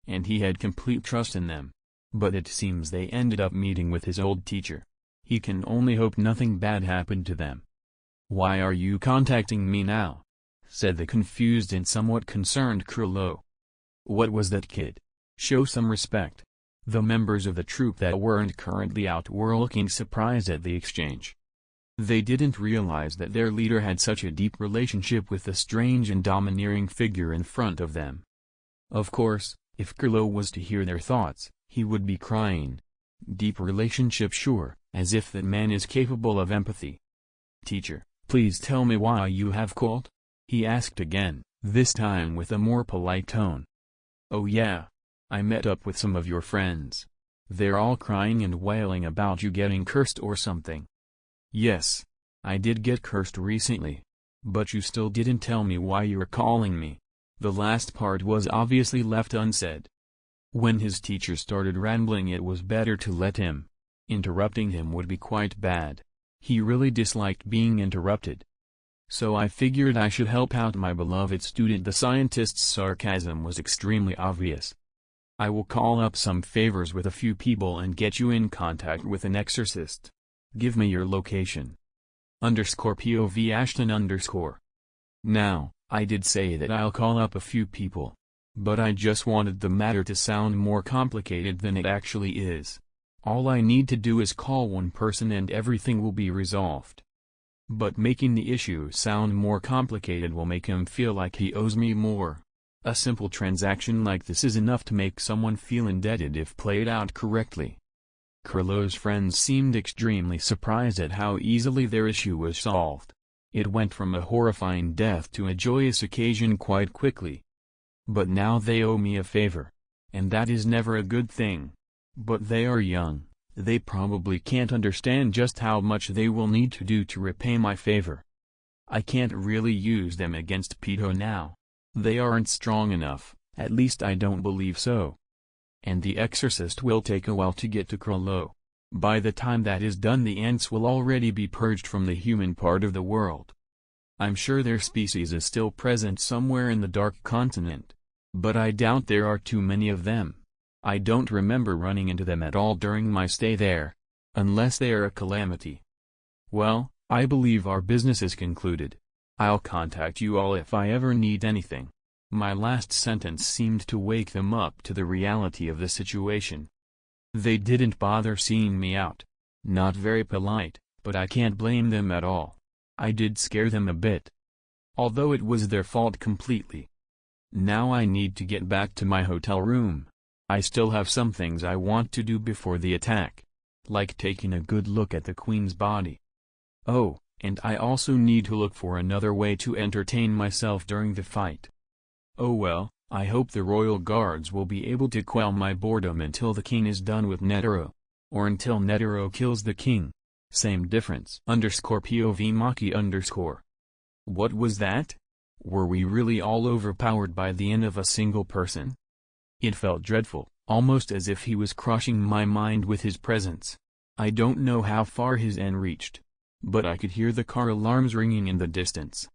And he had complete trust in them. But it seems they ended up meeting with his old teacher. He can only hope nothing bad happened to them. Why are you contacting me now? Said the confused and somewhat concerned Killua. What was that, kid? Show some respect. The members of the troop that weren't currently out were looking surprised at the exchange. They didn't realize that their leader had such a deep relationship with the strange and domineering figure in front of them. Of course, if Killua was to hear their thoughts, he would be crying. Deep relationship, sure, as if that man is capable of empathy. Teacher, please tell me why you have called? He asked again, this time with a more polite tone. Oh yeah. I met up with some of your friends. They're all crying and wailing about you getting cursed or something. Yes. I did get cursed recently. But you still didn't tell me why you're calling me. The last part was obviously left unsaid. When his teacher started rambling, it was better to let him. Interrupting him would be quite bad. He really disliked being interrupted. So I figured I should help out my beloved student. The scientist's sarcasm was extremely obvious. I will call up some favors with a few people and get you in contact with an exorcist. Give me your location. _POV Ashton_. Now, I did say that I'll call up a few people. But I just wanted the matter to sound more complicated than it actually is. All I need to do is call one person and everything will be resolved. But making the issue sound more complicated will make him feel like he owes me more. A simple transaction like this is enough to make someone feel indebted if played out correctly. Killua's friends seemed extremely surprised at how easily their issue was solved. It went from a horrifying death to a joyous occasion quite quickly. But now they owe me a favor. And that is never a good thing. But they are young, they probably can't understand just how much they will need to do to repay my favor. I can't really use them against Pito now. They aren't strong enough, at least I don't believe so. And the exorcist will take a while to get to Killua. By the time that is done the ants will already be purged from the human part of the world. I'm sure their species is still present somewhere in the Dark Continent. But I doubt there are too many of them. I don't remember running into them at all during my stay there. Unless they are a calamity. Well, I believe our business is concluded. I'll contact you all if I ever need anything. My last sentence seemed to wake them up to the reality of the situation. They didn't bother seeing me out. Not very polite, but I can't blame them at all. I did scare them a bit. Although it was their fault completely. Now I need to get back to my hotel room. I still have some things I want to do before the attack. Like taking a good look at the Queen's body. Oh, and I also need to look for another way to entertain myself during the fight. Oh well, I hope the royal guards will be able to quell my boredom until the king is done with Netero. Or until Netero kills the king. Same difference. _POV Maki_. What was that? Were we really all overpowered by the end of a single person? It felt dreadful, almost as if he was crushing my mind with his presence. I don't know how far his end reached. But I could hear the car alarms ringing in the distance.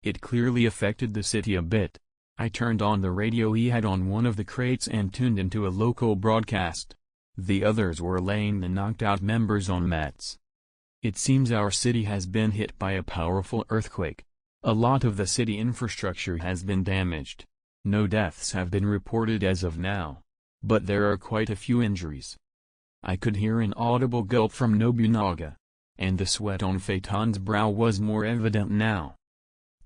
It clearly affected the city a bit. I turned on the radio he had on one of the crates and tuned into a local broadcast. The others were laying the knocked-out members on mats. It seems our city has been hit by a powerful earthquake. A lot of the city infrastructure has been damaged. No deaths have been reported as of now. But there are quite a few injuries. I could hear an audible gulp from Nobunaga. And the sweat on Phaeton's brow was more evident now.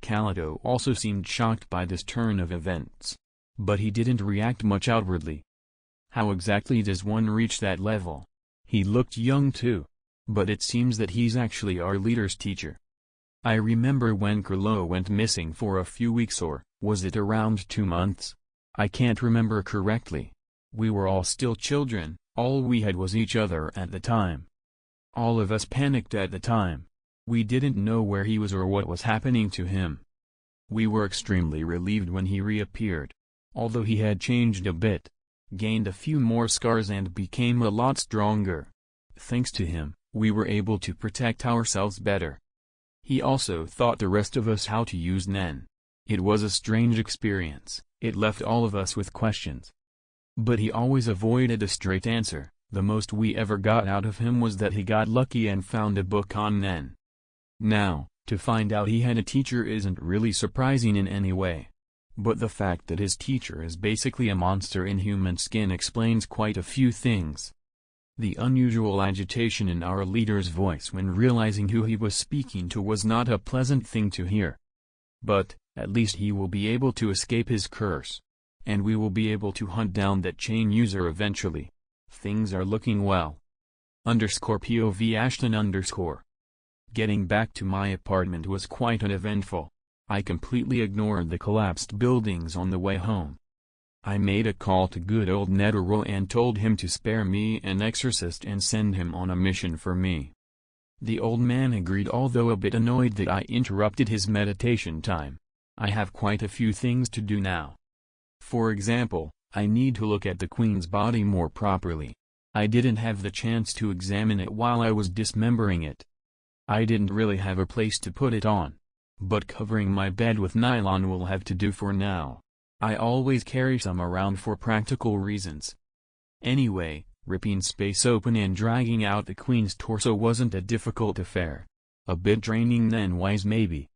Kaito also seemed shocked by this turn of events. But he didn't react much outwardly. How exactly does one reach that level? He looked young too. But it seems that he's actually our leader's teacher. I remember when Killua went missing for a few weeks, or was it around 2 months? I can't remember correctly. We were all still children, all we had was each other at the time. All of us panicked at the time. We didn't know where he was or what was happening to him. We were extremely relieved when he reappeared. Although he had changed a bit, gained a few more scars and became a lot stronger. Thanks to him, we were able to protect ourselves better. He also taught the rest of us how to use Nen. It was a strange experience, it left all of us with questions. But he always avoided a straight answer. The most we ever got out of him was that he got lucky and found a book on Nen. Now, to find out he had a teacher isn't really surprising in any way. But the fact that his teacher is basically a monster in human skin explains quite a few things. The unusual agitation in our leader's voice when realizing who he was speaking to was not a pleasant thing to hear. But, at least he will be able to escape his curse. And we will be able to hunt down that chain user eventually. Things are looking well. _POV Ashton_. Getting back to my apartment was quite uneventful. I completely ignored the collapsed buildings on the way home. I made a call to good old Netero and told him to spare me an exorcist and send him on a mission for me. The old man agreed, although a bit annoyed that I interrupted his meditation time. I have quite a few things to do now. For example, I need to look at the Queen's body more properly. I didn't have the chance to examine it while I was dismembering it. I didn't really have a place to put it on. But covering my bed with nylon will have to do for now. I always carry some around for practical reasons. Anyway, ripping space open and dragging out the Queen's torso wasn't a difficult affair. A bit draining Nen-wise maybe.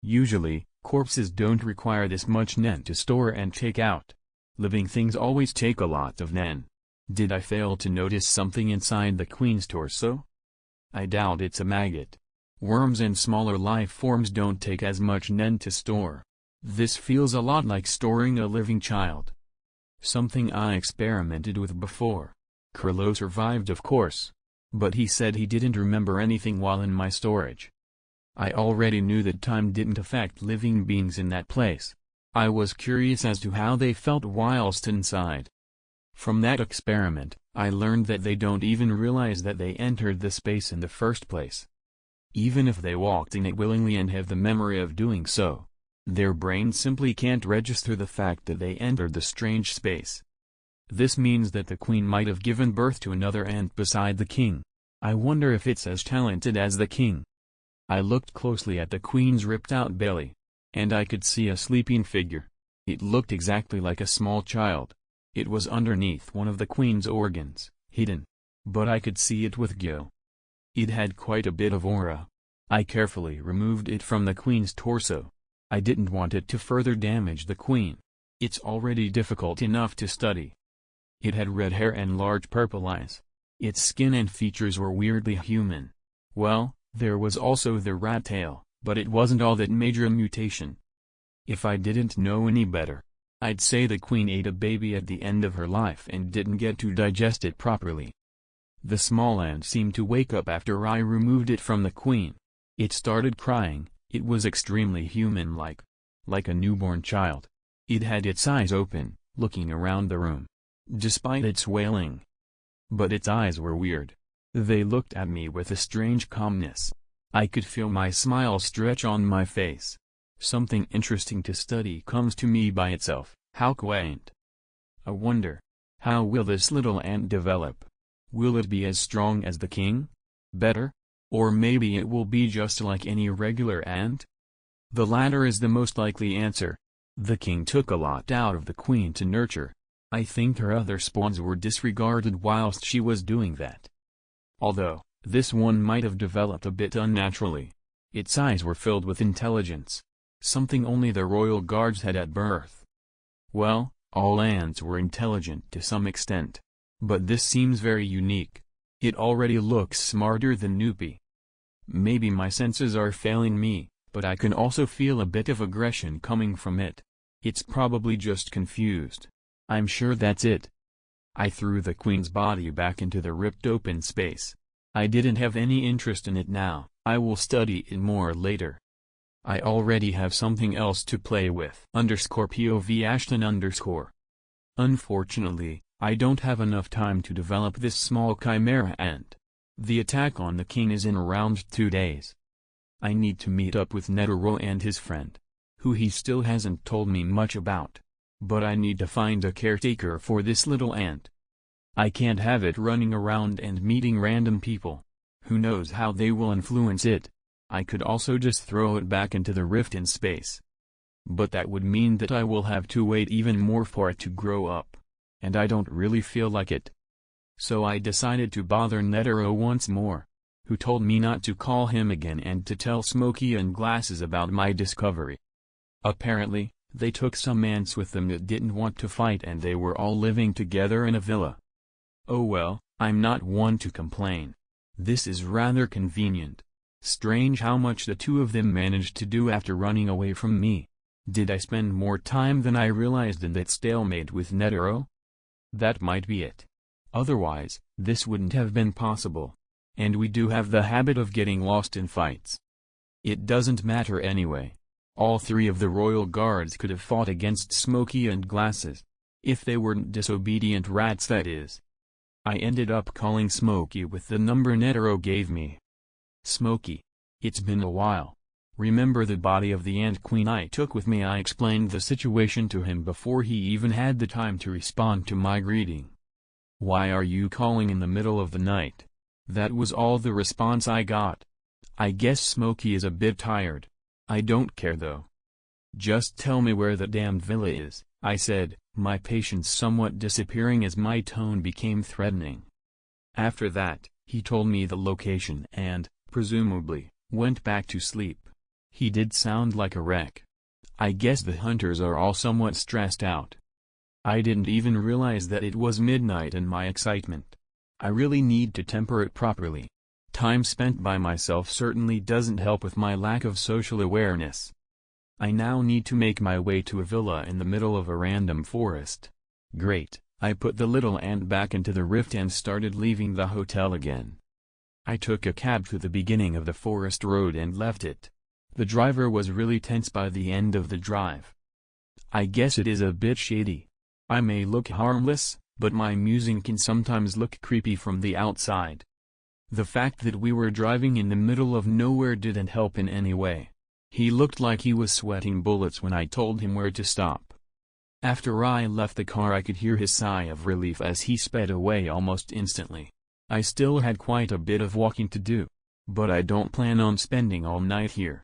Usually, corpses don't require this much Nen to store and take out. Living things always take a lot of Nen. Did I fail to notice something inside the Queen's torso? I doubt it's a maggot. Worms and smaller life forms don't take as much Nen to store. This feels a lot like storing a living child. Something I experimented with before. Killua survived, of course. But he said he didn't remember anything while in my storage. I already knew that time didn't affect living beings in that place. I was curious as to how they felt whilst inside. From that experiment, I learned that they don't even realize that they entered the space in the first place. Even if they walked in it willingly and have the memory of doing so, their brain simply can't register the fact that they entered the strange space. This means that the queen might have given birth to another ant beside the king. I wonder if it's as talented as the king. I looked closely at the queen's ripped-out belly, and I could see a sleeping figure. It looked exactly like a small child. It was underneath one of the queen's organs, hidden. But I could see it with Gyo. It had quite a bit of aura. I carefully removed it from the queen's torso. I didn't want it to further damage the queen. It's already difficult enough to study. It had red hair and large purple eyes. Its skin and features were weirdly human. Well, there was also the rat tail, but it wasn't all that major a mutation. If I didn't know any better, I'd say the queen ate a baby at the end of her life and didn't get to digest it properly. The small ant seemed to wake up after I removed it from the queen. It started crying. It was extremely human-like. Like a newborn child. It had its eyes open, looking around the room. Despite its wailing. But its eyes were weird. They looked at me with a strange calmness. I could feel my smile stretch on my face. Something interesting to study comes to me by itself. How quaint. I wonder, how will this little ant develop? Will it be as strong as the king? Better? Or maybe it will be just like any regular ant? The latter is the most likely answer. The king took a lot out of the queen to nurture. I think her other spawns were disregarded whilst she was doing that. Although, this one might have developed a bit unnaturally. Its eyes were filled with intelligence. Something only the royal guards had at birth. Well, all ants were intelligent to some extent. But this seems very unique. It already looks smarter than Noopy. Maybe my senses are failing me, but I can also feel a bit of aggression coming from it. It's probably just confused. I'm sure that's it. I threw the queen's body back into the ripped open space. I didn't have any interest in it now. I will study it more later. I already have something else to play with. _POV Ashton_. Unfortunately, I don't have enough time to develop this small chimera ant. The attack on the king is in around 2 days. I need to meet up with Netero and his friend, who he still hasn't told me much about. But I need to find a caretaker for this little ant. I can't have it running around and meeting random people. Who knows how they will influence it. I could also just throw it back into the rift in space. But that would mean that I will have to wait even more for it to grow up. And I don't really feel like it. So I decided to bother Netero once more, who told me not to call him again and to tell Smokey and Glasses about my discovery. Apparently, they took some ants with them that didn't want to fight and they were all living together in a villa. Oh well, I'm not one to complain. This is rather convenient. Strange how much the two of them managed to do after running away from me. Did I spend more time than I realized in that stalemate with Netero? That might be it. Otherwise, this wouldn't have been possible. And we do have the habit of getting lost in fights. It doesn't matter anyway. All 3 of the royal guards could have fought against Smokey and Glasses. If they weren't disobedient rats, that is. I ended up calling Smokey with the number Netero gave me. Smokey. It's been a while. Remember the body of the ant queen I took with me? I explained the situation to him before he even had the time to respond to my greeting. Why are you calling in the middle of the night? That was all the response I got. I guess Smokey is a bit tired. I don't care though. Just tell me where the damned villa is, I said, my patience somewhat disappearing as my tone became threatening. After that, he told me the location and, presumably, went back to sleep. He did sound like a wreck. I guess the hunters are all somewhat stressed out. I didn't even realize that it was midnight in my excitement. I really need to temper it properly. Time spent by myself certainly doesn't help with my lack of social awareness. I now need to make my way to a villa in the middle of a random forest. Great, I put the little ant back into the rift and started leaving the hotel again. I took a cab to the beginning of the forest road and left it. The driver was really tense by the end of the drive. I guess it is a bit shady. I may look harmless, but my musing can sometimes look creepy from the outside. The fact that we were driving in the middle of nowhere didn't help in any way. He looked like he was sweating bullets when I told him where to stop. After I left the car I could hear his sigh of relief as he sped away almost instantly. I still had quite a bit of walking to do. But I don't plan on spending all night here.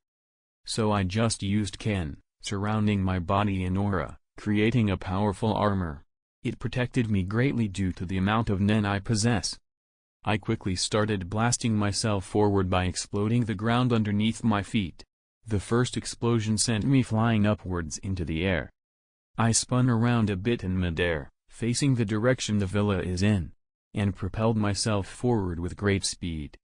So I just used Ken, surrounding my body in aura, creating a powerful armor. It protected me greatly due to the amount of Nen I possess. I quickly started blasting myself forward by exploding the ground underneath my feet. The first explosion sent me flying upwards into the air. I spun around a bit in midair, facing the direction the villa is in, and propelled myself forward with great speed.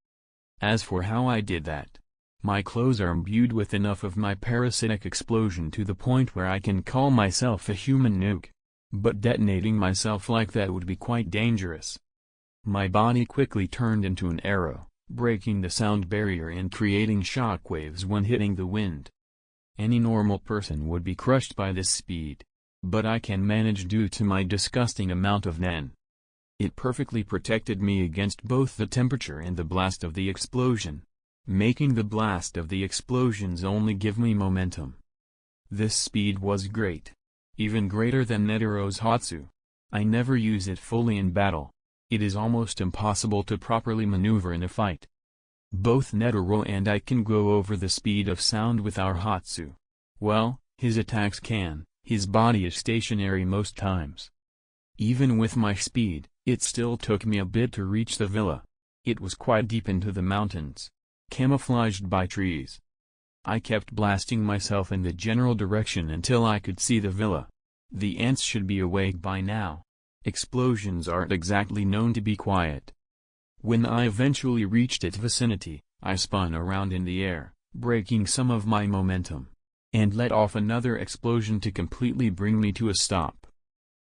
As for how I did that, my clothes are imbued with enough of my parasitic explosion to the point where I can call myself a human nuke. But detonating myself like that would be quite dangerous. My body quickly turned into an arrow, breaking the sound barrier and creating shockwaves when hitting the wind. Any normal person would be crushed by this speed. But I can manage due to my disgusting amount of Nen. It perfectly protected me against both the temperature and the blast of the explosion, making the blast of the explosions only give me momentum. This speed was great. Even greater than Netero's Hatsu. I never use it fully in battle. It is almost impossible to properly maneuver in a fight. Both Netero and I can go over the speed of sound with our Hatsu. Well, his attacks can, his body is stationary most times. Even with my speed, it still took me a bit to reach the villa. It was quite deep into the mountains, camouflaged by trees. I kept blasting myself in the general direction until I could see the villa. The ants should be awake by now. Explosions aren't exactly known to be quiet. When I eventually reached its vicinity, I spun around in the air, breaking some of my momentum, and let off another explosion to completely bring me to a stop.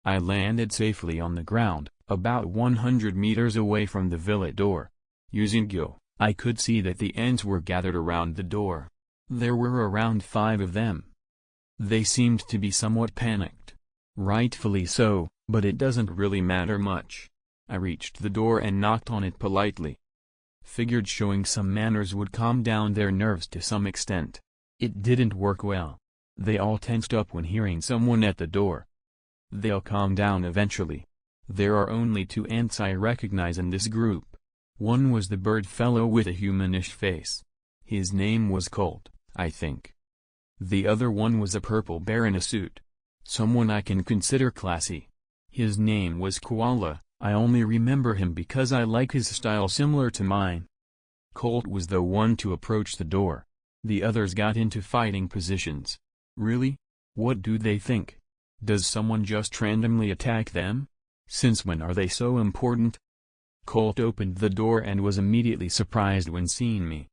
I landed safely on the ground, about 100 meters away from the villa door. Using Gyo, I could see that the ants were gathered around the door. There were around 5 of them. They seemed to be somewhat panicked. Rightfully so, but it doesn't really matter much. I reached the door and knocked on it politely. Figured showing some manners would calm down their nerves to some extent. It didn't work well. They all tensed up when hearing someone at the door. They'll calm down eventually. There are only 2 ants I recognize in this group. One was the bird fellow with a humanish face. His name was Colt, I think. The other one was a purple bear in a suit. Someone I can consider classy. His name was Koala. I only remember him because I like his style similar to mine. Colt was the one to approach the door. The others got into fighting positions. Really? What do they think? Does someone just randomly attack them? Since when are they so important? Colt opened the door and was immediately surprised when seeing me.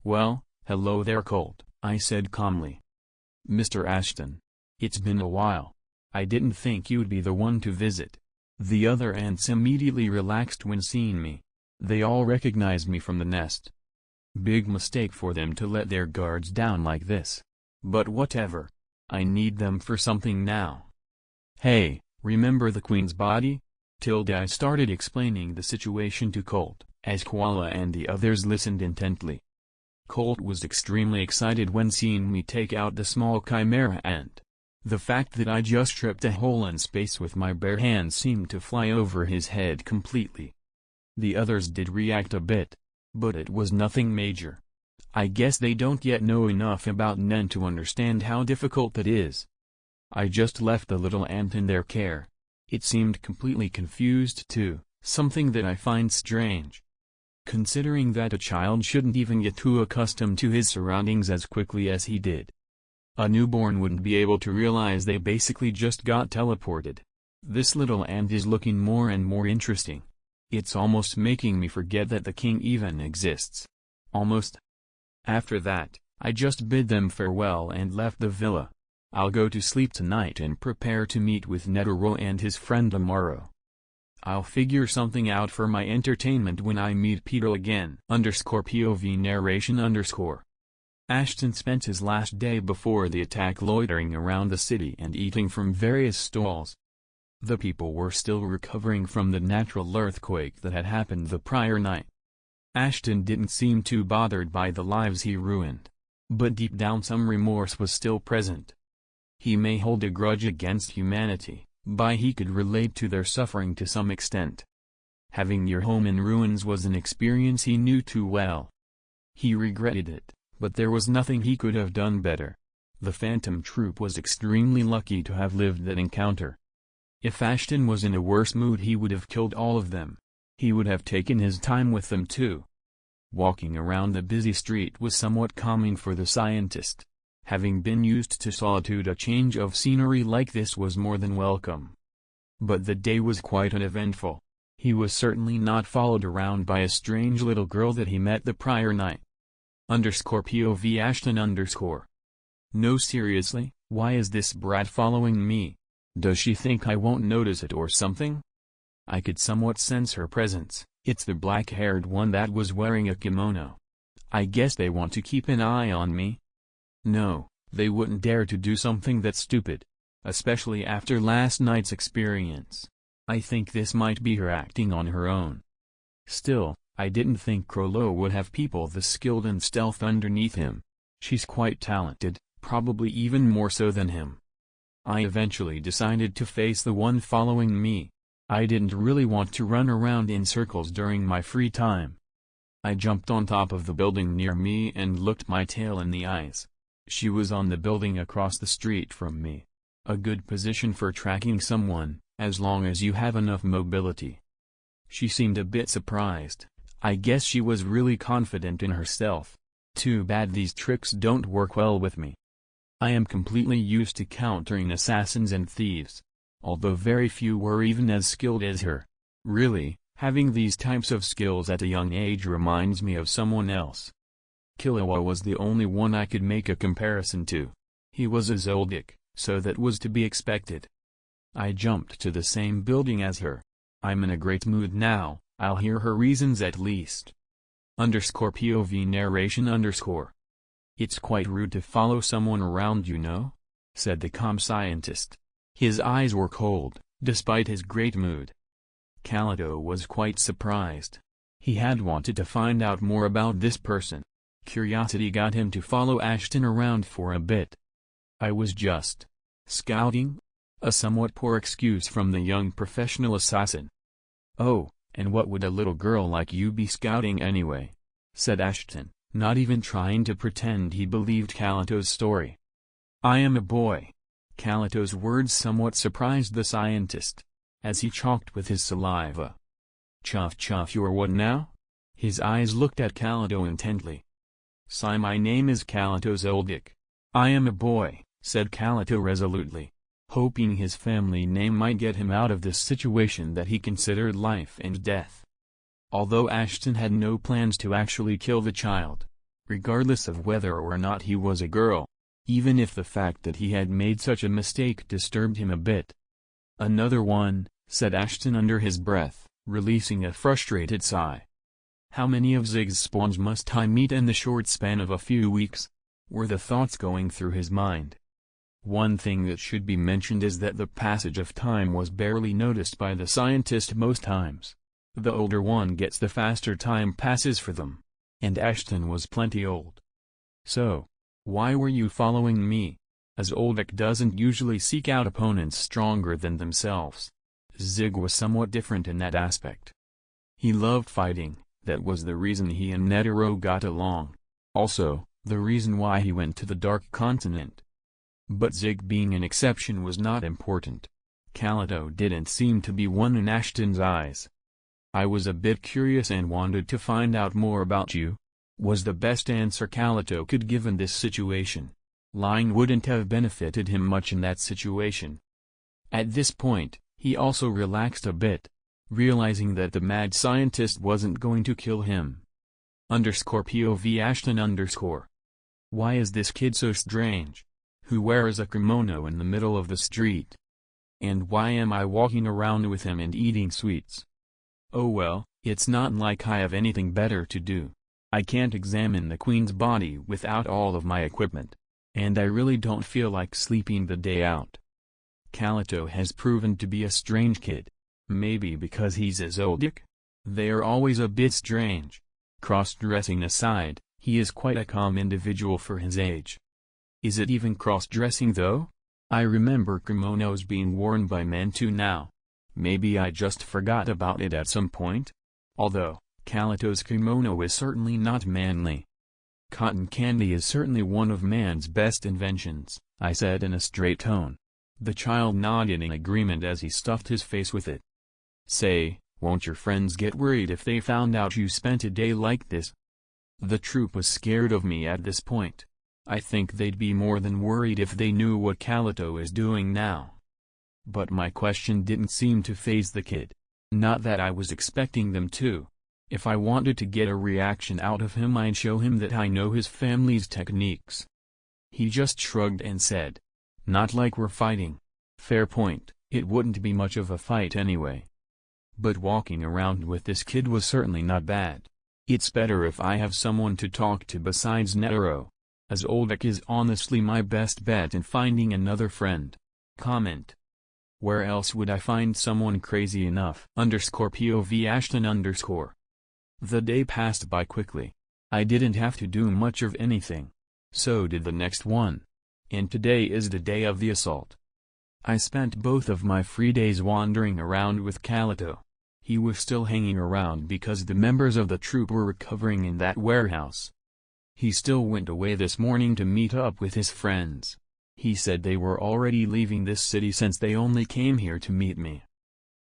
Well, hello there Colt, I said calmly. Mr. Ashton. It's been a while. I didn't think you'd be the one to visit. The other ants immediately relaxed when seeing me. They all recognized me from the nest. Big mistake for them to let their guards down like this. But whatever. I need them for something now. Hey, remember the queen's body? I started explaining the situation to Colt, as Koala and the others listened intently. Colt was extremely excited when seeing me take out the small chimera ant. The fact that I just tripped a hole in space with my bare hands seemed to fly over his head completely. The others did react a bit, but it was nothing major. I guess they don't yet know enough about Nen to understand how difficult it is. I just left the little ant in their care. It seemed completely confused too, something that I find strange. Considering that a child shouldn't even get too accustomed to his surroundings as quickly as he did. A newborn wouldn't be able to realize they basically just got teleported. This little ant is looking more and more interesting. It's almost making me forget that the king even exists. Almost. After that, I just bid them farewell and left the villa. I'll go to sleep tonight and prepare to meet with Netero and his friend tomorrow. I'll figure something out for my entertainment when I meet Peter again. _POV narration _ Ashton spent his last day before the attack loitering around the city and eating from various stalls. The people were still recovering from the natural earthquake that had happened the prior night. Ashton didn't seem too bothered by the lives he ruined. But deep down some remorse was still present. He may hold a grudge against humanity, but he could relate to their suffering to some extent. Having your home in ruins was an experience he knew too well. He regretted it, but there was nothing he could have done better. The Phantom Troop was extremely lucky to have lived that encounter. If Ashton was in a worse mood he would have killed all of them. He would have taken his time with them too. Walking around the busy street was somewhat calming for the scientist. Having been used to solitude, a change of scenery like this was more than welcome. But the day was quite uneventful. He was certainly not followed around by a strange little girl that he met the prior night. _POV Ashton _ No, seriously, why is this brat following me? Does she think I won't notice it or something? I could somewhat sense her presence. It's the black-haired one that was wearing a kimono. I guess they want to keep an eye on me. No, they wouldn't dare to do something that stupid. Especially after last night's experience. I think this might be her acting on her own. Still, I didn't think Killua would have people this skilled in stealth underneath him. She's quite talented, probably even more so than him. I eventually decided to face the one following me. I didn't really want to run around in circles during my free time. I jumped on top of the building near me and looked my tail in the eyes. She was on the building across the street from me. A good position for tracking someone, as long as you have enough mobility. She seemed a bit surprised. I guess she was really confident in herself. Too bad these tricks don't work well with me. I am completely used to countering assassins and thieves. Although very few were even as skilled as her. Really, having these types of skills at a young age reminds me of someone else. Killua was the only one I could make a comparison to. He was a Zoldyck, so that was to be expected. I jumped to the same building as her. I'm in a great mood now, I'll hear her reasons at least. _POV narration _ It's quite rude to follow someone around, you know? Said the calm scientist. His eyes were cold, despite his great mood. Killua was quite surprised. He had wanted to find out more about this person. Curiosity got him to follow Ashton around for a bit. I was just scouting? A somewhat poor excuse from the young professional assassin. Oh, and what would a little girl like you be scouting anyway? Said Ashton, not even trying to pretend he believed Killua story. I am a boy. Killua words somewhat surprised the scientist, as he chalked with his saliva. Chuff chuff, you're what now? His eyes looked at Killua intently. Sigh, my name is Killua Zoldyck. I am a boy, said Killua resolutely, hoping his family name might get him out of this situation that he considered life and death. Although Ashton had no plans to actually kill the child, regardless of whether or not he was a girl. Even if the fact that he had made such a mistake disturbed him a bit. Another one, said Ashton under his breath, releasing a frustrated sigh. How many of Zig's spawns must I meet in the short span of a few weeks? Were the thoughts going through his mind. One thing that should be mentioned is that the passage of time was barely noticed by the scientist most times. The older one gets the faster time passes for them. And Ashton was plenty old. So, why were you following me? As Zoldyck doesn't usually seek out opponents stronger than themselves. Zig was somewhat different in that aspect. He loved fighting, that was the reason he and Netero got along. Also, the reason why he went to the Dark Continent. But Zig being an exception was not important. Killua didn't seem to be one in Ashton's eyes. I was a bit curious and wanted to find out more about you. Was the best answer Killua could give in this situation. Lying wouldn't have benefited him much in that situation. At this point, he also relaxed a bit, realizing that the mad scientist wasn't going to kill him. _POV Ashton _ Why is this kid so strange? Who wears a kimono in the middle of the street? And why am I walking around with him and eating sweets? Oh well, it's not like I have anything better to do. I can't examine the queen's body without all of my equipment. And I really don't feel like sleeping the day out. Kaluto has proven to be a strange kid. Maybe because he's Zoldyck? They are always a bit strange. Cross-dressing aside, he is quite a calm individual for his age. Is it even cross-dressing though? I remember kimonos being worn by men too now. Maybe I just forgot about it at some point? Although, Kaluto's kimono is certainly not manly. Cotton candy is certainly one of man's best inventions, I said in a straight tone. The child nodded in agreement as he stuffed his face with it. Say, won't your friends get worried if they found out you spent a day like this? The troop was scared of me at this point. I think they'd be more than worried if they knew what Kaluto is doing now. But my question didn't seem to faze the kid. Not that I was expecting them to. If I wanted to get a reaction out of him, I'd show him that I know his family's techniques. He just shrugged and said, "Not like we're fighting." Fair point, it wouldn't be much of a fight anyway. But walking around with this kid was certainly not bad. It's better if I have someone to talk to besides Netero. Zoldyck is honestly my best bet in finding another friend. Comment. Where else would I find someone crazy enough? _POV Ashton_. The day passed by quickly. I didn't have to do much of anything. So did the next one. And today is the day of the assault. I spent both of my free days wandering around with Kaluto. He was still hanging around because the members of the troop were recovering in that warehouse. He still went away this morning to meet up with his friends. He said they were already leaving this city since they only came here to meet me.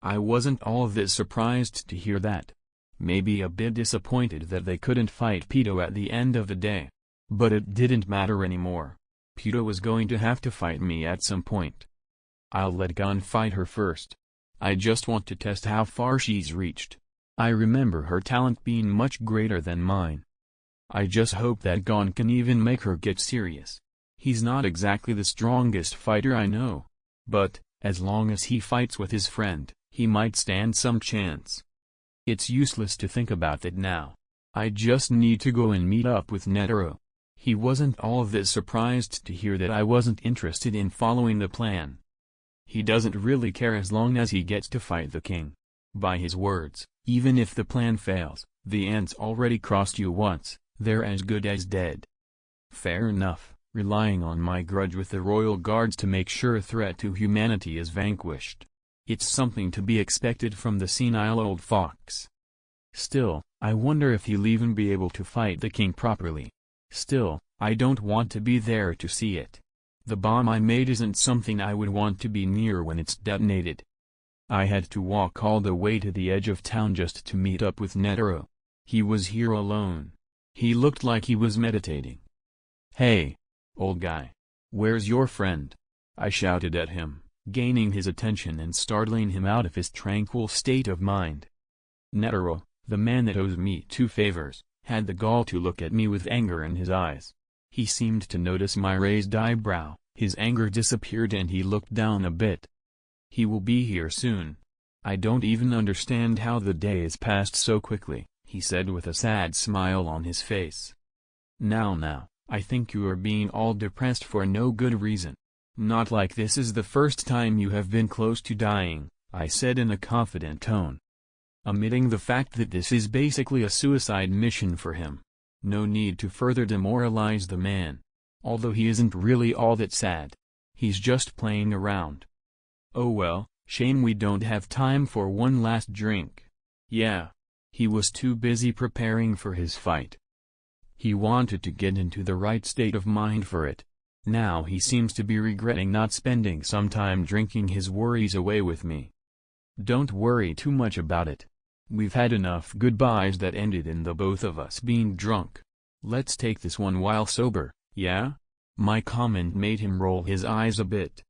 I wasn't all that surprised to hear that. Maybe a bit disappointed that they couldn't fight Pito at the end of the day. But it didn't matter anymore. Pito was going to have to fight me at some point. I'll let Gon fight her first. I just want to test how far she's reached. I remember her talent being much greater than mine. I just hope that Gon can even make her get serious. He's not exactly the strongest fighter I know. But, as long as he fights with his friend, he might stand some chance. It's useless to think about that now. I just need to go and meet up with Netero. He wasn't all that surprised to hear that I wasn't interested in following the plan. He doesn't really care as long as he gets to fight the king. By his words, even if the plan fails, the ants already crossed you once, they're as good as dead. Fair enough, relying on my grudge with the royal guards to make sure a threat to humanity is vanquished. It's something to be expected from the senile old fox. Still, I wonder if he'll even be able to fight the king properly. Still, I don't want to be there to see it. The bomb I made isn't something I would want to be near when it's detonated. I had to walk all the way to the edge of town just to meet up with Netero. He was here alone. He looked like he was meditating. "Hey, old guy. Where's your friend?" I shouted at him, gaining his attention and startling him out of his tranquil state of mind. Netero, the man that owes me 2 favors, had the gall to look at me with anger in his eyes. He seemed to notice my raised eyebrow, his anger disappeared and he looked down a bit. "He will be here soon. I don't even understand how the day has passed so quickly," he said with a sad smile on his face. Now, I think you are being all depressed for no good reason. Not like this is the first time you have been close to dying, I said in a confident tone. Omitting the fact that this is basically a suicide mission for him. No need to further demoralize the man. Although he isn't really all that sad. He's just playing around. Oh well, shame we don't have time for one last drink. Yeah. He was too busy preparing for his fight. He wanted to get into the right state of mind for it. Now he seems to be regretting not spending some time drinking his worries away with me. Don't worry too much about it. We've had enough goodbyes that ended in the both of us being drunk. Let's take this one while sober, yeah? My comment made him roll his eyes a bit.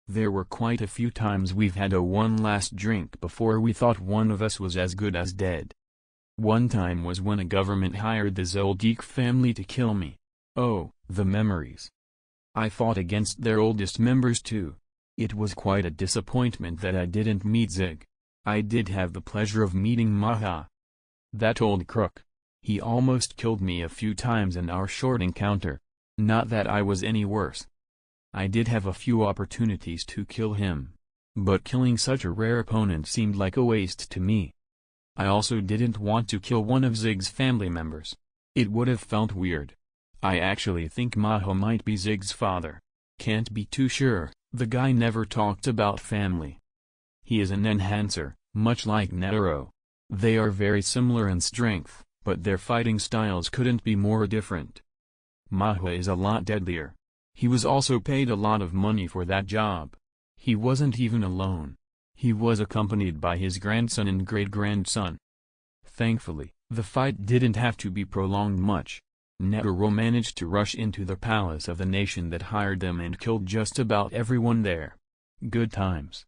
There were quite a few times we've had a one last drink before we thought one of us was as good as dead. One time was when a government hired the Zoldyck family to kill me. Oh, The memories. I fought against their oldest members too. It was quite a disappointment that I didn't meet Zig. I did have the pleasure of meeting Maha. That old crook. He almost killed me a few times in our short encounter. Not that I was any worse. I did have a few opportunities to kill him. But killing such a rare opponent seemed like a waste to me. I also didn't want to kill one of Zig's family members. It would have felt weird. I actually think Maho might be Zig's father. Can't be too sure, the guy never talked about family. He is an enhancer, much like Netero. They are very similar in strength, but their fighting styles couldn't be more different. Maho is a lot deadlier. He was also paid a lot of money for that job. He wasn't even alone. He was accompanied by his grandson and great-grandson. Thankfully, the fight didn't have to be prolonged much. Netero managed to rush into the palace of the nation that hired them and killed just about everyone there. Good times.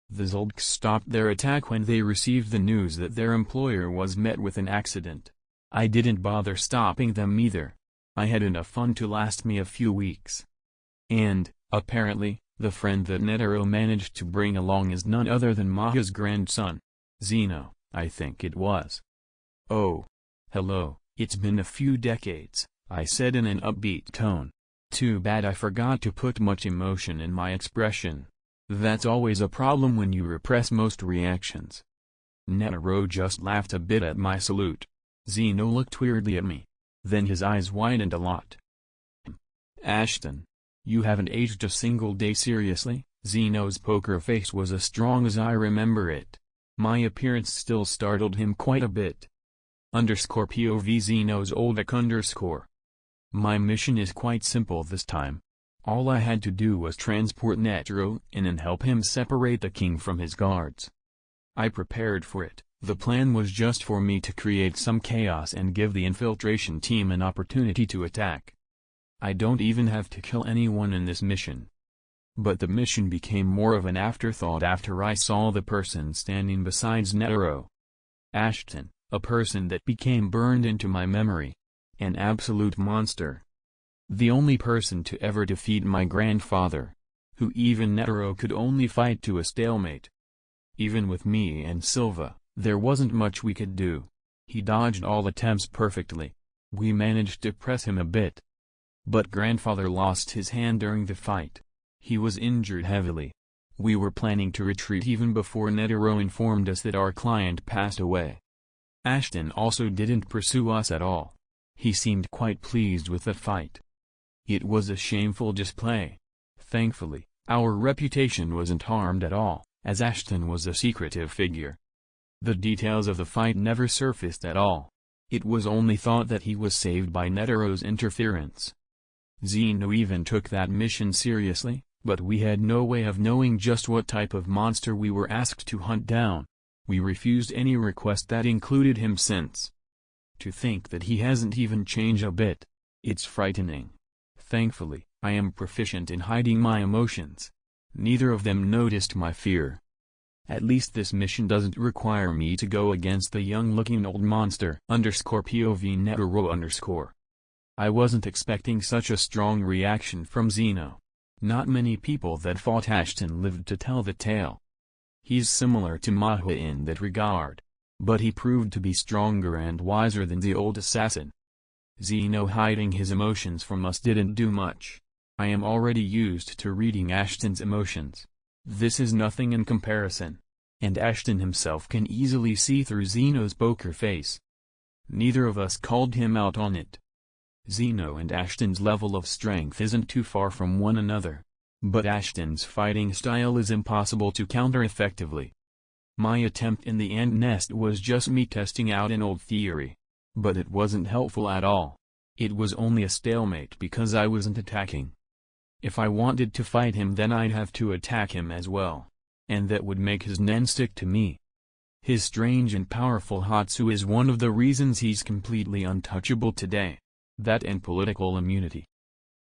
The Zoldyks stopped their attack when they received the news that their employer was met with an accident. I didn't bother stopping them either. I had enough fun to last me a few weeks. And, apparently, the friend that Netero managed to bring along is none other than Maha's grandson. Zeno, I think it was. Oh. Hello, it's been a few decades, I said in an upbeat tone. Too bad I forgot to put much emotion in my expression. That's always a problem when you repress most reactions. Netero just laughed a bit at my salute. Zeno looked weirdly at me. Then his eyes widened a lot. Ashton. You haven't aged a single day seriously? Zeno's poker face was as strong as I remember it. My appearance still startled him quite a bit. _POV Zeno's old_. My mission is quite simple this time. All I had to do was transport Netero in and help him separate the king from his guards. I prepared for it. The plan was just for me to create some chaos and give the infiltration team an opportunity to attack. I don't even have to kill anyone in this mission. But the mission became more of an afterthought after I saw the person standing beside Netero. Ashton, a person that became burned into my memory. An absolute monster. The only person to ever defeat my grandfather. Who even Netero could only fight to a stalemate. Even with me and Silva, there wasn't much we could do. He dodged all attempts perfectly. We managed to press him a bit. But grandfather lost his hand during the fight. He was injured heavily. We were planning to retreat even before Netero informed us that our client passed away. Ashton also didn't pursue us at all. He seemed quite pleased with the fight. It was a shameful display. Thankfully, our reputation wasn't harmed at all, as Ashton was a secretive figure. The details of the fight never surfaced at all. It was only thought that he was saved by Netero's interference. Zeno even took that mission seriously, but we had no way of knowing just what type of monster we were asked to hunt down. We refused any request that included him since. To think that he hasn't even changed a bit. It's frightening. Thankfully, I am proficient in hiding my emotions. Neither of them noticed my fear. At least this mission doesn't require me to go against the young-looking old monster _POV Netero_. I wasn't expecting such a strong reaction from Zeno. Not many people that fought Ashton lived to tell the tale. He's similar to Maha in that regard. But he proved to be stronger and wiser than the old assassin. Zeno hiding his emotions from us didn't do much. I am already used to reading Ashton's emotions. This is nothing in comparison. And Ashton himself can easily see through Zeno's poker face. Neither of us called him out on it. Zeno and Ashton's level of strength isn't too far from one another. But Ashton's fighting style is impossible to counter effectively. My attempt in the ant nest was just me testing out an old theory. But it wasn't helpful at all. It was only a stalemate because I wasn't attacking. If I wanted to fight him, then I'd have to attack him as well. And that would make his nen stick to me. His strange and powerful Hatsu is one of the reasons he's completely untouchable today. That and political immunity.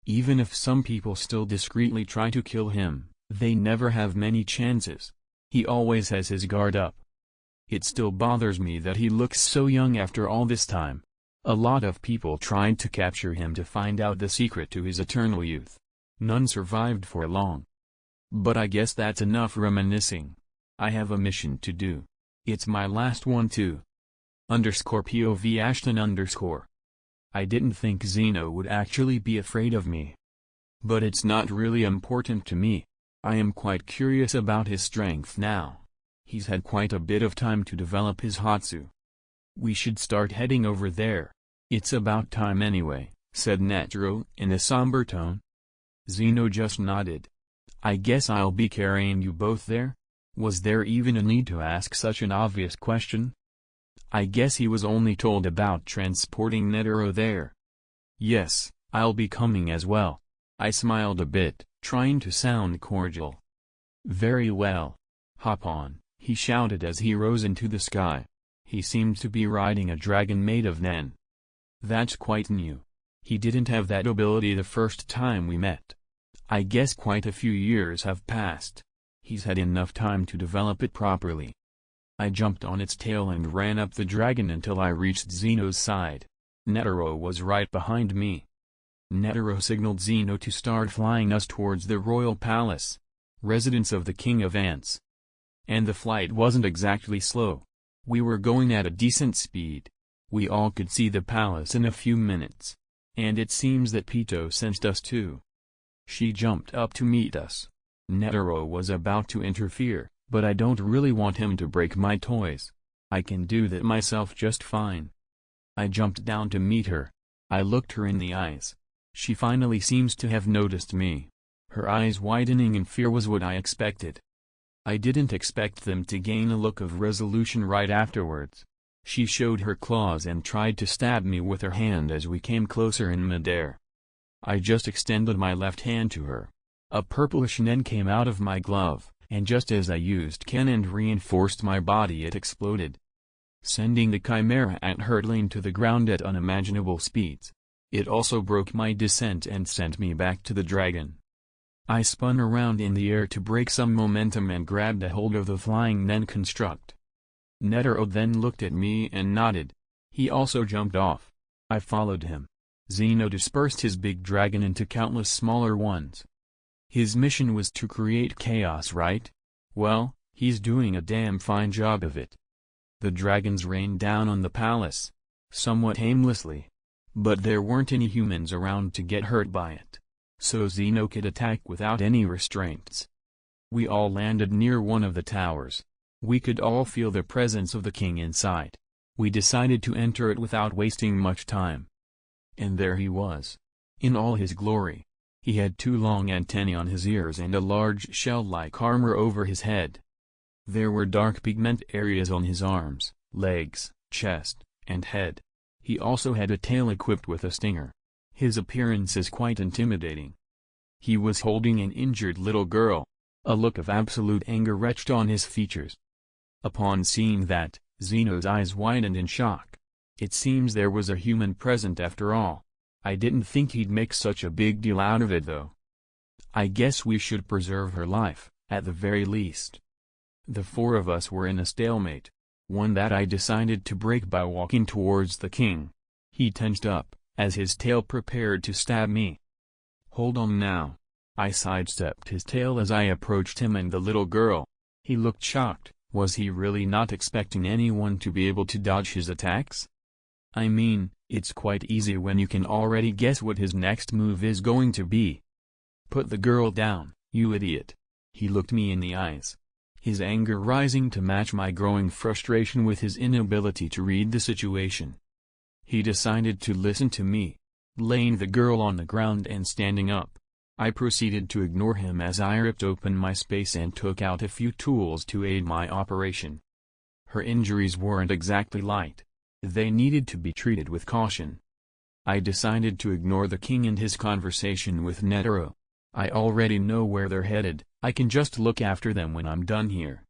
Even if some people still discreetly try to kill him, they never have many chances. He always has his guard up. It still bothers me that he looks so young after all this time. A lot of people tried to capture him to find out the secret to his eternal youth. None survived for long. But I guess that's enough reminiscing. I have a mission to do. It's my last one too. _POV Ashton _ I didn't think Zeno would actually be afraid of me. But it's not really important to me. I am quite curious about his strength now. He's had quite a bit of time to develop his Hatsu. We should start heading over there. It's about time anyway, said Netero in a somber tone. Zeno just nodded. I guess I'll be carrying you both there? Was there even a need to ask such an obvious question? I guess he was only told about transporting Netero there. Yes, I'll be coming as well. I smiled a bit, trying to sound cordial. Very well. Hop on, he shouted as he rose into the sky. He seemed to be riding a dragon made of Nen. That's quite new. He didn't have that ability the first time we met. I guess quite a few years have passed. He's had enough time to develop it properly. I jumped on its tail and ran up the dragon until I reached Zeno's side. Netero was right behind me. Netero signaled Zeno to start flying us towards the royal palace, residence of the King of Ants. And the flight wasn't exactly slow. We were going at a decent speed. We all could see the palace in a few minutes. And it seems that Pito sensed us too. She jumped up to meet us. Netero was about to interfere, but I don't really want him to break my toys. I can do that myself just fine. I jumped down to meet her. I looked her in the eyes. She finally seems to have noticed me. Her eyes widening in fear was what I expected. I didn't expect them to gain a look of resolution right afterwards. She showed her claws and tried to stab me with her hand as we came closer in midair. I just extended my left hand to her. A purplish nen came out of my glove, and just as I used Ken and reinforced my body it exploded, sending the chimera ant hurtling to the ground at unimaginable speeds. It also broke my descent and sent me back to the dragon. I spun around in the air to break some momentum and grabbed a hold of the flying Nen construct. Netero then looked at me and nodded. He also jumped off. I followed him. Zeno dispersed his big dragon into countless smaller ones. His mission was to create chaos, right? Well, he's doing a damn fine job of it. The dragons rained down on the palace, somewhat aimlessly. But there weren't any humans around to get hurt by it. So Zeno could attack without any restraints. We all landed near one of the towers. We could all feel the presence of the king inside. We decided to enter it without wasting much time. And there he was, in all his glory. He had 2 long antennae on his ears and a large shell-like armor over his head. There were dark pigment areas on his arms, legs, chest, and head. He also had a tail equipped with a stinger. His appearance is quite intimidating. He was holding an injured little girl. A look of absolute anger etched on his features. Upon seeing that, Zeno's eyes widened in shock. It seems there was a human present after all. I didn't think he'd make such a big deal out of it though. I guess we should preserve her life, at the very least. The 4 of us were in a stalemate, one that I decided to break by walking towards the king. He tensed up, as his tail prepared to stab me. Hold on now. I sidestepped his tail as I approached him and the little girl. He looked shocked. Was he really not expecting anyone to be able to dodge his attacks? I mean, it's quite easy when you can already guess what his next move is going to be. Put the girl down, you idiot. He looked me in the eyes, his anger rising to match my growing frustration with his inability to read the situation. He decided to listen to me, laying the girl on the ground and standing up. I proceeded to ignore him as I ripped open my space and took out a few tools to aid my operation. Her injuries weren't exactly light. They needed to be treated with caution. I decided to ignore the king and his conversation with Netero. I already know where they're headed, I can just look after them when I'm done here.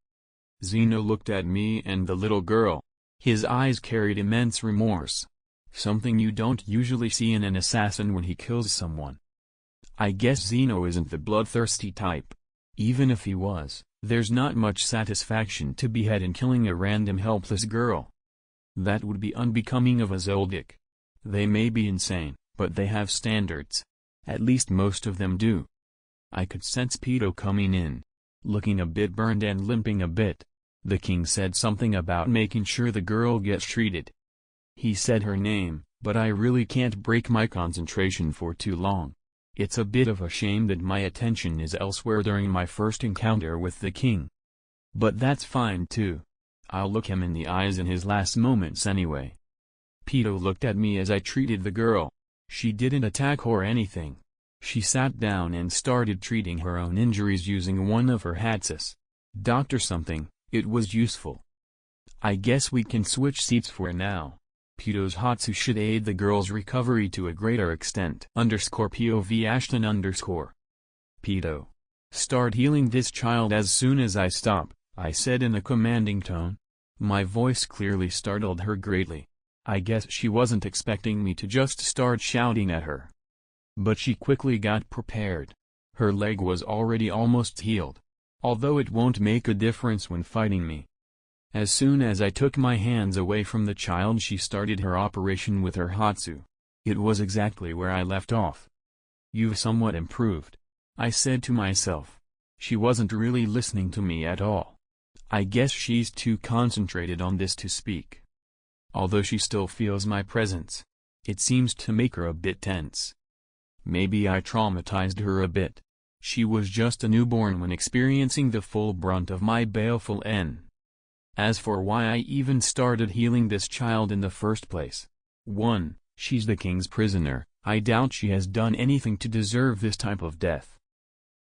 Zeno looked at me and the little girl. His eyes carried immense remorse. Something you don't usually see in an assassin when he kills someone. I guess Zeno isn't the bloodthirsty type. Even if he was, there's not much satisfaction to be had in killing a random helpless girl. That would be unbecoming of a Zoldyck. They may be insane, but they have standards. At least most of them do. I could sense Pito coming in, looking a bit burned and limping a bit. The king said something about making sure the girl gets treated. He said her name, but I really can't break my concentration for too long. It's a bit of a shame that my attention is elsewhere during my first encounter with the king. But that's fine too. I'll look him in the eyes in his last moments anyway. Pito looked at me as I treated the girl. She didn't attack or anything. She sat down and started treating her own injuries using one of her hatsus. Doctor something, it was useful. I guess we can switch seats for now. Pito's hatsu should aid the girl's recovery to a greater extent. _POV Ashton _ Pito. Start healing this child as soon as I stop, I said in a commanding tone. My voice clearly startled her greatly. I guess she wasn't expecting me to just start shouting at her. But she quickly got prepared. Her leg was already almost healed. Although it won't make a difference when fighting me. As soon as I took my hands away from the child, she started her operation with her hatsu. It was exactly where I left off. You've somewhat improved, I said to myself. She wasn't really listening to me at all. I guess she's too concentrated on this to speak. Although she still feels my presence, it seems to make her a bit tense. Maybe I traumatized her a bit. She was just a newborn when experiencing the full brunt of my baleful N. As for why I even started healing this child in the first place. 1. She's the king's prisoner. I doubt she has done anything to deserve this type of death.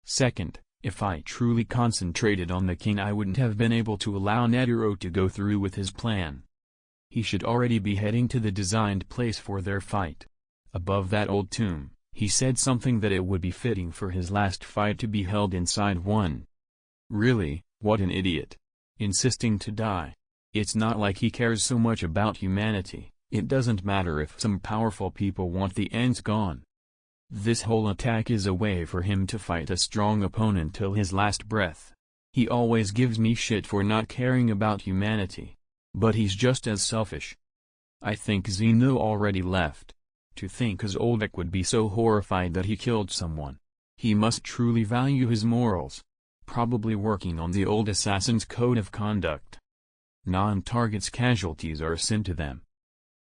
2nd, if I truly concentrated on the king, I wouldn't have been able to allow Netero to go through with his plan. He should already be heading to the designed place for their fight. Above that old tomb, he said something that it would be fitting for his last fight to be held inside one. Really, what an idiot. Insisting to die. It's not like he cares so much about humanity. It doesn't matter if some powerful people want the ends gone. This whole attack is a way for him to fight a strong opponent till his last breath. He always gives me shit for not caring about humanity. But he's just as selfish. I think Zeno already left. To think Oldek would be so horrified that he killed someone. He must truly value his morals. Probably working on the old assassin's code of conduct. Non-targets casualties are a sin to them.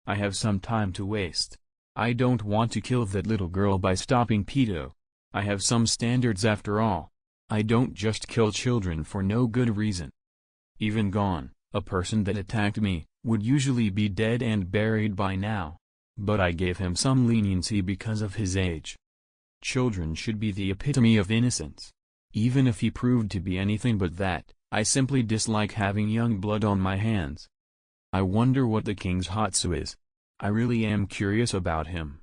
I have some time to waste. I don't want to kill that little girl by stopping Pito. I have some standards after all. I don't just kill children for no good reason. Even Gon, a person that attacked me, would usually be dead and buried by now. But I gave him some leniency because of his age. Children should be the epitome of innocence. Even if he proved to be anything but that, I simply dislike having young blood on my hands. I wonder what the king's hatsu is. I really am curious about him.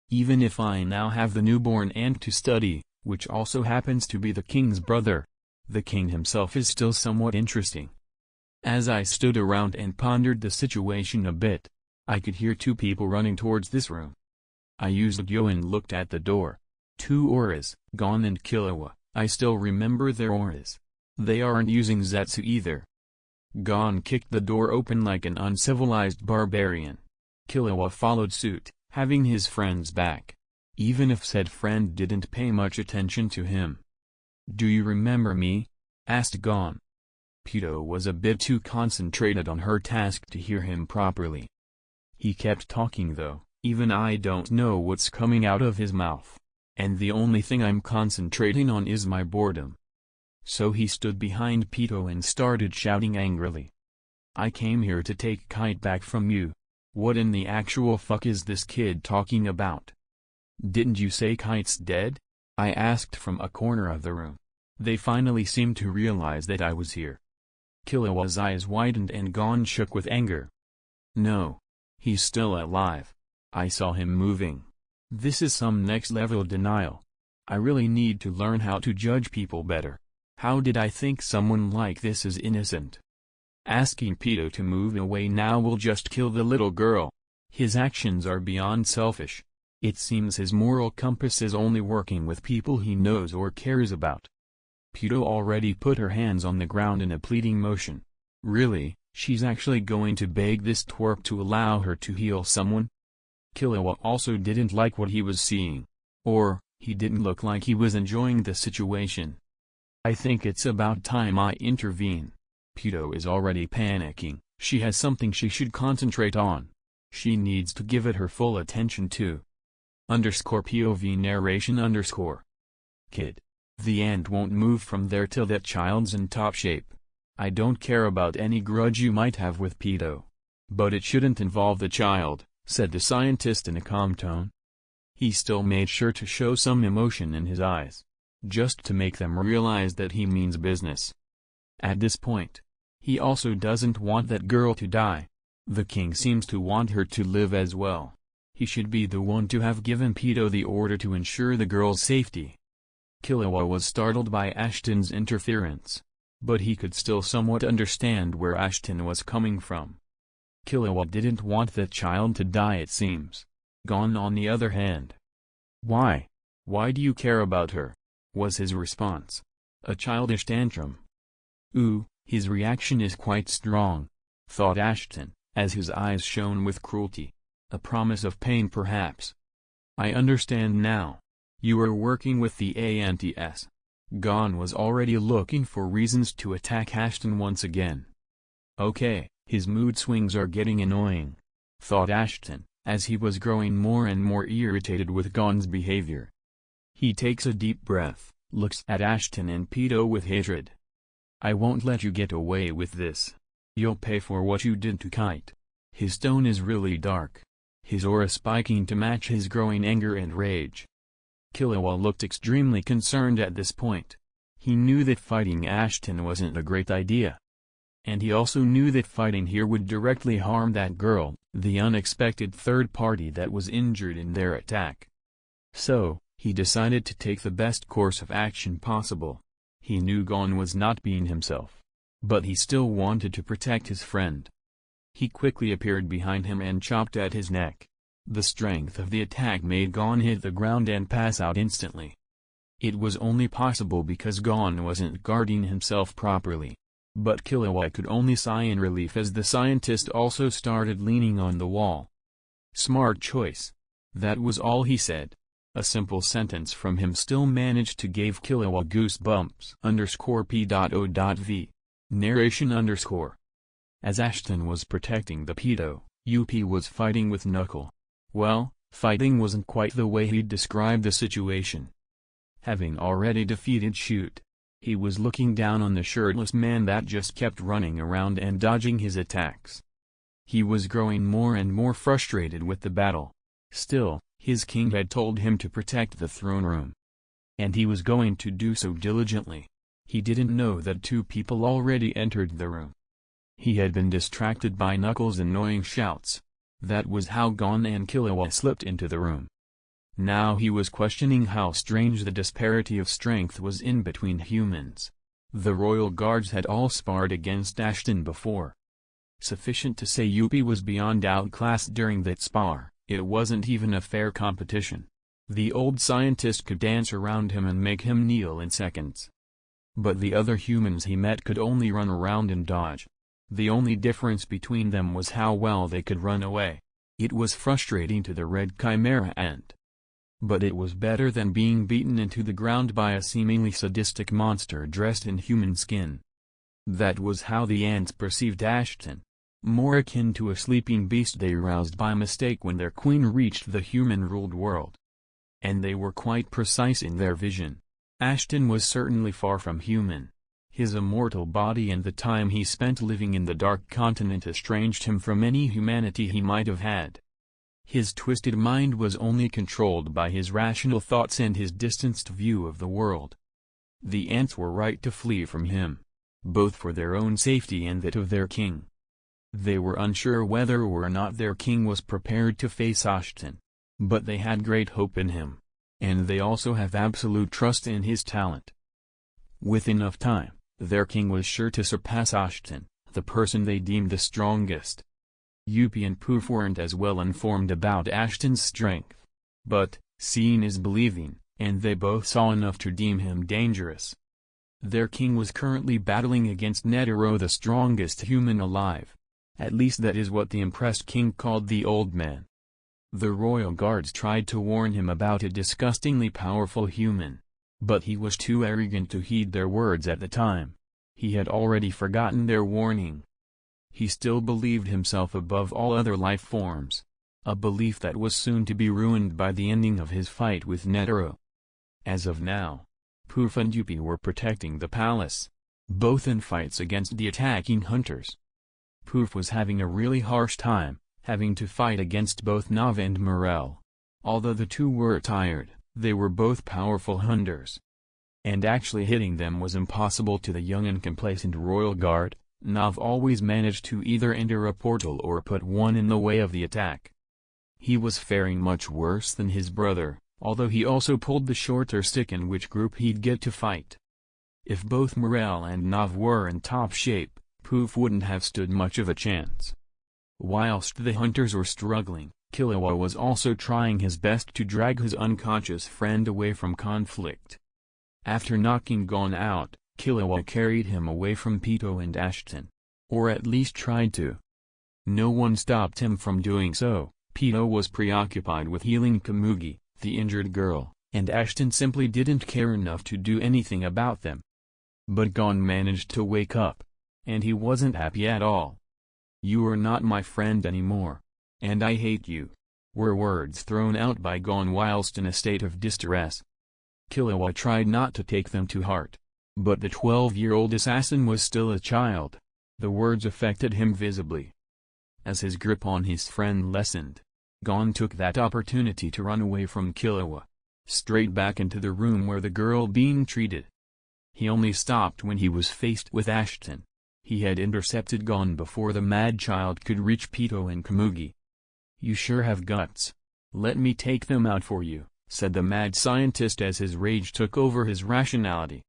Even if I now have the newborn and to study, which also happens to be the king's brother, the king himself is still somewhat interesting. As I stood around and pondered the situation a bit, I could hear 2 people running towards this room. I used Gyo and looked at the door. 2 auras, Gon and Killua. I still remember their auras. They aren't using Zetsu either. Gon kicked the door open like an uncivilized barbarian. Killua followed suit, having his friend's back. Even if said friend didn't pay much attention to him. "Do you remember me?" asked Gon. Pito was a bit too concentrated on her task to hear him properly. He kept talking though, even I don't know what's coming out of his mouth. And the only thing I'm concentrating on is my boredom. So he stood behind Pito and started shouting angrily. "I came here to take Kite back from you. What in the actual fuck is this kid talking about? Didn't you say Kite's dead?" I asked from a corner of the room. They finally seemed to realize that I was here. Killua's eyes widened and Gon shook with anger. "No. He's still alive. I saw him moving. This is some next-level denial. I really need to learn how to judge people better. How did I think someone like this is innocent? Asking Pito to move away now will just kill the little girl. His actions are beyond selfish. It seems his moral compass is only working with people he knows or cares about." Pito already put her hands on the ground in a pleading motion. Really, she's actually going to beg this twerp to allow her to heal someone? Killua also didn't like what he was seeing. Or, he didn't look like he was enjoying the situation. I think it's about time I intervene. Pedo is already panicking, she has something she should concentrate on. She needs to give it her full attention to. _POV narration_. Kid. The ant won't move from there till that child's in top shape. I don't care about any grudge you might have with Pedo. But it shouldn't involve the child, said the scientist in a calm tone. He still made sure to show some emotion in his eyes, just to make them realize that he means business. At this point, he also doesn't want that girl to die. The king seems to want her to live as well. He should be the one to have given Pedo the order to ensure the girl's safety. Killua was startled by Ashton's interference, but he could still somewhat understand where Ashton was coming from. Killua didn't want that child to die, it seems. Gon on the other hand. Why? Why do you care about her? Was his response. A childish tantrum. Ooh, his reaction is quite strong, thought Ashton, as his eyes shone with cruelty. A promise of pain perhaps. I understand now. You are working with the ants. Gon was already looking for reasons to attack Ashton once again. Okay, his mood swings are getting annoying, thought Ashton, as he was growing more and more irritated with Gon's behavior. He takes a deep breath, looks at Ashton and Pedo with hatred. I won't let you get away with this. You'll pay for what you did to Kite. His tone is really dark, his aura spiking to match his growing anger and rage. Killua looked extremely concerned at this point. He knew that fighting Ashton wasn't a great idea. And he also knew that fighting here would directly harm that girl, the unexpected third party that was injured in their attack. So, he decided to take the best course of action possible. He knew Gon was not being himself, but he still wanted to protect his friend. He quickly appeared behind him and chopped at his neck. The strength of the attack made Gon hit the ground and pass out instantly. It was only possible because Gon wasn't guarding himself properly. But Killua could only sigh in relief as the scientist also started leaning on the wall. Smart choice. That was all he said. A simple sentence from him still managed to give Killua goosebumps. _p.o.v. Narration_. As Ashton was protecting the pedo, Up was fighting with Knuckle. Well, fighting wasn't quite the way he'd described the situation. Having already defeated Shoot, he was looking down on the shirtless man that just kept running around and dodging his attacks. He was growing more and more frustrated with the battle. Still, his king had told him to protect the throne room. And he was going to do so diligently. He didn't know that two people already entered the room. He had been distracted by Knuckles' annoying shouts. That was how Gon and Killua slipped into the room. Now he was questioning how strange the disparity of strength was in between humans. The royal guards had all sparred against Ashton before. Sufficient to say Up was beyond outclassed during that spar. It wasn't even a fair competition. The old scientist could dance around him and make him kneel in seconds. But the other humans he met could only run around and dodge. The only difference between them was how well they could run away. It was frustrating to the Red Chimera ant. But it was better than being beaten into the ground by a seemingly sadistic monster dressed in human skin. That was how the ants perceived Ashton. More akin to a sleeping beast they roused by mistake when their queen reached the human-ruled world. And they were quite precise in their vision. Ashton was certainly far from human. His immortal body and the time he spent living in the Dark Continent estranged him from any humanity he might have had. His twisted mind was only controlled by his rational thoughts and his distanced view of the world. The ants were right to flee from him, both for their own safety and that of their king. They were unsure whether or not their king was prepared to face Ashton, but they had great hope in him, and they also have absolute trust in his talent. With enough time, their king was sure to surpass Ashton, the person they deemed the strongest. Up and Poof weren't as well informed about Ashton's strength. But, seeing is believing, and they both saw enough to deem him dangerous. Their king was currently battling against Netero, the strongest human alive. At least that is what the impressed king called the old man. The royal guards tried to warn him about a disgustingly powerful human. But he was too arrogant to heed their words at the time. He had already forgotten their warning. He still believed himself above all other life forms. A belief that was soon to be ruined by the ending of his fight with Netero. As of now, Poof and Yuppie were protecting the palace, both in fights against the attacking hunters. Poof was having a really harsh time, having to fight against both Nav and Morel. Although the two were tired, they were both powerful hunters. And actually hitting them was impossible to the young and complacent royal guard. Nav always managed to either enter a portal or put one in the way of the attack. He was faring much worse than his brother, although he also pulled the shorter stick in which group he'd get to fight. If both Morel and Nav were in top shape, Poof wouldn't have stood much of a chance. Whilst the hunters were struggling, Killua was also trying his best to drag his unconscious friend away from conflict. After knocking Gon out, Killua carried him away from Pito and Ashton. Or at least tried to. No one stopped him from doing so. Pito was preoccupied with healing Komugi, the injured girl, and Ashton simply didn't care enough to do anything about them. But Gon managed to wake up. And he wasn't happy at all. "You are not my friend anymore. And I hate you," were words thrown out by Gon whilst in a state of distress. Killua tried not to take them to heart. But the 12-year-old assassin was still a child. The words affected him visibly. As his grip on his friend lessened, Gon took that opportunity to run away from Killua, straight back into the room where the girl being treated. He only stopped when he was faced with Ashton. He had intercepted Gon before the mad child could reach Pito and Komugi. "You sure have guts. Let me take them out for you," said the mad scientist as his rage took over his rationality.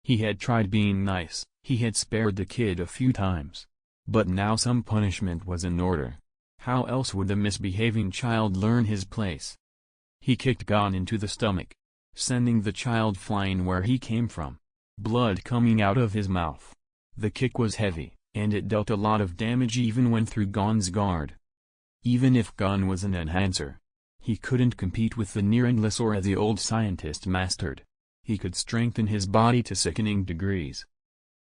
He had tried being nice, he had spared the kid a few times. But now some punishment was in order. How else would the misbehaving child learn his place? He kicked Gon into the stomach, sending the child flying where he came from, blood coming out of his mouth. The kick was heavy, and it dealt a lot of damage even when through Gon's guard. Even if Gon was an enhancer, he couldn't compete with the near-endless aura the old scientist mastered. He could strengthen his body to sickening degrees.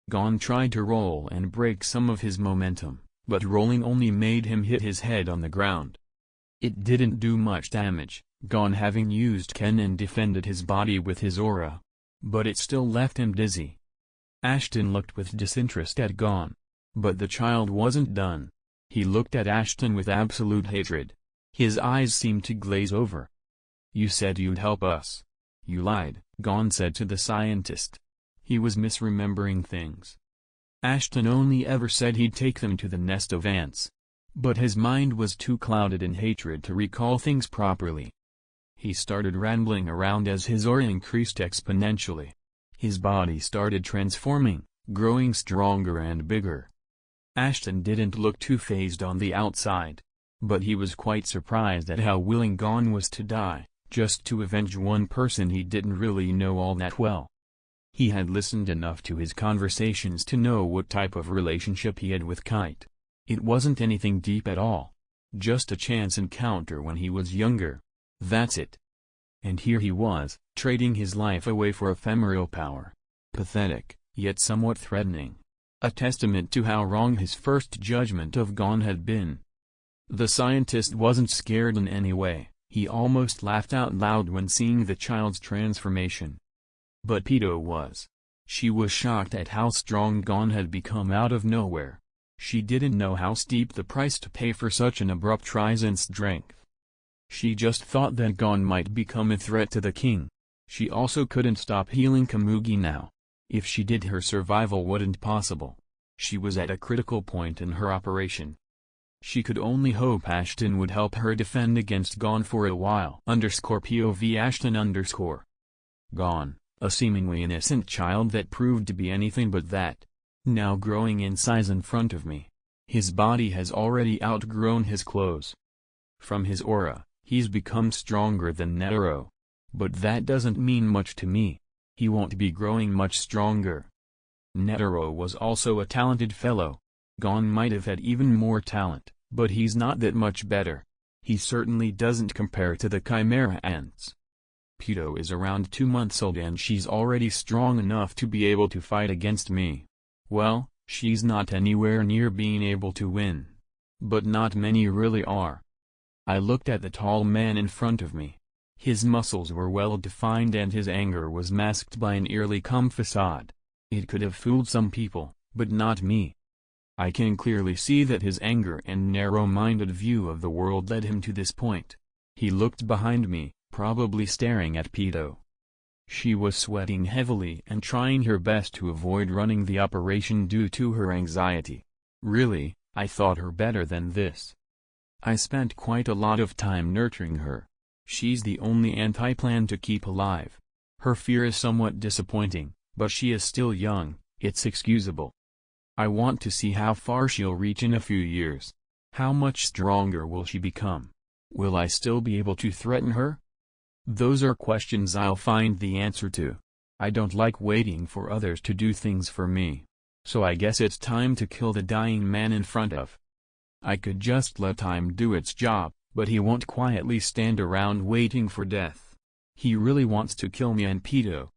Gon tried to roll and break some of his momentum, but rolling only made him hit his head on the ground. It didn't do much damage, Gon having used Ken and defended his body with his aura. But it still left him dizzy. Ashton looked with disinterest at Gon. But the child wasn't done. He looked at Ashton with absolute hatred. His eyes seemed to glaze over. "You said you'd help us. You lied," Gon said to the scientist. He was misremembering things. Ashton only ever said he'd take them to the nest of ants. But his mind was too clouded in hatred to recall things properly. He started rambling around as his aura increased exponentially. His body started transforming, growing stronger and bigger. Ashton didn't look too fazed on the outside. But he was quite surprised at how willing Gon was to die, just to avenge one person he didn't really know all that well. He had listened enough to his conversations to know what type of relationship he had with Kite. It wasn't anything deep at all. Just a chance encounter when he was younger. That's it. And here he was, trading his life away for ephemeral power. Pathetic, yet somewhat threatening. A testament to how wrong his first judgment of Gon had been. The scientist wasn't scared in any way. He almost laughed out loud when seeing the child's transformation. But Pito was. She was shocked at how strong Gon had become out of nowhere. She didn't know how steep the price to pay for such an abrupt rise in strength. She just thought that Gon might become a threat to the king. She also couldn't stop healing Komugi now. If she did, her survival wouldn't possible. She was at a critical point in her operation. She could only hope Ashton would help her defend against Gon for a while. _POV Ashton_. Gon, a seemingly innocent child that proved to be anything but that. Now growing in size in front of me. His body has already outgrown his clothes. From his aura, he's become stronger than Netero. But that doesn't mean much to me. He won't be growing much stronger. Netero was also a talented fellow. Gon might have had even more talent, but he's not that much better. He certainly doesn't compare to the chimera ants. Pedo is around 2 months old and she's already strong enough to be able to fight against me. Well, she's not anywhere near being able to win. But not many really are. I looked at the tall man in front of me. His muscles were well defined and his anger was masked by an eerily calm facade. It could have fooled some people, but not me. I can clearly see that his anger and narrow-minded view of the world led him to this point. He looked behind me, probably staring at Pedo. She was sweating heavily and trying her best to avoid running the operation due to her anxiety. Really, I thought her better than this. I spent quite a lot of time nurturing her. She's the only ant I plan to keep alive. Her fear is somewhat disappointing, but she is still young, it's excusable. I want to see how far she'll reach in a few years. How much stronger will she become? Will I still be able to threaten her? Those are questions I'll find the answer to. I don't like waiting for others to do things for me. So I guess it's time to kill the dying man in front of. I could just let time do its job, but he won't quietly stand around waiting for death. He really wants to kill me and Pedo.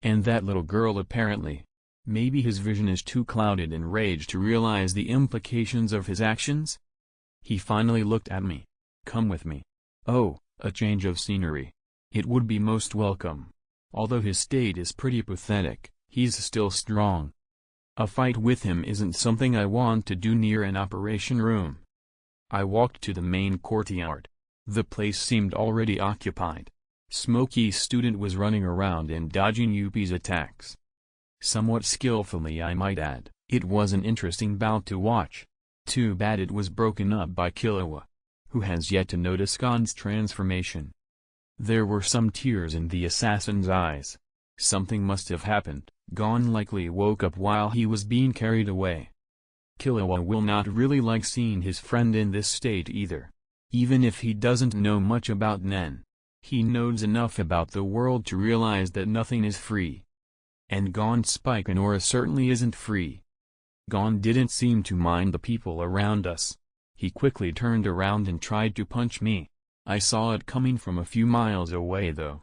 And that little girl apparently. Maybe his vision is too clouded in rage to realize the implications of his actions? He finally looked at me. Come with me. Oh, a change of scenery. It would be most welcome. Although his state is pretty pathetic, he's still strong. A fight with him isn't something I want to do near an operation room. I walked to the main courtyard. The place seemed already occupied. Smokey's student was running around and dodging Yuppie's attacks. Somewhat skillfully, I might add. It was an interesting bout to watch. Too bad it was broken up by Killua, who has yet to notice Gon's transformation. There were some tears in the assassin's eyes. Something must have happened. Gon likely woke up while he was being carried away. Killua will not really like seeing his friend in this state either. Even if he doesn't know much about Nen, he knows enough about the world to realize that nothing is free. And Gon's spike and aura certainly isn't free. Gon didn't seem to mind the people around us. He quickly turned around and tried to punch me. I saw it coming from a few miles away though.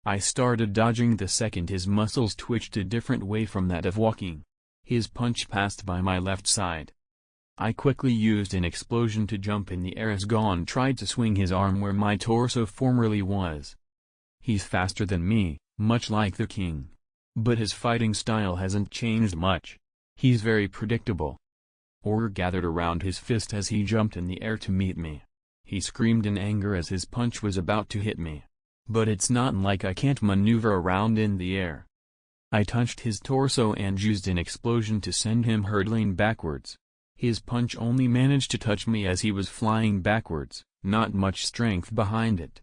I started dodging the second his muscles twitched a different way from that of walking. His punch passed by my left side. I quickly used an explosion to jump in the air as Gon tried to swing his arm where my torso formerly was. He's faster than me, much like the king. But his fighting style hasn't changed much. He's very predictable. Aura gathered around his fist as he jumped in the air to meet me. He screamed in anger as his punch was about to hit me. But it's not like I can't maneuver around in the air. I touched his torso and used an explosion to send him hurtling backwards. His punch only managed to touch me as he was flying backwards, not much strength behind it.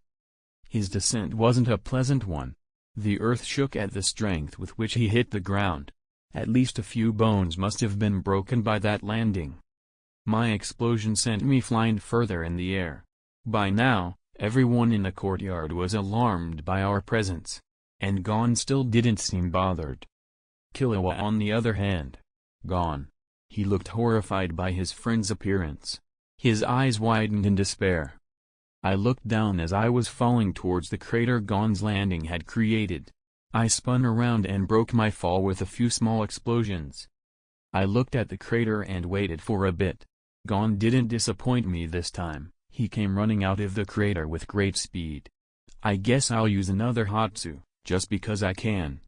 His descent wasn't a pleasant one. The earth shook at the strength with which he hit the ground. At least a few bones must have been broken by that landing. My explosion sent me flying further in the air. By now, everyone in the courtyard was alarmed by our presence. And Gon still didn't seem bothered. Killua on the other hand. Gon. He looked horrified by his friend's appearance. His eyes widened in despair. I looked down as I was falling towards the crater Gon's landing had created. I spun around and broke my fall with a few small explosions. I looked at the crater and waited for a bit. Gon didn't disappoint me this time. He came running out of the crater with great speed. I guess I'll use another Hatsu, just because I can.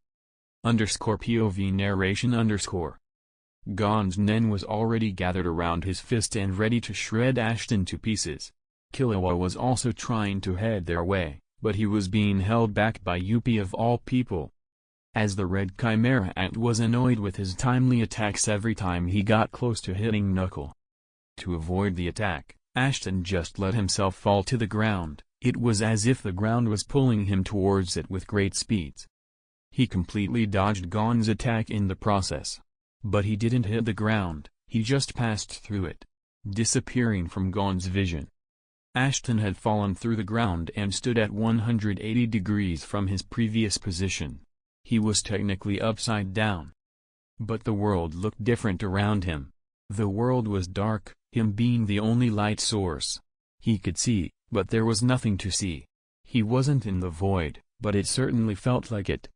_POV narration _ Gon's Nen was already gathered around his fist and ready to shred Ashton to pieces. Killua was also trying to head their way, but he was being held back by Yuppie of all people. As the red chimera ant was annoyed with his timely attacks every time he got close to hitting Knuckle. To avoid the attack, Ashton just let himself fall to the ground. It was as if the ground was pulling him towards it with great speeds. He completely dodged Gon's attack in the process. But he didn't hit the ground, he just passed through it, disappearing from Gon's vision. Ashton had fallen through the ground and stood at 180 degrees from his previous position. He was technically upside down. But the world looked different around him. The world was dark, him being the only light source. He could see, but there was nothing to see. He wasn't in the void, but it certainly felt like it.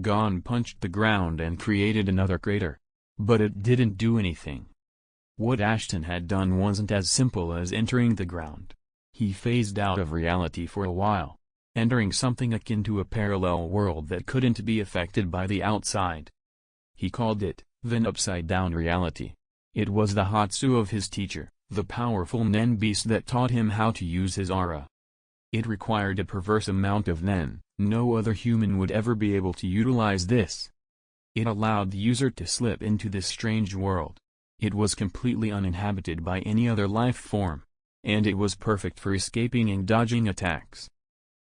Gon punched the ground and created another crater. But it didn't do anything. What Ashton had done wasn't as simple as entering the ground. He phased out of reality for a while, entering something akin to a parallel world that couldn't be affected by the outside. He called it, then upside-down reality. It was the Hatsu of his teacher, the powerful Nen beast that taught him how to use his aura. It required a perverse amount of Nen. No other human would ever be able to utilize this. It allowed the user to slip into this strange world. It was completely uninhabited by any other life form, and it was perfect for escaping and dodging attacks.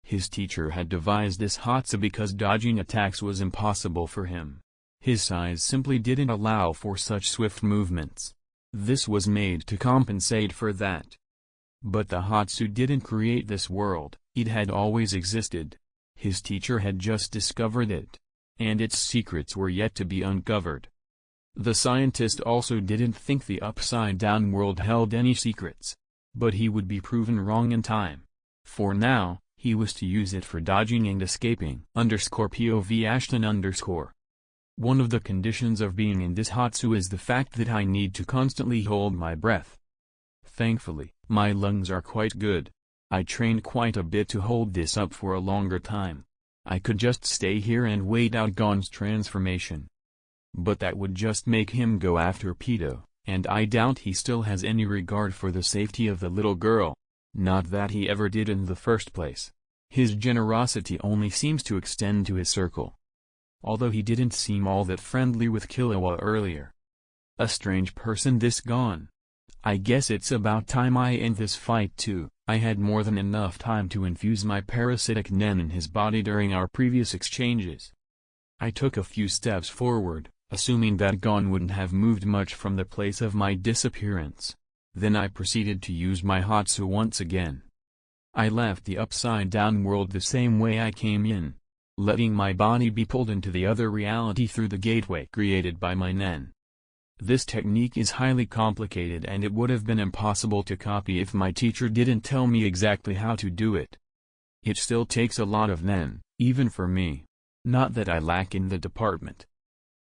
His teacher had devised this Hatsu because dodging attacks was impossible for him. His size simply didn't allow for such swift movements. This was made to compensate for that. But the Hatsu didn't create this world, it had always existed. His teacher had just discovered it, and its secrets were yet to be uncovered. The scientist also didn't think the upside-down world held any secrets, but he would be proven wrong in time. For now, he was to use it for dodging and escaping. _POV Ashton_. One of the conditions of being in this Hatsu is the fact that I need to constantly hold my breath. Thankfully, my lungs are quite good. I trained quite a bit to hold this up for a longer time. I could just stay here and wait out Gon's transformation. But that would just make him go after Pedo, and I doubt he still has any regard for the safety of the little girl. Not that he ever did in the first place. His generosity only seems to extend to his circle. Although he didn't seem all that friendly with Killua earlier. A strange person this Gon. I guess it's about time I end this fight too. I had more than enough time to infuse my parasitic Nen in his body during our previous exchanges. I took a few steps forward, assuming that Gon wouldn't have moved much from the place of my disappearance. Then I proceeded to use my Hatsu once again. I left the upside-down world the same way I came in, letting my body be pulled into the other reality through the gateway created by my Nen. This technique is highly complicated and it would have been impossible to copy if my teacher didn't tell me exactly how to do it. It still takes a lot of Nen, even for me. Not that I lack in the department.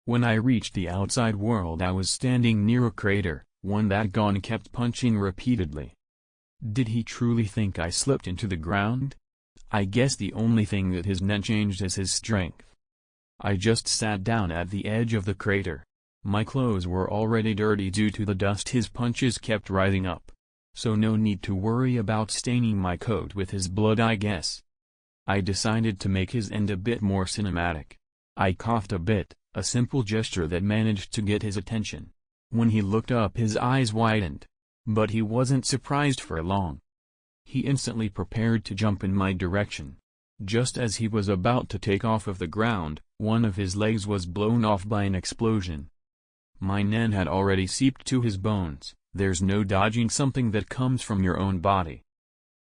When I reached the outside world I was standing near a crater, one that Gon kept punching repeatedly. Did he truly think I slipped into the ground? I guess the only thing that his Nen changed is his strength. I just sat down at the edge of the crater. My clothes were already dirty due to the dust his punches kept rising up. So no need to worry about staining my coat with his blood I guess. I decided to make his end a bit more cinematic. I coughed a bit, a simple gesture that managed to get his attention. When he looked up his eyes widened. But he wasn't surprised for long. He instantly prepared to jump in my direction. Just as he was about to take off of the ground, one of his legs was blown off by an explosion. My Nen had already seeped to his bones. There's no dodging something that comes from your own body.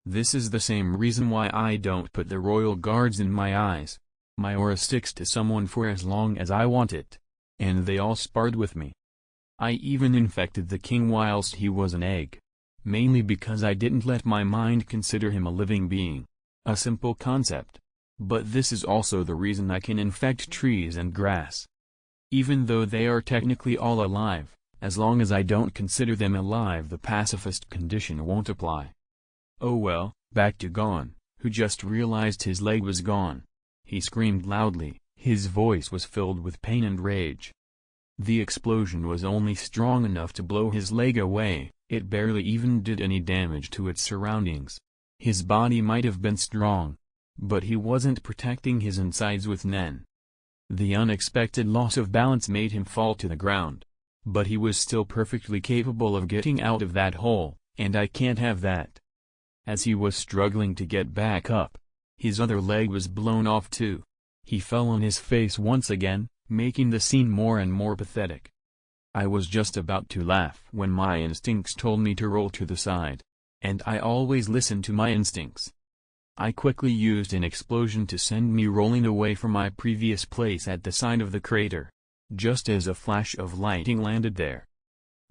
This is the same reason why I don't put the royal guards in my eyes. My aura sticks to someone for as long as I want it. And they all sparred with me. I even infected the king whilst he was an egg. Mainly because I didn't let my mind consider him a living being. A simple concept. But this is also the reason I can infect trees and grass. Even though they are technically all alive, as long as I don't consider them alive the pacifist condition won't apply. Oh well, back to Gon, who just realized his leg was gone. He screamed loudly, his voice was filled with pain and rage. The explosion was only strong enough to blow his leg away, it barely even did any damage to its surroundings. His body might have been strong, but he wasn't protecting his insides with Nen. The unexpected loss of balance made him fall to the ground. But he was still perfectly capable of getting out of that hole, and I can't have that. As he was struggling to get back up, his other leg was blown off too. He fell on his face once again, making the scene more and more pathetic. I was just about to laugh when my instincts told me to roll to the side. And I always listen to my instincts. I quickly used an explosion to send me rolling away from my previous place at the side of the crater. Just as a flash of lightning landed there.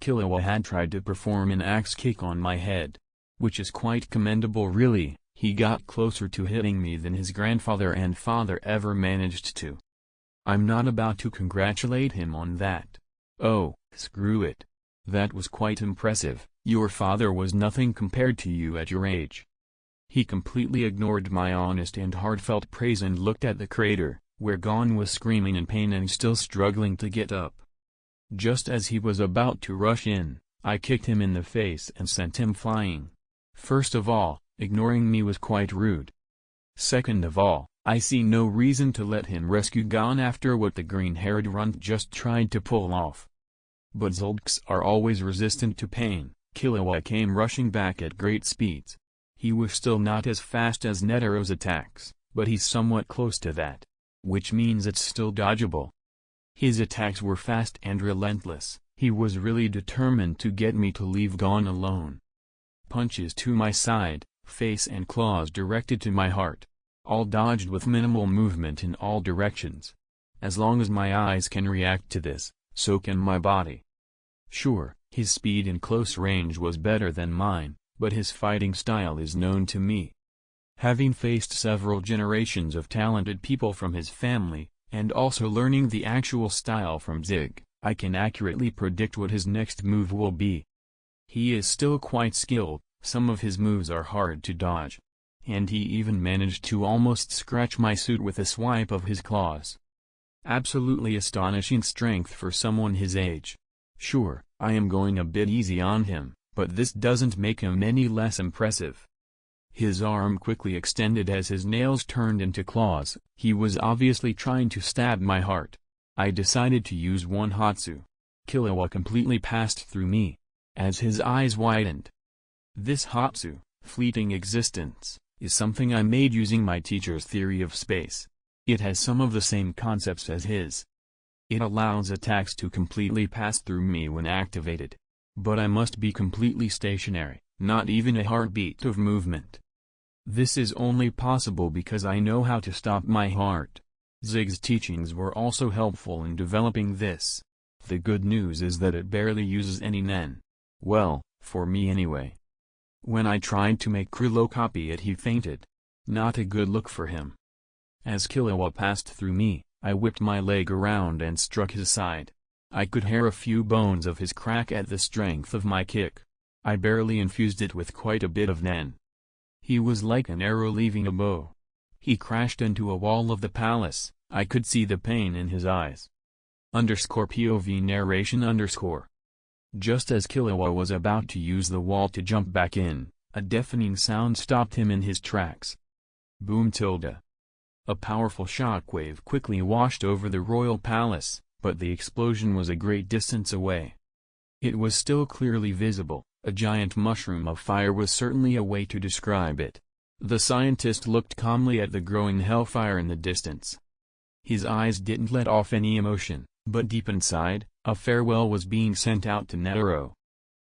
Killua had tried to perform an axe kick on my head. which is quite commendable really. He got closer to hitting me than his grandfather and father ever managed to. I'm not about to congratulate him on that. Oh, screw it. That was quite impressive. Your father was nothing compared to you at your age. He completely ignored my honest and heartfelt praise and looked at the crater, where Gon was screaming in pain and still struggling to get up. Just as he was about to rush in, I kicked him in the face and sent him flying. First of all, ignoring me was quite rude. Second of all, I see no reason to let him rescue Gon after what the green-haired runt just tried to pull off. But Zulks are always resistant to pain. Killua came rushing back at great speeds. He was still not as fast as Netero's attacks, but he's somewhat close to that, which means it's still dodgeable. His attacks were fast and relentless. He was really determined to get me to leave Gon alone. Punches to my side, face and claws directed to my heart. All dodged with minimal movement in all directions. As long as my eyes can react to this, so can my body. Sure, his speed in close range was better than mine, but his fighting style is known to me. Having faced several generations of talented people from his family, and also learning the actual style from Zig, I can accurately predict what his next move will be. He is still quite skilled, some of his moves are hard to dodge. And he even managed to almost scratch my suit with a swipe of his claws. Absolutely astonishing strength for someone his age. Sure, I am going a bit easy on him, but this doesn't make him any less impressive. His arm quickly extended as his nails turned into claws. He was obviously trying to stab my heart. I decided to use one Hatsu. Killua completely passed through me, as his eyes widened. This Hatsu, fleeting existence, is something I made using my teacher's theory of space. It has some of the same concepts as his. It allows attacks to completely pass through me when activated. But I must be completely stationary, not even a heartbeat of movement. This is only possible because I know how to stop my heart. Zig's teachings were also helpful in developing this. The good news is that it barely uses any Nen. Well, for me anyway. When I tried to make Krillo copy it, he fainted. Not a good look for him. As Killua passed through me, I whipped my leg around and struck his side. I could hear a few bones of his crack at the strength of my kick. I barely infused it with quite a bit of Nen. He was like an arrow leaving a bow. He crashed into a wall of the palace. I could see the pain in his eyes. _POV narration _ Just as Killua was about to use the wall to jump back in, a deafening sound stopped him in his tracks. Boom tilde. A powerful shockwave quickly washed over the royal palace, but the explosion was a great distance away. It was still clearly visible. A giant mushroom of fire was certainly a way to describe it. The scientist looked calmly at the growing hellfire in the distance. His eyes didn't let off any emotion, but deep inside, a farewell was being sent out to Netero.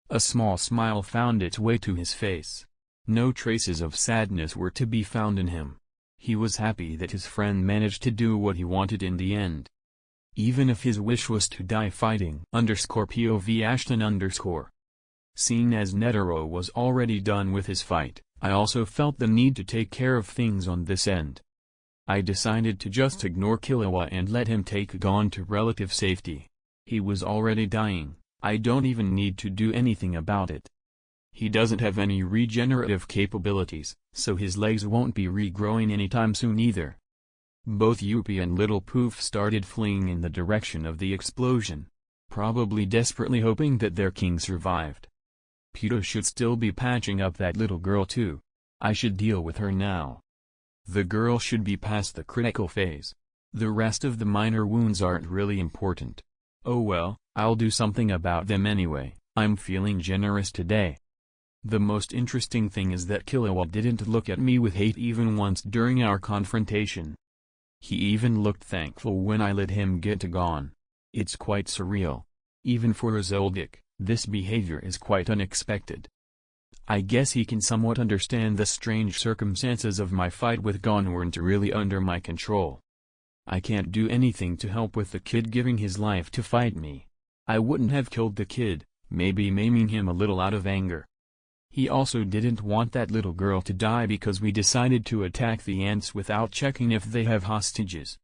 A small smile found its way to his face. No traces of sadness were to be found in him. He was happy that his friend managed to do what he wanted in the end. Even if his wish was to die fighting _POV Ashton_. Seeing as Netero was already done with his fight, I also felt the need to take care of things on this end. I decided to just ignore Killua and let him take Gon to relative safety. He was already dying. I don't even need to do anything about it. He doesn't have any regenerative capabilities, so his legs won't be regrowing anytime soon either. Both Yuppie and Little Poof started fleeing in the direction of the explosion, probably desperately hoping that their king survived. Peter should still be patching up that little girl too. I should deal with her now. The girl should be past the critical phase. The rest of the minor wounds aren't really important. Oh well, I'll do something about them anyway. I'm feeling generous today. The most interesting thing is that Killua didn't look at me with hate even once during our confrontation. He even looked thankful when I let him get to Gon. It's quite surreal. Even for a Zoldyck, this behavior is quite unexpected. I guess he can somewhat understand the strange circumstances of my fight with Gon weren't really under my control. I can't do anything to help with the kid giving his life to fight me. I wouldn't have killed the kid, maybe maiming him a little out of anger. He also didn't want that little girl to die because we decided to attack the ants without checking if they have hostages.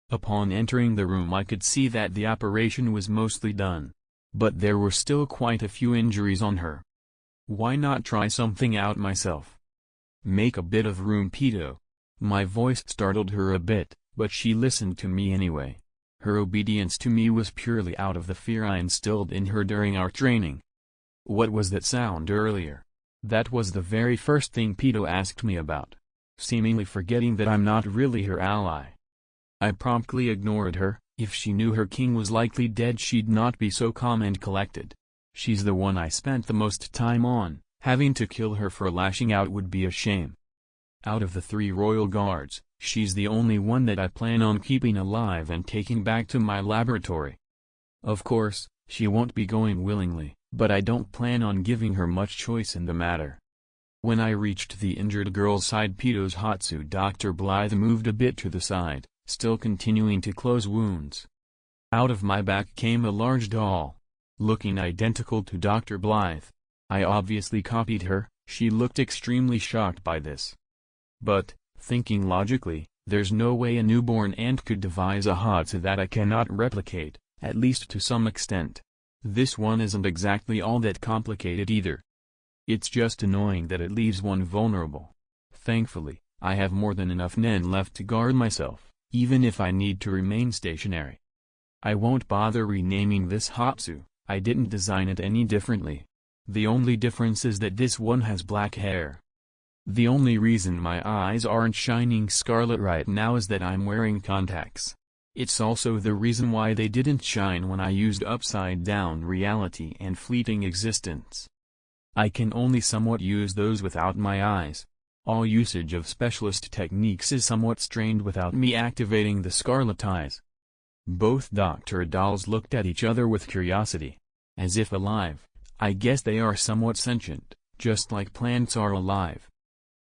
Upon entering the room I could see that the operation was mostly done. But there were still quite a few injuries on her. Why not try something out myself? Make a bit of room, Pito. My voice startled her a bit, but she listened to me anyway. Her obedience to me was purely out of the fear I instilled in her during our training. What was that sound earlier? That was the very first thing Pito asked me about, seemingly forgetting that I'm not really her ally. I promptly ignored her. If she knew her king was likely dead, she'd not be so calm and collected. She's the one I spent the most time on. Having to kill her for lashing out would be a shame. Out of the 3 royal guards, she's the only one that I plan on keeping alive and taking back to my laboratory. Of course, she won't be going willingly, but I don't plan on giving her much choice in the matter. When I reached the injured girl's side, Pito's Hatsu Dr. Blythe moved a bit to the side, still continuing to close wounds. Out of my back came a large doll, looking identical to Dr. Blythe. I obviously copied her. She looked extremely shocked by this. But, thinking logically, there's no way a newborn ant could devise a Hatsu that I cannot replicate, at least to some extent. This one isn't exactly all that complicated either. It's just annoying that it leaves one vulnerable. Thankfully, I have more than enough Nen left to guard myself, even if I need to remain stationary. I won't bother renaming this Hatsu. I didn't design it any differently. The only difference is that this one has black hair. The only reason my eyes aren't shining scarlet right now is that I'm wearing contacts. It's also the reason why they didn't shine when I used upside-down reality and fleeting existence. I can only somewhat use those without my eyes. All usage of specialist techniques is somewhat strained without me activating the scarlet eyes. Both Dr. Dolls looked at each other with curiosity. As if alive. I guess they are somewhat sentient, just like plants are alive.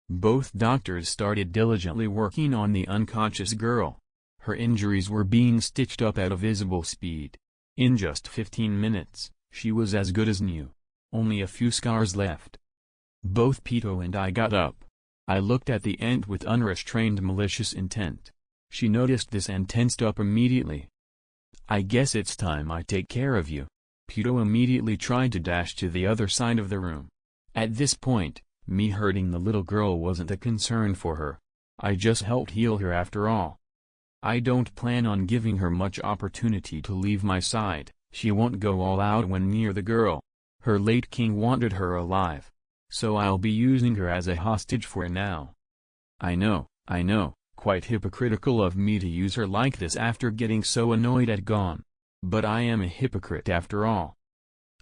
Both doctors started diligently working on the unconscious girl. Her injuries were being stitched up at a visible speed. In just 15 minutes, she was as good as new. Only a few scars left. Both Pito and I got up. I looked at the ant with unrestrained malicious intent. She noticed this and tensed up immediately. I guess it's time I take care of you. Pito immediately tried to dash to the other side of the room. At this point, me hurting the little girl wasn't a concern for her. I just helped heal her after all. I don't plan on giving her much opportunity to leave my side. She won't go all out when near the girl. Her late king wanted her alive. So I'll be using her as a hostage for now. I know, quite hypocritical of me to use her like this after getting so annoyed at Gon. But I am a hypocrite after all.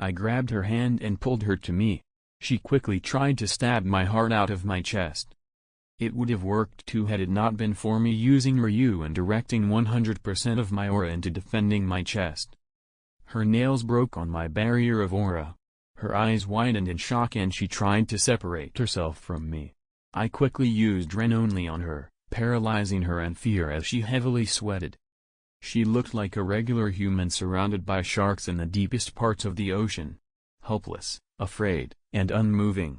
I grabbed her hand and pulled her to me. She quickly tried to stab my heart out of my chest. It would have worked too had it not been for me using Ryu and directing 100% of my aura into defending my chest. Her nails broke on my barrier of aura. Her eyes widened in shock and she tried to separate herself from me. I quickly used Ren only on her, paralyzing her in fear as she heavily sweated. She looked like a regular human surrounded by sharks in the deepest parts of the ocean. Helpless, afraid, and unmoving.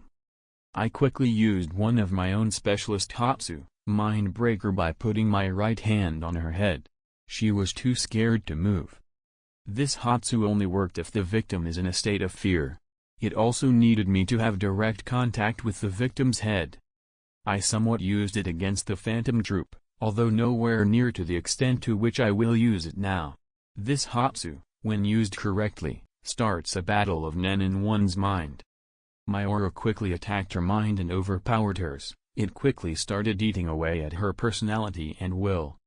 I quickly used one of my own specialist Hatsu, Mind Breaker, by putting my right hand on her head. She was too scared to move. This Hatsu only worked if the victim is in a state of fear. It also needed me to have direct contact with the victim's head. I somewhat used it against the Phantom Troop, although nowhere near to the extent to which I will use it now. This Hatsu, when used correctly, starts a battle of Nen in one's mind. My aura quickly attacked her mind and overpowered hers. It quickly started eating away at her personality and will.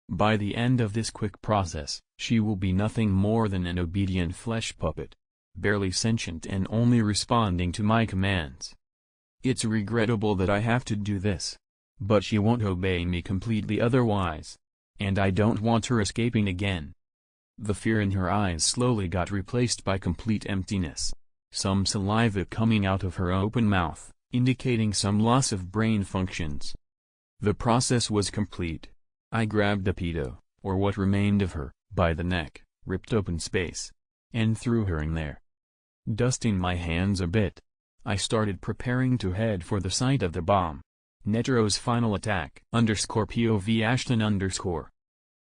By the end of this quick process, she will be nothing more than an obedient flesh puppet, barely sentient and only responding to my commands. It's regrettable that I have to do this. But she won't obey me completely otherwise. And I don't want her escaping again. The fear in her eyes slowly got replaced by complete emptiness. Some saliva coming out of her open mouth, indicating some loss of brain functions. The process was complete. I grabbed the Pito, or what remained of her, by the neck, ripped open space, and threw her in there. Dusting my hands a bit, I started preparing to head for the site of the bomb. Netero's final attack _POV Ashton_.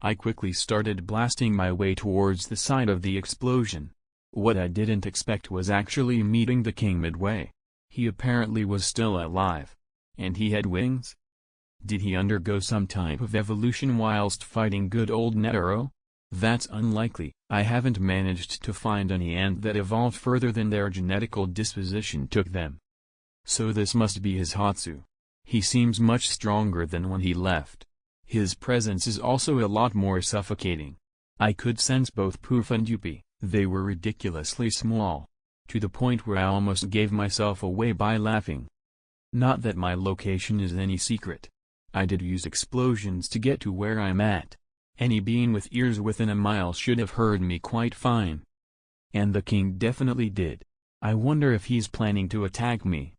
I quickly started blasting my way towards the site of the explosion. What I didn't expect was actually meeting the king midway. He apparently was still alive. And he had wings? Did he undergo some type of evolution whilst fighting good old Netero? That's unlikely. I haven't managed to find any ant that evolved further than their genetical disposition took them. So this must be his Hatsu. He seems much stronger than when he left. His presence is also a lot more suffocating. I could sense both Poof and Yuppie. They were ridiculously small. To the point where I almost gave myself away by laughing. Not that my location is any secret. I did use explosions to get to where I'm at. Any being with ears within a mile should have heard me quite fine. And the king definitely did. I wonder if he's planning to attack me.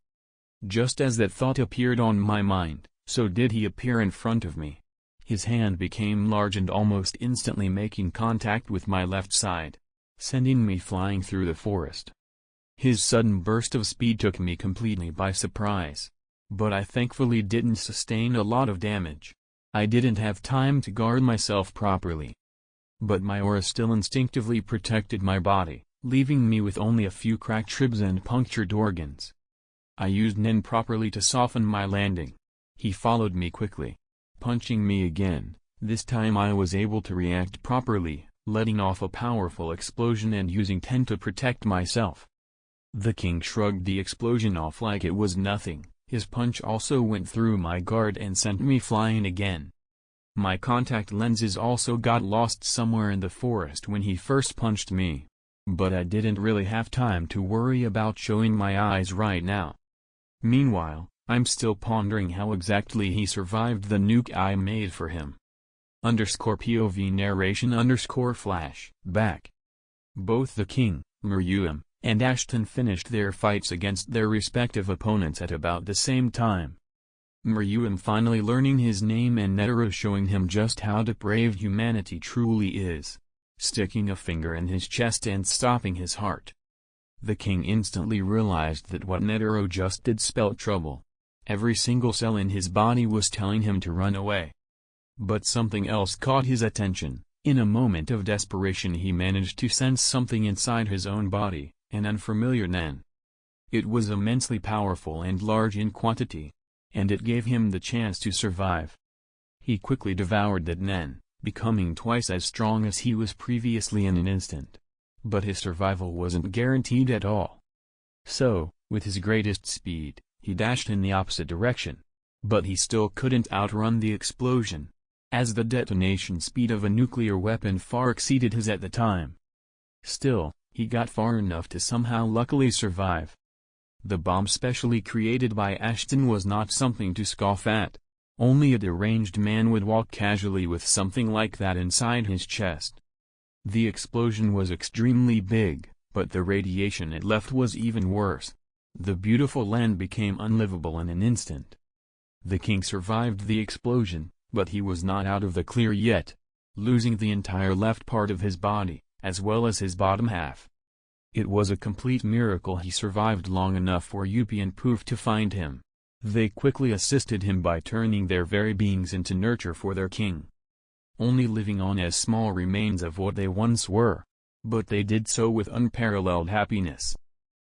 Just as that thought appeared on my mind, so did he appear in front of me. His hand became large and almost instantly making contact with my left side, sending me flying through the forest. His sudden burst of speed took me completely by surprise. But I thankfully didn't sustain a lot of damage. I didn't have time to guard myself properly. But my aura still instinctively protected my body, leaving me with only a few cracked ribs and punctured organs. I used Nen properly to soften my landing. He followed me quickly, punching me again. This time I was able to react properly, letting off a powerful explosion and using Ten to protect myself. The king shrugged the explosion off like it was nothing. His punch also went through my guard and sent me flying again. My contact lenses also got lost somewhere in the forest when he first punched me. But I didn't really have time to worry about showing my eyes right now. Meanwhile, I'm still pondering how exactly he survived the nuke I made for him. _POV narration _flash back. Both the king, Meruem, and Ashton finished their fights against their respective opponents at about the same time. Meruem finally learning his name and Netero showing him just how depraved humanity truly is, sticking a finger in his chest and stopping his heart. The king instantly realized that what Netero just did spelt trouble. Every single cell in his body was telling him to run away. But something else caught his attention. In a moment of desperation he managed to sense something inside his own body. An unfamiliar Nen. It was immensely powerful and large in quantity, and it gave him the chance to survive. He quickly devoured that Nen, becoming twice as strong as he was previously in an instant. But his survival wasn't guaranteed at all. So, with his greatest speed, he dashed in the opposite direction. But he still couldn't outrun the explosion, as the detonation speed of a nuclear weapon far exceeded his at the time. Still, he got far enough to somehow luckily survive. The bomb specially created by Ashton was not something to scoff at. Only a deranged man would walk casually with something like that inside his chest. The explosion was extremely big, but the radiation it left was even worse. The beautiful land became unlivable in an instant. The king survived the explosion, but he was not out of the clear yet, losing the entire left part of his body, as well as his bottom half. It was a complete miracle he survived long enough for Yuppie and Poof to find him. They quickly assisted him by turning their very beings into nurture for their king. Only living on as small remains of what they once were. But they did so with unparalleled happiness.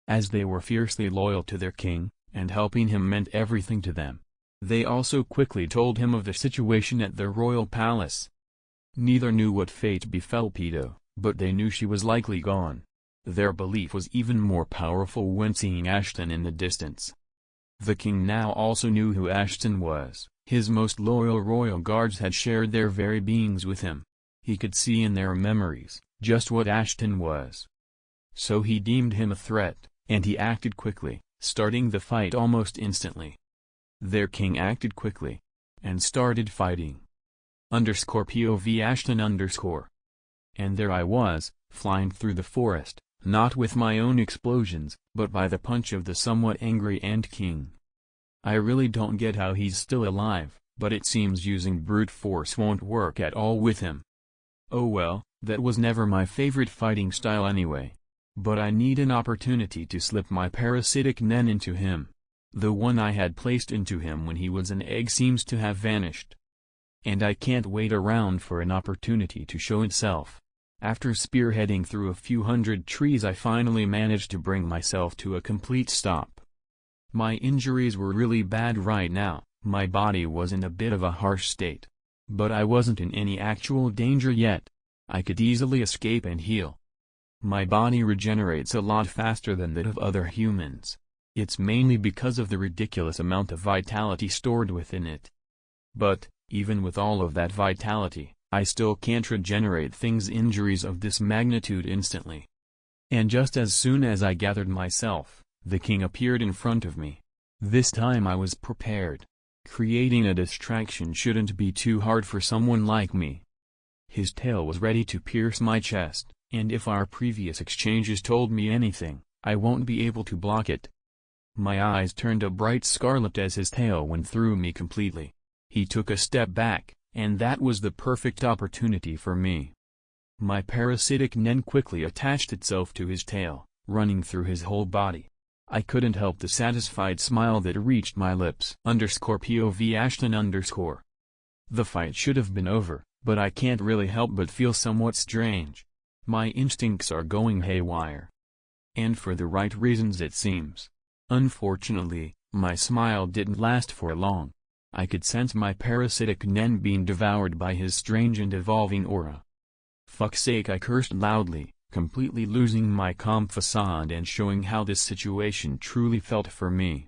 As they were fiercely loyal to their king, and helping him meant everything to them. They also quickly told him of the situation at the royal palace. Neither knew what fate befell Pedo, but they knew she was likely gone. Their belief was even more powerful when seeing Ashton in the distance. The king now also knew who Ashton was. His most loyal royal guards had shared their very beings with him. He could see in their memories just what Ashton was. So he deemed him a threat, and he acted quickly, starting the fight almost instantly. Their king acted quickly, and started fighting. _POV Ashton _ And there I was, flying through the forest, not with my own explosions, but by the punch of the somewhat angry Ant King. I really don't get how he's still alive, but it seems using brute force won't work at all with him. Oh well, that was never my favorite fighting style anyway. But I need an opportunity to slip my parasitic Nen into him. The one I had placed into him when he was an egg seems to have vanished. And I can't wait around for an opportunity to show itself. After spearheading through a few hundred trees, I finally managed to bring myself to a complete stop. My injuries were really bad right now, my body was in a bit of a harsh state. But I wasn't in any actual danger yet. I could easily escape and heal. My body regenerates a lot faster than that of other humans. It's mainly because of the ridiculous amount of vitality stored within it. But, even with all of that vitality, I still can't regenerate injuries of this magnitude instantly. And just as soon as I gathered myself, the king appeared in front of me. This time I was prepared. Creating a distraction shouldn't be too hard for someone like me. His tail was ready to pierce my chest, and if our previous exchanges told me anything, I won't be able to block it. My eyes turned a bright scarlet as his tail went through me completely. He took a step back, and that was the perfect opportunity for me. My parasitic Nen quickly attached itself to his tail, running through his whole body. I couldn't help the satisfied smile that reached my lips. _POV Ashton_. The fight should have been over, but I can't really help but feel somewhat strange. My instincts are going haywire. And for the right reasons it seems. Unfortunately, my smile didn't last for long. I could sense my parasitic Nen being devoured by his strange and evolving aura. Fuck's sake, I cursed loudly, completely losing my calm facade and showing how this situation truly felt for me.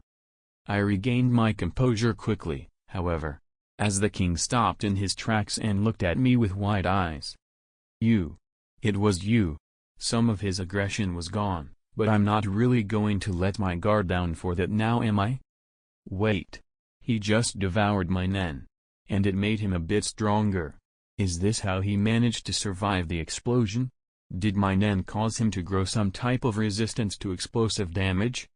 I regained my composure quickly, however, as the king stopped in his tracks and looked at me with wide eyes. You. It was you. Some of his aggression was gone, but I'm not really going to let my guard down for that now, am I? Wait. He just devoured my Nen. And it made him a bit stronger. Is this how he managed to survive the explosion? Did my Nen cause him to grow some type of resistance to explosive damage?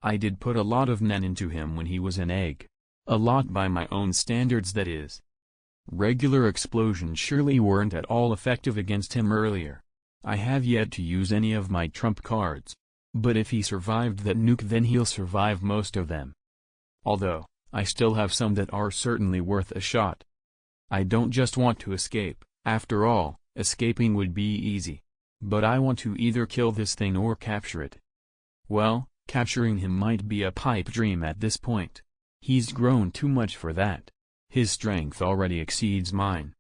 I did put a lot of Nen into him when he was an egg. A lot by my own standards, that is. Regular explosions surely weren't at all effective against him earlier. I have yet to use any of my trump cards. But if he survived that nuke, then he'll survive most of them. Although, I still have some that are certainly worth a shot. I don't just want to escape. After all, escaping would be easy. But I want to either kill this thing or capture it. Well, capturing him might be a pipe dream at this point. He's grown too much for that. His strength already exceeds mine.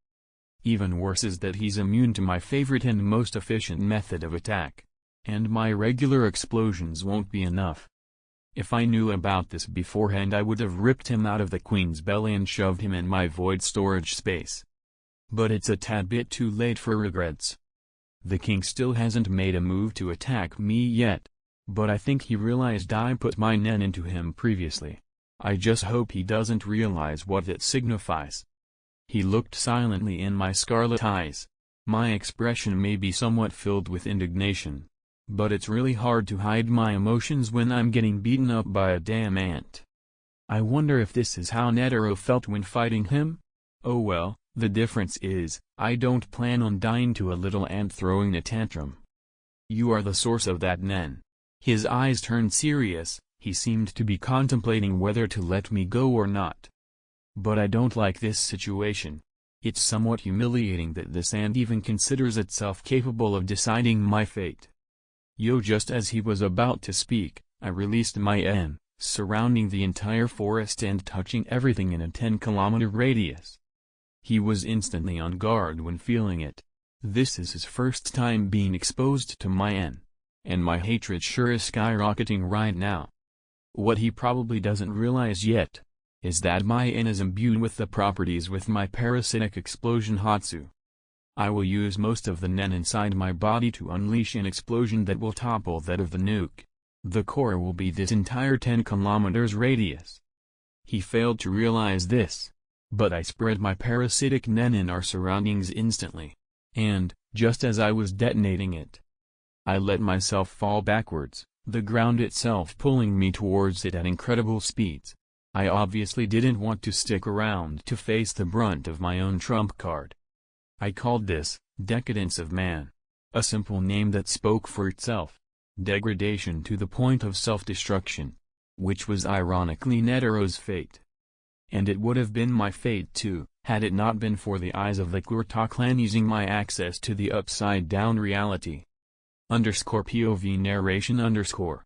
Even worse is that he's immune to my favorite and most efficient method of attack. And my regular explosions won't be enough. If I knew about this beforehand, I would have ripped him out of the queen's belly and shoved him in my void storage space. But it's a tad bit too late for regrets. The king still hasn't made a move to attack me yet. But I think he realized I put my Nen into him previously. I just hope he doesn't realize what it signifies. He looked silently in my scarlet eyes. My expression may be somewhat filled with indignation. But it's really hard to hide my emotions when I'm getting beaten up by a damn ant. I wonder if this is how Netero felt when fighting him? Oh well, the difference is, I don't plan on dying to a little ant throwing a tantrum. You are the source of that Nen. His eyes turned serious, he seemed to be contemplating whether to let me go or not. But I don't like this situation. It's somewhat humiliating that this ant even considers itself capable of deciding my fate. Yo, just as he was about to speak, I released my N, surrounding the entire forest and touching everything in a 10-kilometer radius. He was instantly on guard when feeling it. This is his first time being exposed to my N. And my hatred sure is skyrocketing right now. What he probably doesn't realize yet is that my N is imbued with the properties with my parasitic explosion Hatsu. I will use most of the Nen inside my body to unleash an explosion that will topple that of the nuke. The core will be this entire 10 kilometers radius. He failed to realize this. But I spread my parasitic Nen in our surroundings instantly. And, just as I was detonating it, I let myself fall backwards, the ground itself pulling me towards it at incredible speeds. I obviously didn't want to stick around to face the brunt of my own trump card. I called this, Decadence of Man. A simple name that spoke for itself. degradation to the point of self-destruction, which was ironically Netero's fate. And it would have been my fate too, had it not been for the eyes of the Kurta clan using my access to the upside-down reality. POV narration _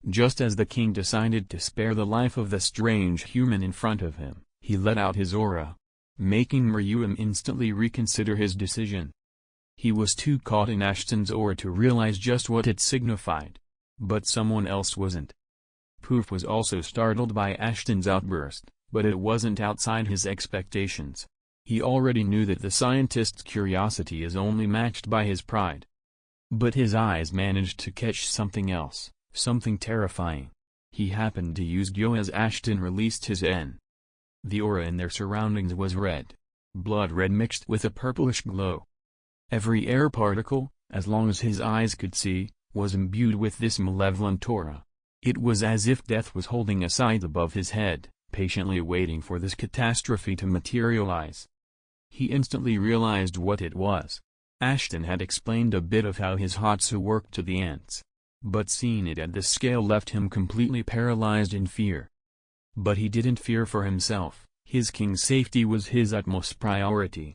Just as the king decided to spare the life of the strange human in front of him, he let out his aura, making Ryuim instantly reconsider his decision. He was too caught in Ashton's aura to realize just what it signified. But someone else wasn't. Poof was also startled by Ashton's outburst, but it wasn't outside his expectations. He already knew that the scientist's curiosity is only matched by his pride. But his eyes managed to catch something else, something terrifying. He happened to use Gyo as Ashton released his N. The aura in their surroundings was red. Blood red mixed with a purplish glow. Every air particle, as long as his eyes could see, was imbued with this malevolent aura. It was as if death was holding a scythe above his head, patiently waiting for this catastrophe to materialize. He instantly realized what it was. Ashton had explained a bit of how his Hatsu worked to the ants. But seeing it at this scale left him completely paralyzed in fear. But he didn't fear for himself. His king's safety was his utmost priority.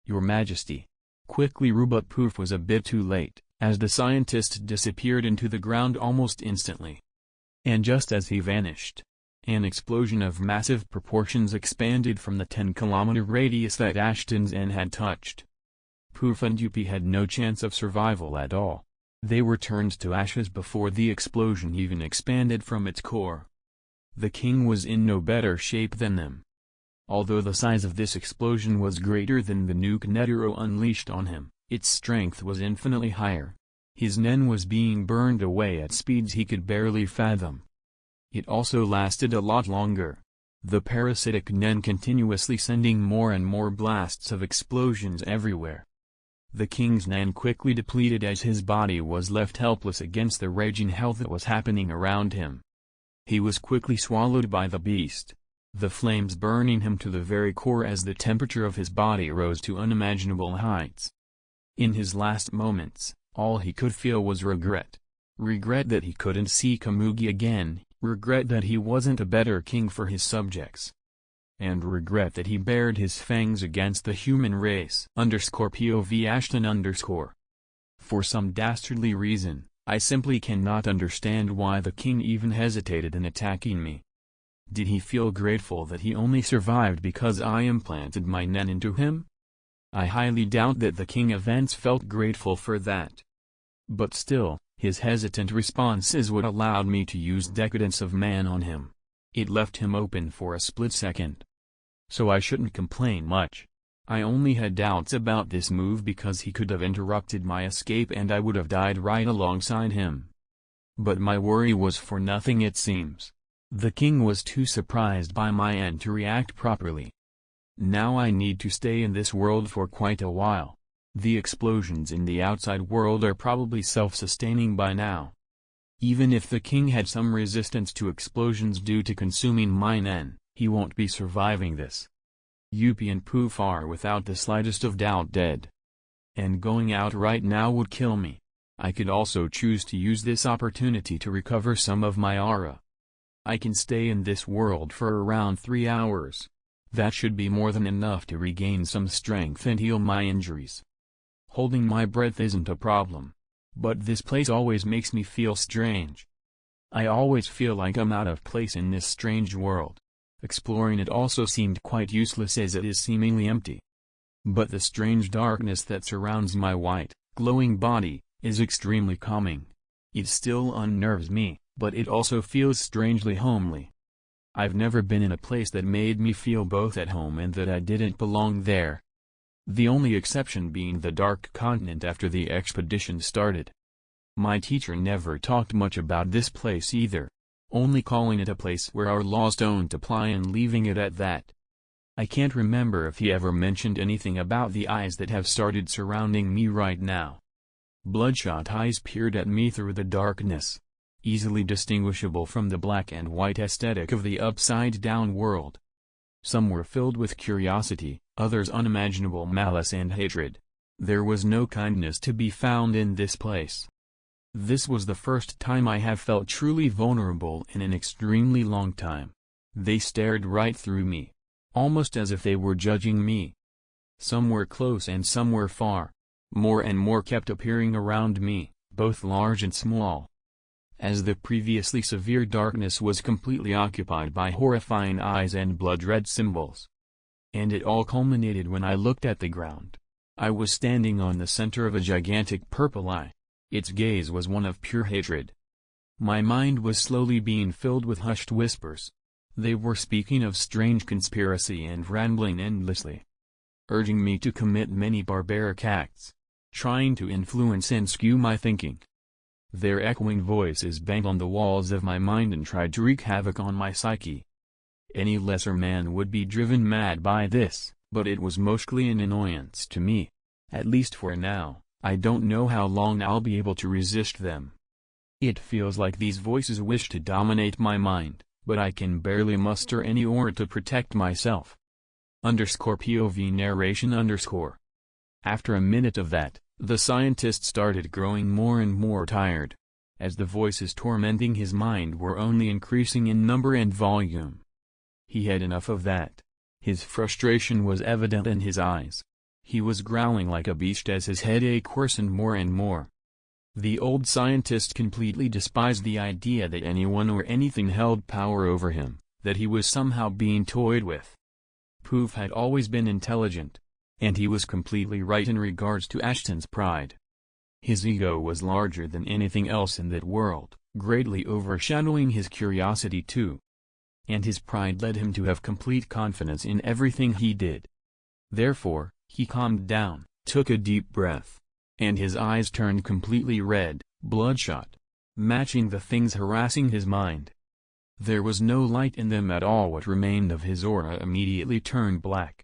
Your Majesty. Quickly but Poof was a bit too late, as the scientist disappeared into the ground almost instantly. And just as he vanished, an explosion of massive proportions expanded from the 10-kilometer radius that Ashton's N had touched. Poof and Yuppie had no chance of survival at all. They were turned to ashes before the explosion even expanded from its core. The king was in no better shape than them. Although the size of this explosion was greater than the nuke Netero unleashed on him, its strength was infinitely higher. His Nen was being burned away at speeds he could barely fathom. It also lasted a lot longer. The parasitic Nen continuously sending more and more blasts of explosions everywhere. The king's Nen quickly depleted as his body was left helpless against the raging hell that was happening around him. He was quickly swallowed by the beast, the flames burning him to the very core as the temperature of his body rose to unimaginable heights. In his last moments, all he could feel was regret. Regret that he couldn't see Komugi again, regret that he wasn't a better king for his subjects. And regret that he bared his fangs against the human race. _POV Ashton_. For some dastardly reason, I simply cannot understand why the king even hesitated in attacking me. Did he feel grateful that he only survived because I implanted my Nen into him? I highly doubt that the king of ants felt grateful for that. But still, his hesitant response is what allowed me to use Decadence of Man on him. It left him open for a split second. So I shouldn't complain much. I only had doubts about this move because he could have interrupted my escape and I would have died right alongside him. But my worry was for nothing, it seems. The king was too surprised by my end to react properly. Now I need to stay in this world for quite a while. The explosions in the outside world are probably self-sustaining by now. Even if the king had some resistance to explosions due to consuming my Nen, he won't be surviving this. Yuppie and Poof are without the slightest of doubt dead. And going out right now would kill me. I could also choose to use this opportunity to recover some of my aura. I can stay in this world for around 3 hours. That should be more than enough to regain some strength and heal my injuries. Holding my breath isn't a problem. But this place always makes me feel strange. I always feel like I'm out of place in this strange world. Exploring it also seemed quite useless as it is seemingly empty. But the strange darkness that surrounds my white, glowing body, is extremely calming. It still unnerves me, but it also feels strangely homely. I've never been in a place that made me feel both at home and that I didn't belong there. The only exception being the Dark Continent after the expedition started. My teacher never talked much about this place either, only calling it a place where our laws don't apply and leaving it at that. I can't remember if he ever mentioned anything about the eyes that have started surrounding me right now. Bloodshot eyes peered at me through the darkness, easily distinguishable from the black and white aesthetic of the upside-down world. Some were filled with curiosity, others unimaginable malice and hatred. There was no kindness to be found in this place. This was the first time I have felt truly vulnerable in an extremely long time. They stared right through me, almost as if they were judging me. Some were close and some were far. More and more kept appearing around me, both large and small. As the previously severe darkness was completely occupied by horrifying eyes and blood-red symbols. And it all culminated when I looked at the ground. I was standing on the center of a gigantic purple eye. Its gaze was one of pure hatred. My mind was slowly being filled with hushed whispers. They were speaking of strange conspiracy and rambling endlessly, urging me to commit many barbaric acts, trying to influence and skew my thinking. Their echoing voices banged on the walls of my mind and tried to wreak havoc on my psyche. Any lesser man would be driven mad by this, but it was mostly an annoyance to me. At least for now. I don't know how long I'll be able to resist them. It feels like these voices wish to dominate my mind, but I can barely muster any aura to protect myself. _POV narration _ After a minute of that, the scientist started growing more and more tired, as the voices tormenting his mind were only increasing in number and volume. He had enough of that. His frustration was evident in his eyes. He was growling like a beast as his headache worsened more and more. The old scientist completely despised the idea that anyone or anything held power over him, that he was somehow being toyed with. Poof had always been intelligent, and he was completely right in regards to Ashton's pride. His ego was larger than anything else in that world, greatly overshadowing his curiosity too. And his pride led him to have complete confidence in everything he did. Therefore, he calmed down, took a deep breath, and his eyes turned completely red, bloodshot, matching the things harassing his mind. There was no light in them at all. What remained of his aura immediately turned black.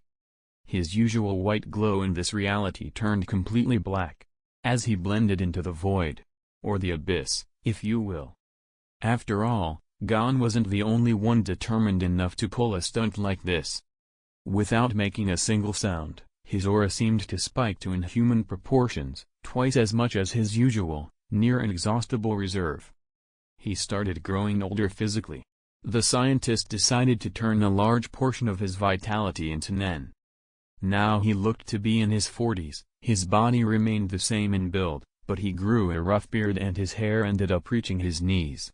His usual white glow in this reality turned completely black, as he blended into the void, or the abyss, if you will. After all, Gon wasn't the only one determined enough to pull a stunt like this. Without making a single sound, his aura seemed to spike to inhuman proportions, twice as much as his usual, near-inexhaustible reserve. He started growing older physically. The scientist decided to turn a large portion of his vitality into Nen. Now he looked to be in his 40s, his body remained the same in build, but he grew a rough beard and his hair ended up reaching his knees.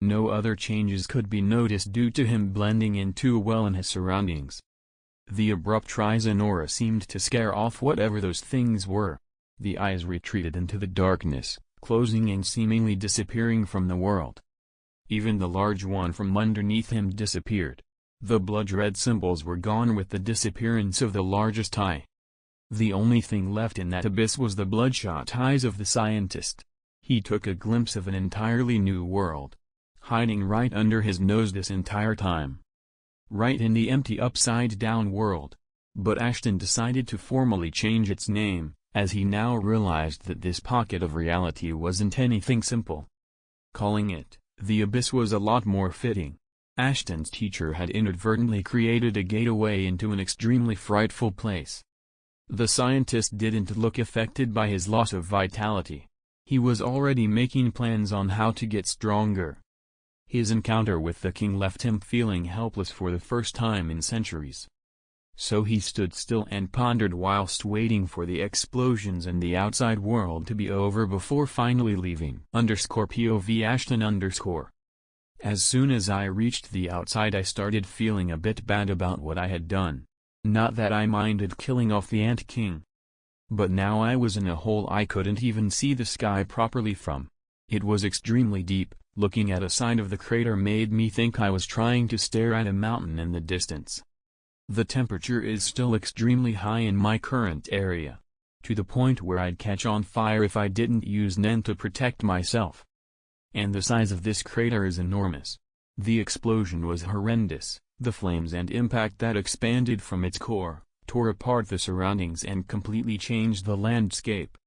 No other changes could be noticed due to him blending in too well in his surroundings. The abrupt rise in aura seemed to scare off whatever those things were. The eyes retreated into the darkness, closing and seemingly disappearing from the world. Even the large one from underneath him disappeared. The blood-red symbols were gone with the disappearance of the largest eye. The only thing left in that abyss was the bloodshot eyes of the scientist. He took a glimpse of an entirely new world, hiding right under his nose this entire time. Right in the empty upside-down world. But Ashton decided to formally change its name, as he now realized that this pocket of reality wasn't anything simple. Calling it the Abyss was a lot more fitting. Ashton's teacher had inadvertently created a gateway into an extremely frightful place. The scientist didn't look affected by his loss of vitality. He was already making plans on how to get stronger. His encounter with the king left him feeling helpless for the first time in centuries. So he stood still and pondered whilst waiting for the explosions in the outside world to be over before finally leaving. _POV Ashton_. As soon as I reached the outside I started feeling a bit bad about what I had done. Not that I minded killing off the Ant King. But now I was in a hole I couldn't even see the sky properly from. It was extremely deep. Looking at a side of the crater made me think I was trying to stare at a mountain in the distance. The temperature is still extremely high in my current area, to the point where I'd catch on fire if I didn't use Nen to protect myself. And the size of this crater is enormous. The explosion was horrendous. The flames and impact that expanded from its core, tore apart the surroundings and completely changed the landscape.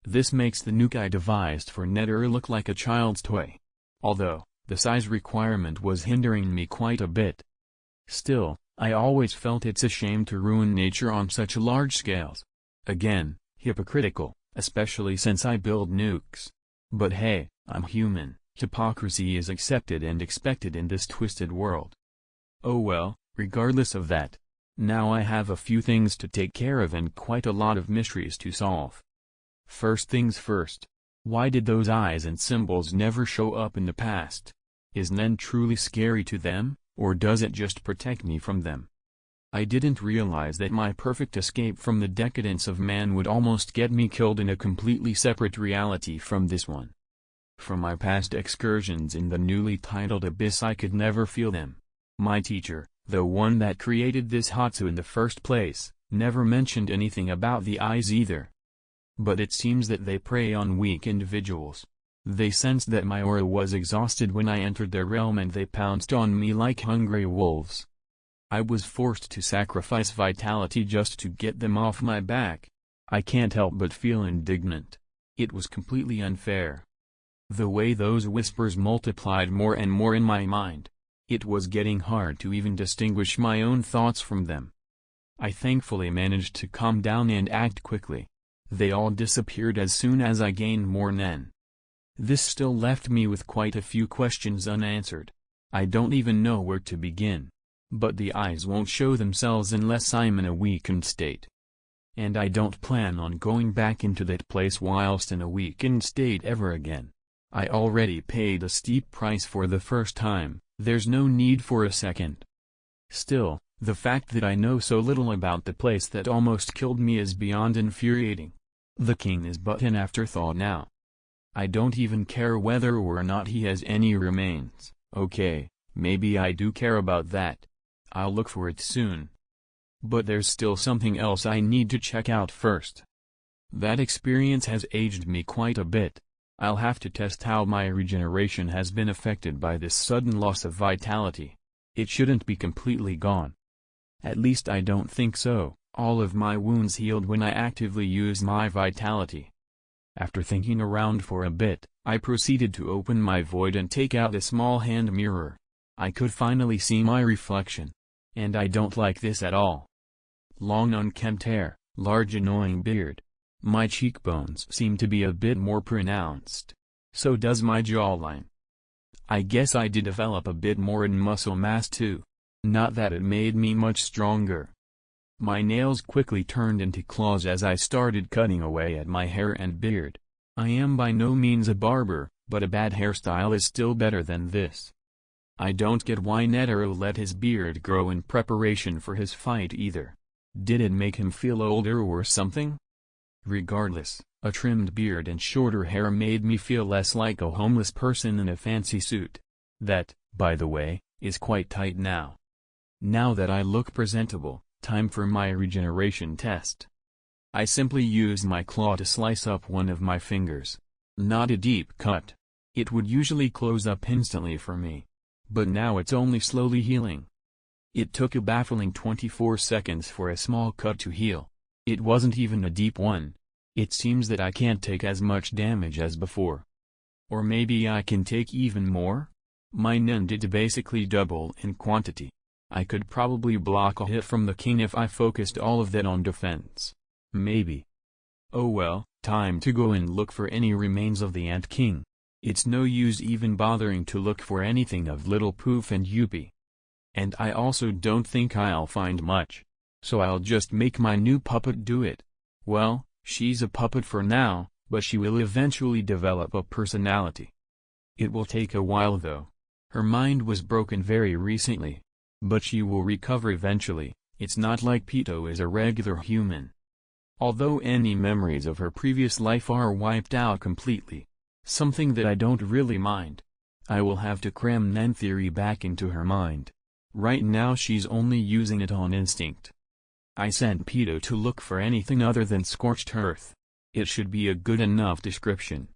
This makes the nuke I devised for Nether look like a child's toy. Although, the size requirement was hindering me quite a bit. Still, I always felt it's a shame to ruin nature on such large scales. Again, hypocritical, especially since I build nukes. But hey, I'm human, hypocrisy is accepted and expected in this twisted world. Oh well, regardless of that. Now I have a few things to take care of and quite a lot of mysteries to solve. First things first. Why did those eyes and symbols never show up in the past? Is Nen truly scary to them, or does it just protect me from them? I didn't realize that my perfect escape from the decadence of man would almost get me killed in a completely separate reality from this one. From my past excursions in the newly titled Abyss I could never feel them. My teacher, the one that created this Hatsu in the first place, never mentioned anything about the eyes either. But it seems that they prey on weak individuals. They sensed that my aura was exhausted when I entered their realm and they pounced on me like hungry wolves. I was forced to sacrifice vitality just to get them off my back. I can't help but feel indignant. It was completely unfair. The way those whispers multiplied more and more in my mind. It was getting hard to even distinguish my own thoughts from them. I thankfully managed to calm down and act quickly. They all disappeared as soon as I gained more Nen. This still left me with quite a few questions unanswered. I don't even know where to begin. But the eyes won't show themselves unless I'm in a weakened state. And I don't plan on going back into that place whilst in a weakened state ever again. I already paid a steep price for the first time, there's no need for a second. Still, the fact that I know so little about the place that almost killed me is beyond infuriating. The king is but an afterthought now. I don't even care whether or not he has any remains. Okay, maybe I do care about that. I'll look for it soon. But there's still something else I need to check out first. That experience has aged me quite a bit. I'll have to test how my regeneration has been affected by this sudden loss of vitality. It shouldn't be completely gone. At least I don't think so. All of my wounds healed when I actively used my vitality. After thinking around for a bit, I proceeded to open my void and take out a small hand mirror. I could finally see my reflection. And I don't like this at all. Long unkempt hair, large annoying beard. My cheekbones seem to be a bit more pronounced. So does my jawline. I guess I did develop a bit more in muscle mass too. Not that it made me much stronger. My nails quickly turned into claws as I started cutting away at my hair and beard. I am by no means a barber, but a bad hairstyle is still better than this. I don't get why Netero let his beard grow in preparation for his fight either. Did it make him feel older or something? Regardless, a trimmed beard and shorter hair made me feel less like a homeless person in a fancy suit. That, by the way, is quite tight now. Now that I look presentable, time for my regeneration test. I simply used my claw to slice up one of my fingers. Not a deep cut. It would usually close up instantly for me. But now it's only slowly healing. It took a baffling 24 seconds for a small cut to heal. It wasn't even a deep one. It seems that I can't take as much damage as before. Or maybe I can take even more? My Nen did basically double in quantity. I could probably block a hit from the king if I focused all of that on defense. Maybe. Oh well, time to go and look for any remains of the Ant King. It's no use even bothering to look for anything of Little Poof and Yuppie. And I also don't think I'll find much. So I'll just make my new puppet do it. Well, she's a puppet for now, but she will eventually develop a personality. It will take a while though. Her mind was broken very recently. But she will recover eventually. It's not like Pito is a regular human. Although any memories of her previous life are wiped out completely. Something that I don't really mind. I will have to cram Nen theory back into her mind. Right now she's only using it on instinct. I sent Pito to look for anything other than scorched earth. It should be a good enough description.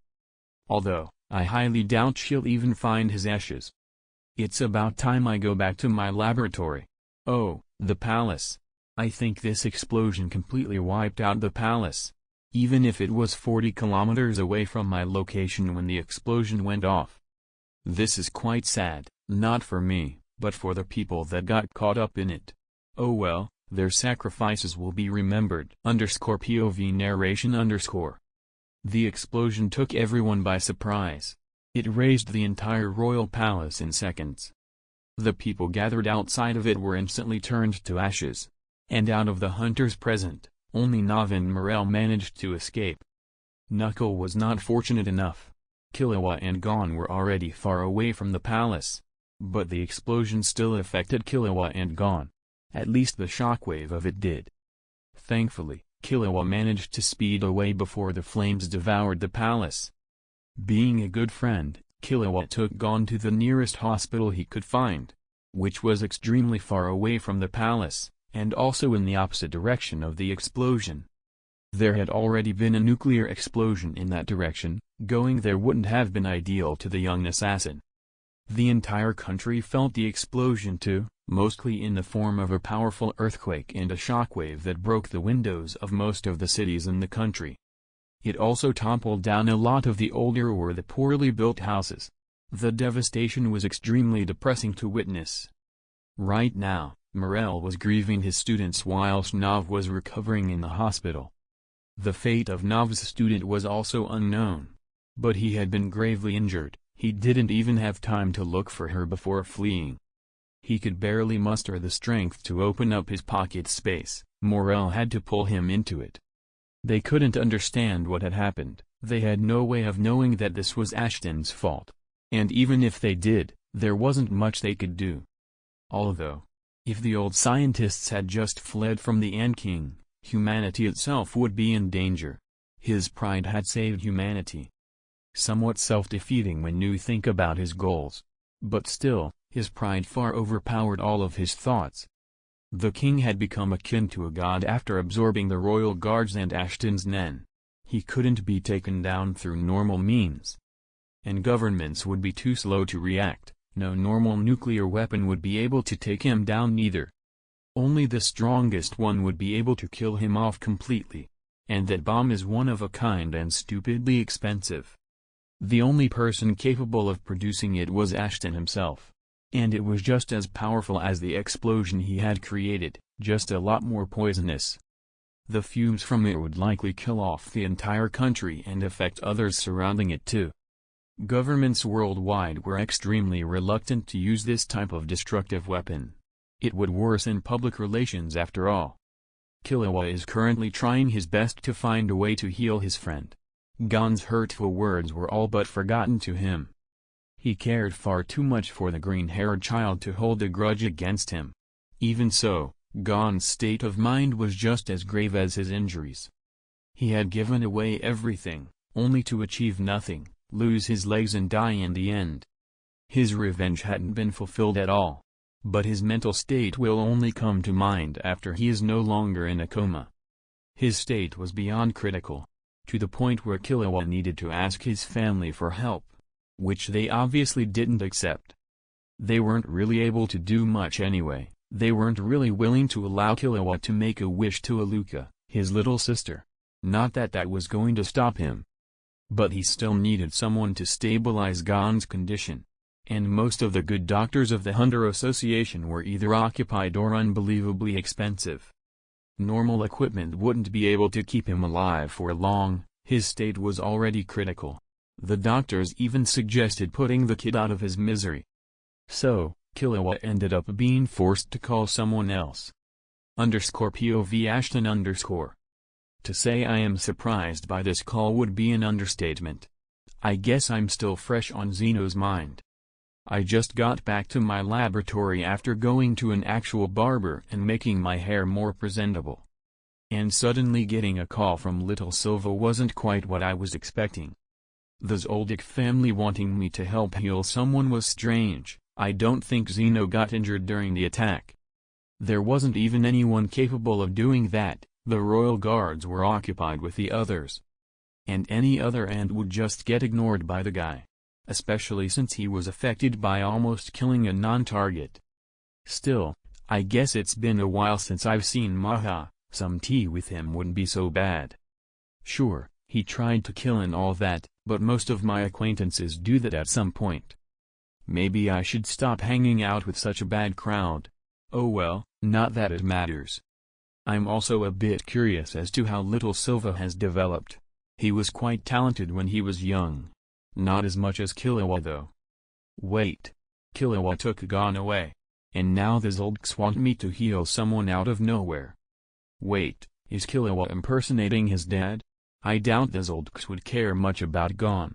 Although, I highly doubt she'll even find his ashes. It's about time I go back to my laboratory. Oh, the palace. I think this explosion completely wiped out the palace. Even if it was 40 kilometers away from my location when the explosion went off. This is quite sad, not for me, but for the people that got caught up in it. Oh well, their sacrifices will be remembered. _POV narration_. The explosion took everyone by surprise. It razed the entire royal palace in seconds. The people gathered outside of it were instantly turned to ashes. And out of the hunters present, only Nav and Morel managed to escape. Knuckle was not fortunate enough. Killua and Gon were already far away from the palace. But the explosion still affected Killua and Gon. At least the shockwave of it did. Thankfully, Killua managed to speed away before the flames devoured the palace. Being a good friend, Killua took Gon to the nearest hospital he could find, which was extremely far away from the palace, and also in the opposite direction of the explosion. There had already been a nuclear explosion in that direction. Going there wouldn't have been ideal to the young assassin. The entire country felt the explosion too, mostly in the form of a powerful earthquake and a shockwave that broke the windows of most of the cities in the country. It also toppled down a lot of the older or the poorly built houses. The devastation was extremely depressing to witness. Right now, Morel was grieving his students whilst Nav was recovering in the hospital. The fate of Nav's student was also unknown. But he had been gravely injured. He didn't even have time to look for her before fleeing. He could barely muster the strength to open up his pocket space. Morel had to pull him into it. They couldn't understand what had happened. They had no way of knowing that this was Ashton's fault. And even if they did, there wasn't much they could do. Although, if the old scientists had just fled from the Ant King, humanity itself would be in danger. His pride had saved humanity. Somewhat self-defeating when you think about his goals. But still, his pride far overpowered all of his thoughts. The king had become akin to a god after absorbing the royal guards and Ashton's Nen. He couldn't be taken down through normal means. And governments would be too slow to react. No normal nuclear weapon would be able to take him down either. Only the strongest one would be able to kill him off completely. And that bomb is one of a kind and stupidly expensive. The only person capable of producing it was Ashton himself. And it was just as powerful as the explosion he had created, just a lot more poisonous. The fumes from it would likely kill off the entire country and affect others surrounding it too. Governments worldwide were extremely reluctant to use this type of destructive weapon. It would worsen public relations after all. Killua is currently trying his best to find a way to heal his friend. Gon's hurtful words were all but forgotten to him. He cared far too much for the green-haired child to hold a grudge against him. Even so, Gon's state of mind was just as grave as his injuries. He had given away everything, only to achieve nothing, lose his legs and die in the end. His revenge hadn't been fulfilled at all. But his mental state will only come to mind after he is no longer in a coma. His state was beyond critical. To the point where Killua needed to ask his family for help. Which they obviously didn't accept. They weren't really able to do much anyway. They weren't really willing to allow Killua to make a wish to Aluka, his little sister. Not that that was going to stop him. But he still needed someone to stabilize Gon's condition. And most of the good doctors of the Hunter Association were either occupied or unbelievably expensive. Normal equipment wouldn't be able to keep him alive for long. His state was already critical. The doctors even suggested putting the kid out of his misery. So, Killua ended up being forced to call someone else. _POV Ashton _ To say I am surprised by this call would be an understatement. I guess I'm still fresh on Zeno's mind. I just got back to my laboratory after going to an actual barber and making my hair more presentable. And suddenly getting a call from Little Silva wasn't quite what I was expecting. The Zoldyck family wanting me to help heal someone was strange. I don't think Zeno got injured during the attack. There wasn't even anyone capable of doing that. The royal guards were occupied with the others. And any other ant would just get ignored by the guy. Especially since he was affected by almost killing a non-target. Still, I guess it's been a while since I've seen Maha. Some tea with him wouldn't be so bad. Sure, he tried to kill and all that, but most of my acquaintances do that at some point. Maybe I should stop hanging out with such a bad crowd. Oh well, not that it matters. I'm also a bit curious as to how Little Silva has developed. He was quite talented when he was young. Not as much as Killua though. Wait. Killua took Gon away. And now the Zoldycks want me to heal someone out of nowhere. Wait, is Killua impersonating his dad? I doubt the Zoldycks would care much about Gon.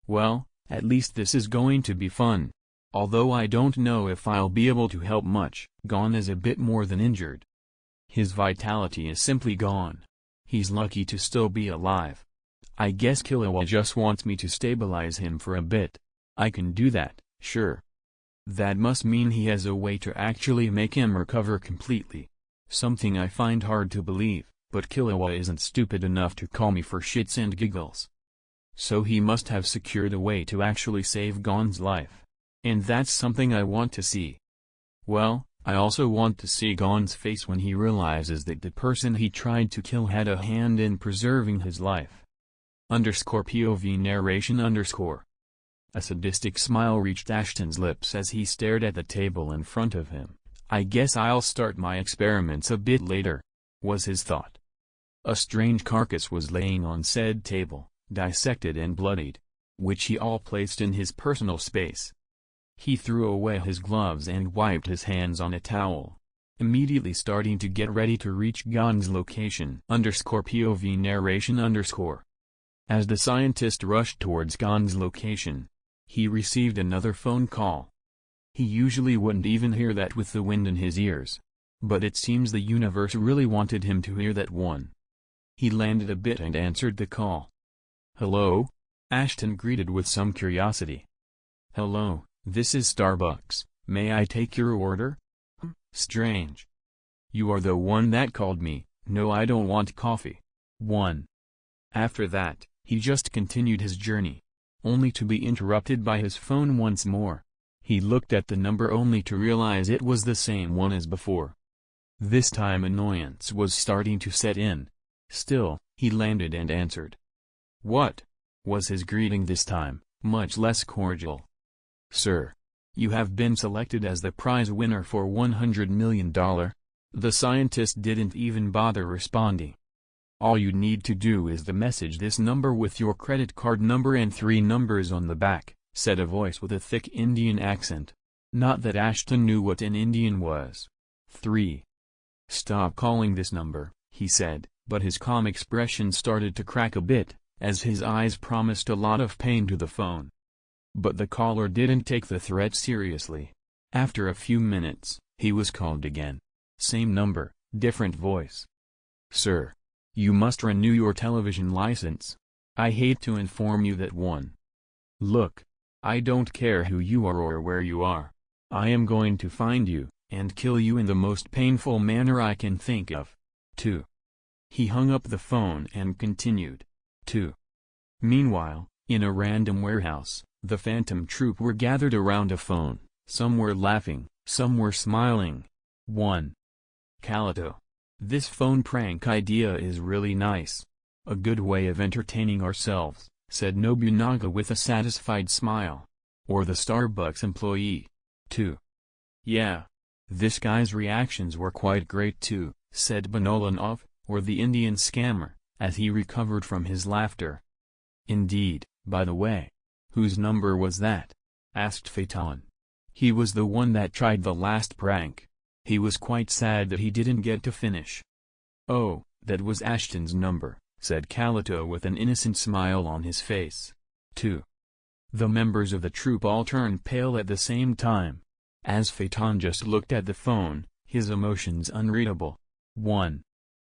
Well, at least this is going to be fun. Although I don't know if I'll be able to help much. Gon is a bit more than injured. His vitality is simply gone. He's lucky to still be alive. I guess Killua just wants me to stabilize him for a bit. I can do that, sure. That must mean he has a way to actually make him recover completely. Something I find hard to believe, but Killua isn't stupid enough to call me for shits and giggles. So he must have secured a way to actually save Gon's life. And that's something I want to see. Well, I also want to see Gon's face when he realizes that the person he tried to kill had a hand in preserving his life. _POV narration _ A sadistic smile reached Ashton's lips as he stared at the table in front of him. I guess I'll start my experiments a bit later, was his thought. A strange carcass was laying on said table, dissected and bloodied, which he all placed in his personal space. He threw away his gloves and wiped his hands on a towel, immediately starting to get ready to reach Gon's location. _POV narration _ As the scientist rushed towards Gon's location, he received another phone call. He usually wouldn't even hear that with the wind in his ears. But it seems the universe really wanted him to hear that one. He landed a bit and answered the call. Hello? Ashton greeted with some curiosity. Hello, this is Starbucks, may I take your order? Strange. You are the one that called me. No, I don't want coffee. 1. After that, he just continued his journey, only to be interrupted by his phone once more. He looked at the number only to realize it was the same one as before. This time annoyance was starting to set in. Still, he landed and answered. What? Was his greeting this time, much less cordial. Sir, you have been selected as the prize winner for $100 million. The scientist didn't even bother responding. All you need to do is to message this number with your credit card number and 3 numbers on the back, said a voice with a thick Indian accent. Not that Ashton knew what an Indian was. 3. Stop calling this number, he said, but his calm expression started to crack a bit, as his eyes promised a lot of pain to the phone. But the caller didn't take the threat seriously. After a few minutes, he was called again. Same number, different voice. Sir, you must renew your television license. I hate to inform you that 1. Look, I don't care who you are or where you are. I am going to find you, and kill you in the most painful manner I can think of. 2. He hung up the phone and continued. 2. Meanwhile, in a random warehouse, the Phantom Troop were gathered around a phone. Some were laughing, some were smiling. 1. Killua. This phone prank idea is really nice. A good way of entertaining ourselves, said Nobunaga with a satisfied smile. Or the Starbucks employee. 2. Yeah. This guy's reactions were quite great too, said Banolanov, or the Indian scammer, as he recovered from his laughter. Indeed, by the way. Whose number was that? Asked Phaeton. He was the one that tried the last prank. He was quite sad that he didn't get to finish. Oh, that was Ashton's number, said Killua with an innocent smile on his face. 2. The members of the troop all turned pale at the same time. As Phaeton just looked at the phone, his emotions unreadable. 1.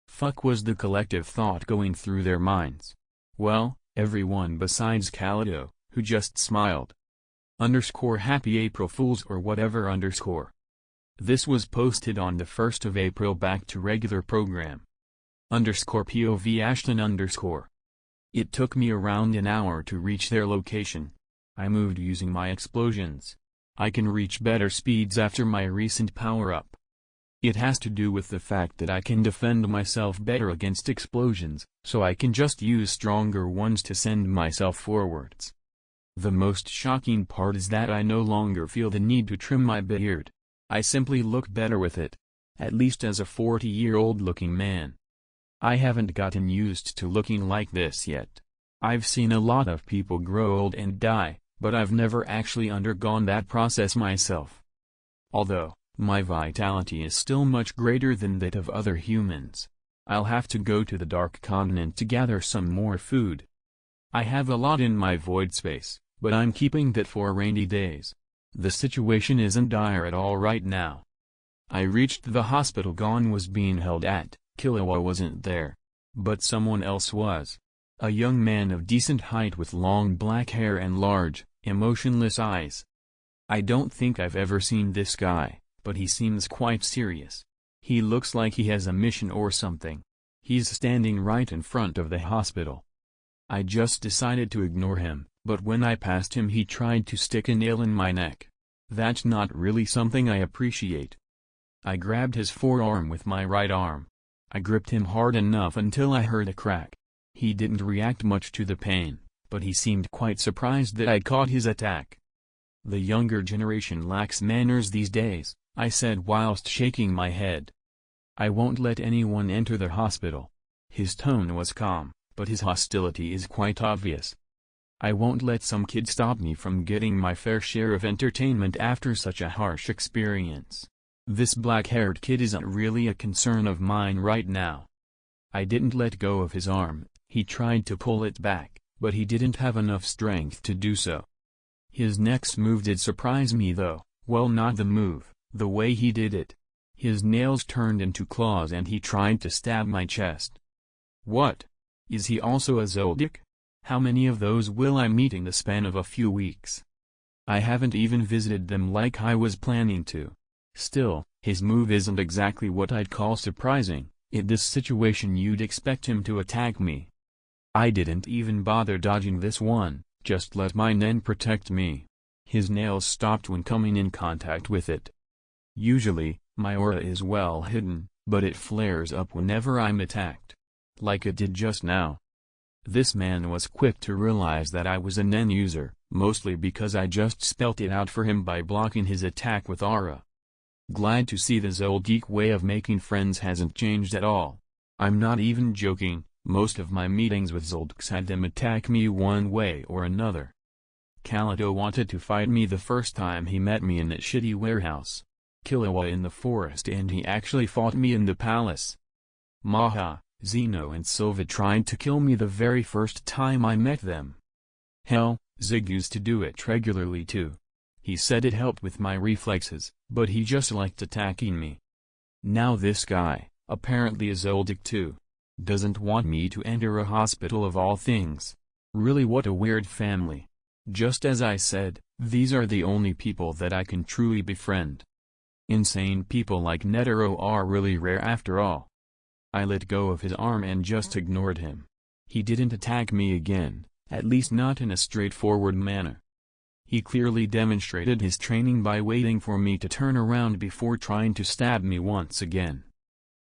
Fuck was the collective thought going through their minds. Well, everyone besides Killua, who just smiled. Happy April Fools or whatever _ This was posted on the 1st of April back to regular program. _POV Ashton _ It took me around an hour to reach their location. I moved using my explosions. I can reach better speeds after my recent power-up. It has to do with the fact that I can defend myself better against explosions, so I can just use stronger ones to send myself forwards. The most shocking part is that I no longer feel the need to trim my beard. I simply look better with it. At least as a 40-year-old looking man. I haven't gotten used to looking like this yet. I've seen a lot of people grow old and die, but I've never actually undergone that process myself. Although, my vitality is still much greater than that of other humans. I'll have to go to the Dark Continent to gather some more food. I have a lot in my void space, but I'm keeping that for rainy days. The situation isn't dire at all right now. I reached the hospital. Gon was being held at. Killua wasn't there. But someone else was. A young man of decent height with long black hair and large, emotionless eyes. I don't think I've ever seen this guy, but he seems quite serious. He looks like he has a mission or something. He's standing right in front of the hospital. I just decided to ignore him, but when I passed him he tried to stick a nail in my neck. That's not really something I appreciate. I grabbed his forearm with my right arm. I gripped him hard enough until I heard a crack. He didn't react much to the pain, but he seemed quite surprised that I caught his attack. The younger generation lacks manners these days, I said whilst shaking my head. I won't let anyone enter the hospital. His tone was calm, but his hostility is quite obvious. I won't let some kid stop me from getting my fair share of entertainment after such a harsh experience. This black-haired kid isn't really a concern of mine right now. I didn't let go of his arm. He tried to pull it back, but he didn't have enough strength to do so. His next move did surprise me though. Well, not the move, the way he did it. His nails turned into claws and he tried to stab my chest. What? Is he also a Zoldyck? How many of those will I meet in the span of a few weeks? I haven't even visited them like I was planning to. Still, his move isn't exactly what I'd call surprising. In this situation you'd expect him to attack me. I didn't even bother dodging this one, just let my Nen protect me. His nails stopped when coming in contact with it. Usually, my aura is well hidden, but it flares up whenever I'm attacked. Like it did just now. This man was quick to realize that I was a Nen user, mostly because I just spelt it out for him by blocking his attack with aura. Glad to see the Zoldyck way of making friends hasn't changed at all. I'm not even joking, most of my meetings with Zoldicks had them attack me one way or another. Killua wanted to fight me the first time he met me in that shitty warehouse. Killua in the forest, and he actually fought me in the palace. Maha, Zeno and Silva tried to kill me the very first time I met them. Hell, Zig used to do it regularly too. He said it helped with my reflexes, but he just liked attacking me. Now this guy, apparently a Zoldyck too, doesn't want me to enter a hospital of all things. Really, what a weird family. Just as I said, these are the only people that I can truly befriend. Insane people like Netero are really rare after all. I let go of his arm and just ignored him. He didn't attack me again, at least not in a straightforward manner. He clearly demonstrated his training by waiting for me to turn around before trying to stab me once again.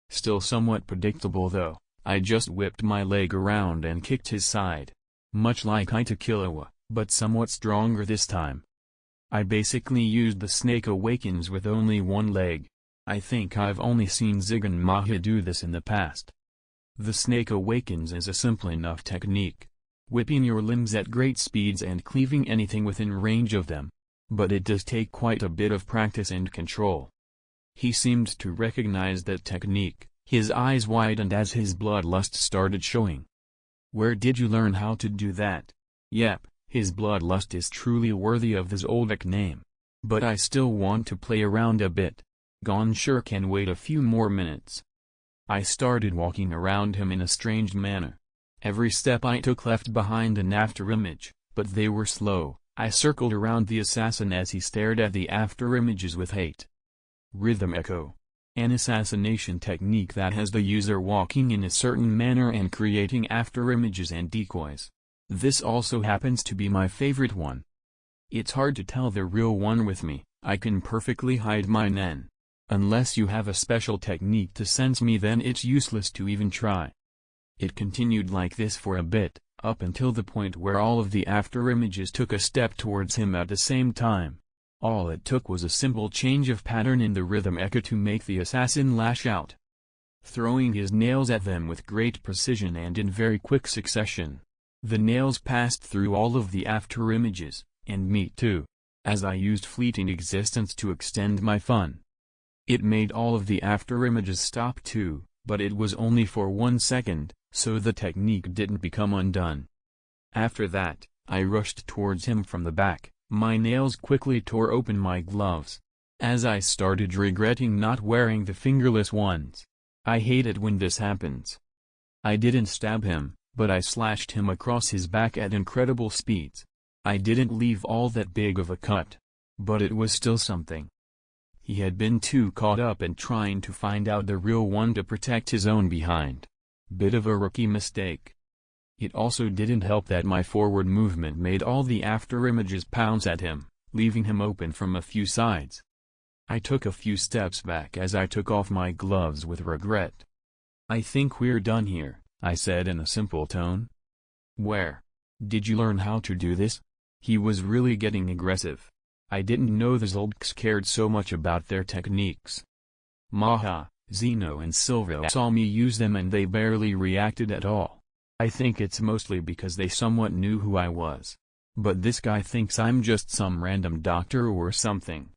Still somewhat predictable though, I just whipped my leg around and kicked his side. Much like I to Killua, but somewhat stronger this time. I basically used the Snake Awakens with only one leg. I think I've only seen Zig and Maha do this in the past. The Snake Awakens is a simple enough technique. Whipping your limbs at great speeds and cleaving anything within range of them. But it does take quite a bit of practice and control. He seemed to recognize that technique. His eyes widened as his bloodlust started showing. Where did you learn how to do that? Yep, his bloodlust is truly worthy of the Zoldyck name. But I still want to play around a bit. Gon sure can wait a few more minutes. I started walking around him in a strange manner. Every step I took left behind an afterimage, but they were slow. I circled around the assassin as he stared at the afterimages with hate. Rhythm Echo. An assassination technique that has the user walking in a certain manner and creating afterimages and decoys. This also happens to be my favorite one. It's hard to tell the real one with me. I can perfectly hide my Nen. Unless you have a special technique to sense me, then it's useless to even try. It continued like this for a bit, up until the point where all of the afterimages took a step towards him at the same time. All it took was a simple change of pattern in the rhythm echo to make the assassin lash out. throwing his nails at them with great precision and in very quick succession. The nails passed through all of the after images, and me too, as I used fleeting existence to extend my fun. It made all of the after images stop too, but it was only for 1 second, so the technique didn't become undone. After that, I rushed towards him from the back. My nails quickly tore open my gloves, as I started regretting not wearing the fingerless ones. I hate it when this happens. I didn't stab him, but I slashed him across his back at incredible speeds. I didn't leave all that big of a cut, but it was still something. He had been too caught up in trying to find out the real one to protect his own behind. Bit of a rookie mistake. It also didn't help that my forward movement made all the after images pounce at him, leaving him open from a few sides. I took a few steps back as I took off my gloves with regret. "I think we're done here," I said in a simple tone. "Where did you learn how to do this?" He was really getting aggressive. I didn't know the Zoldyks cared so much about their techniques. Maha, Zeno and Silva saw me use them and they barely reacted at all. I think it's mostly because they somewhat knew who I was. But this guy thinks I'm just some random doctor or something.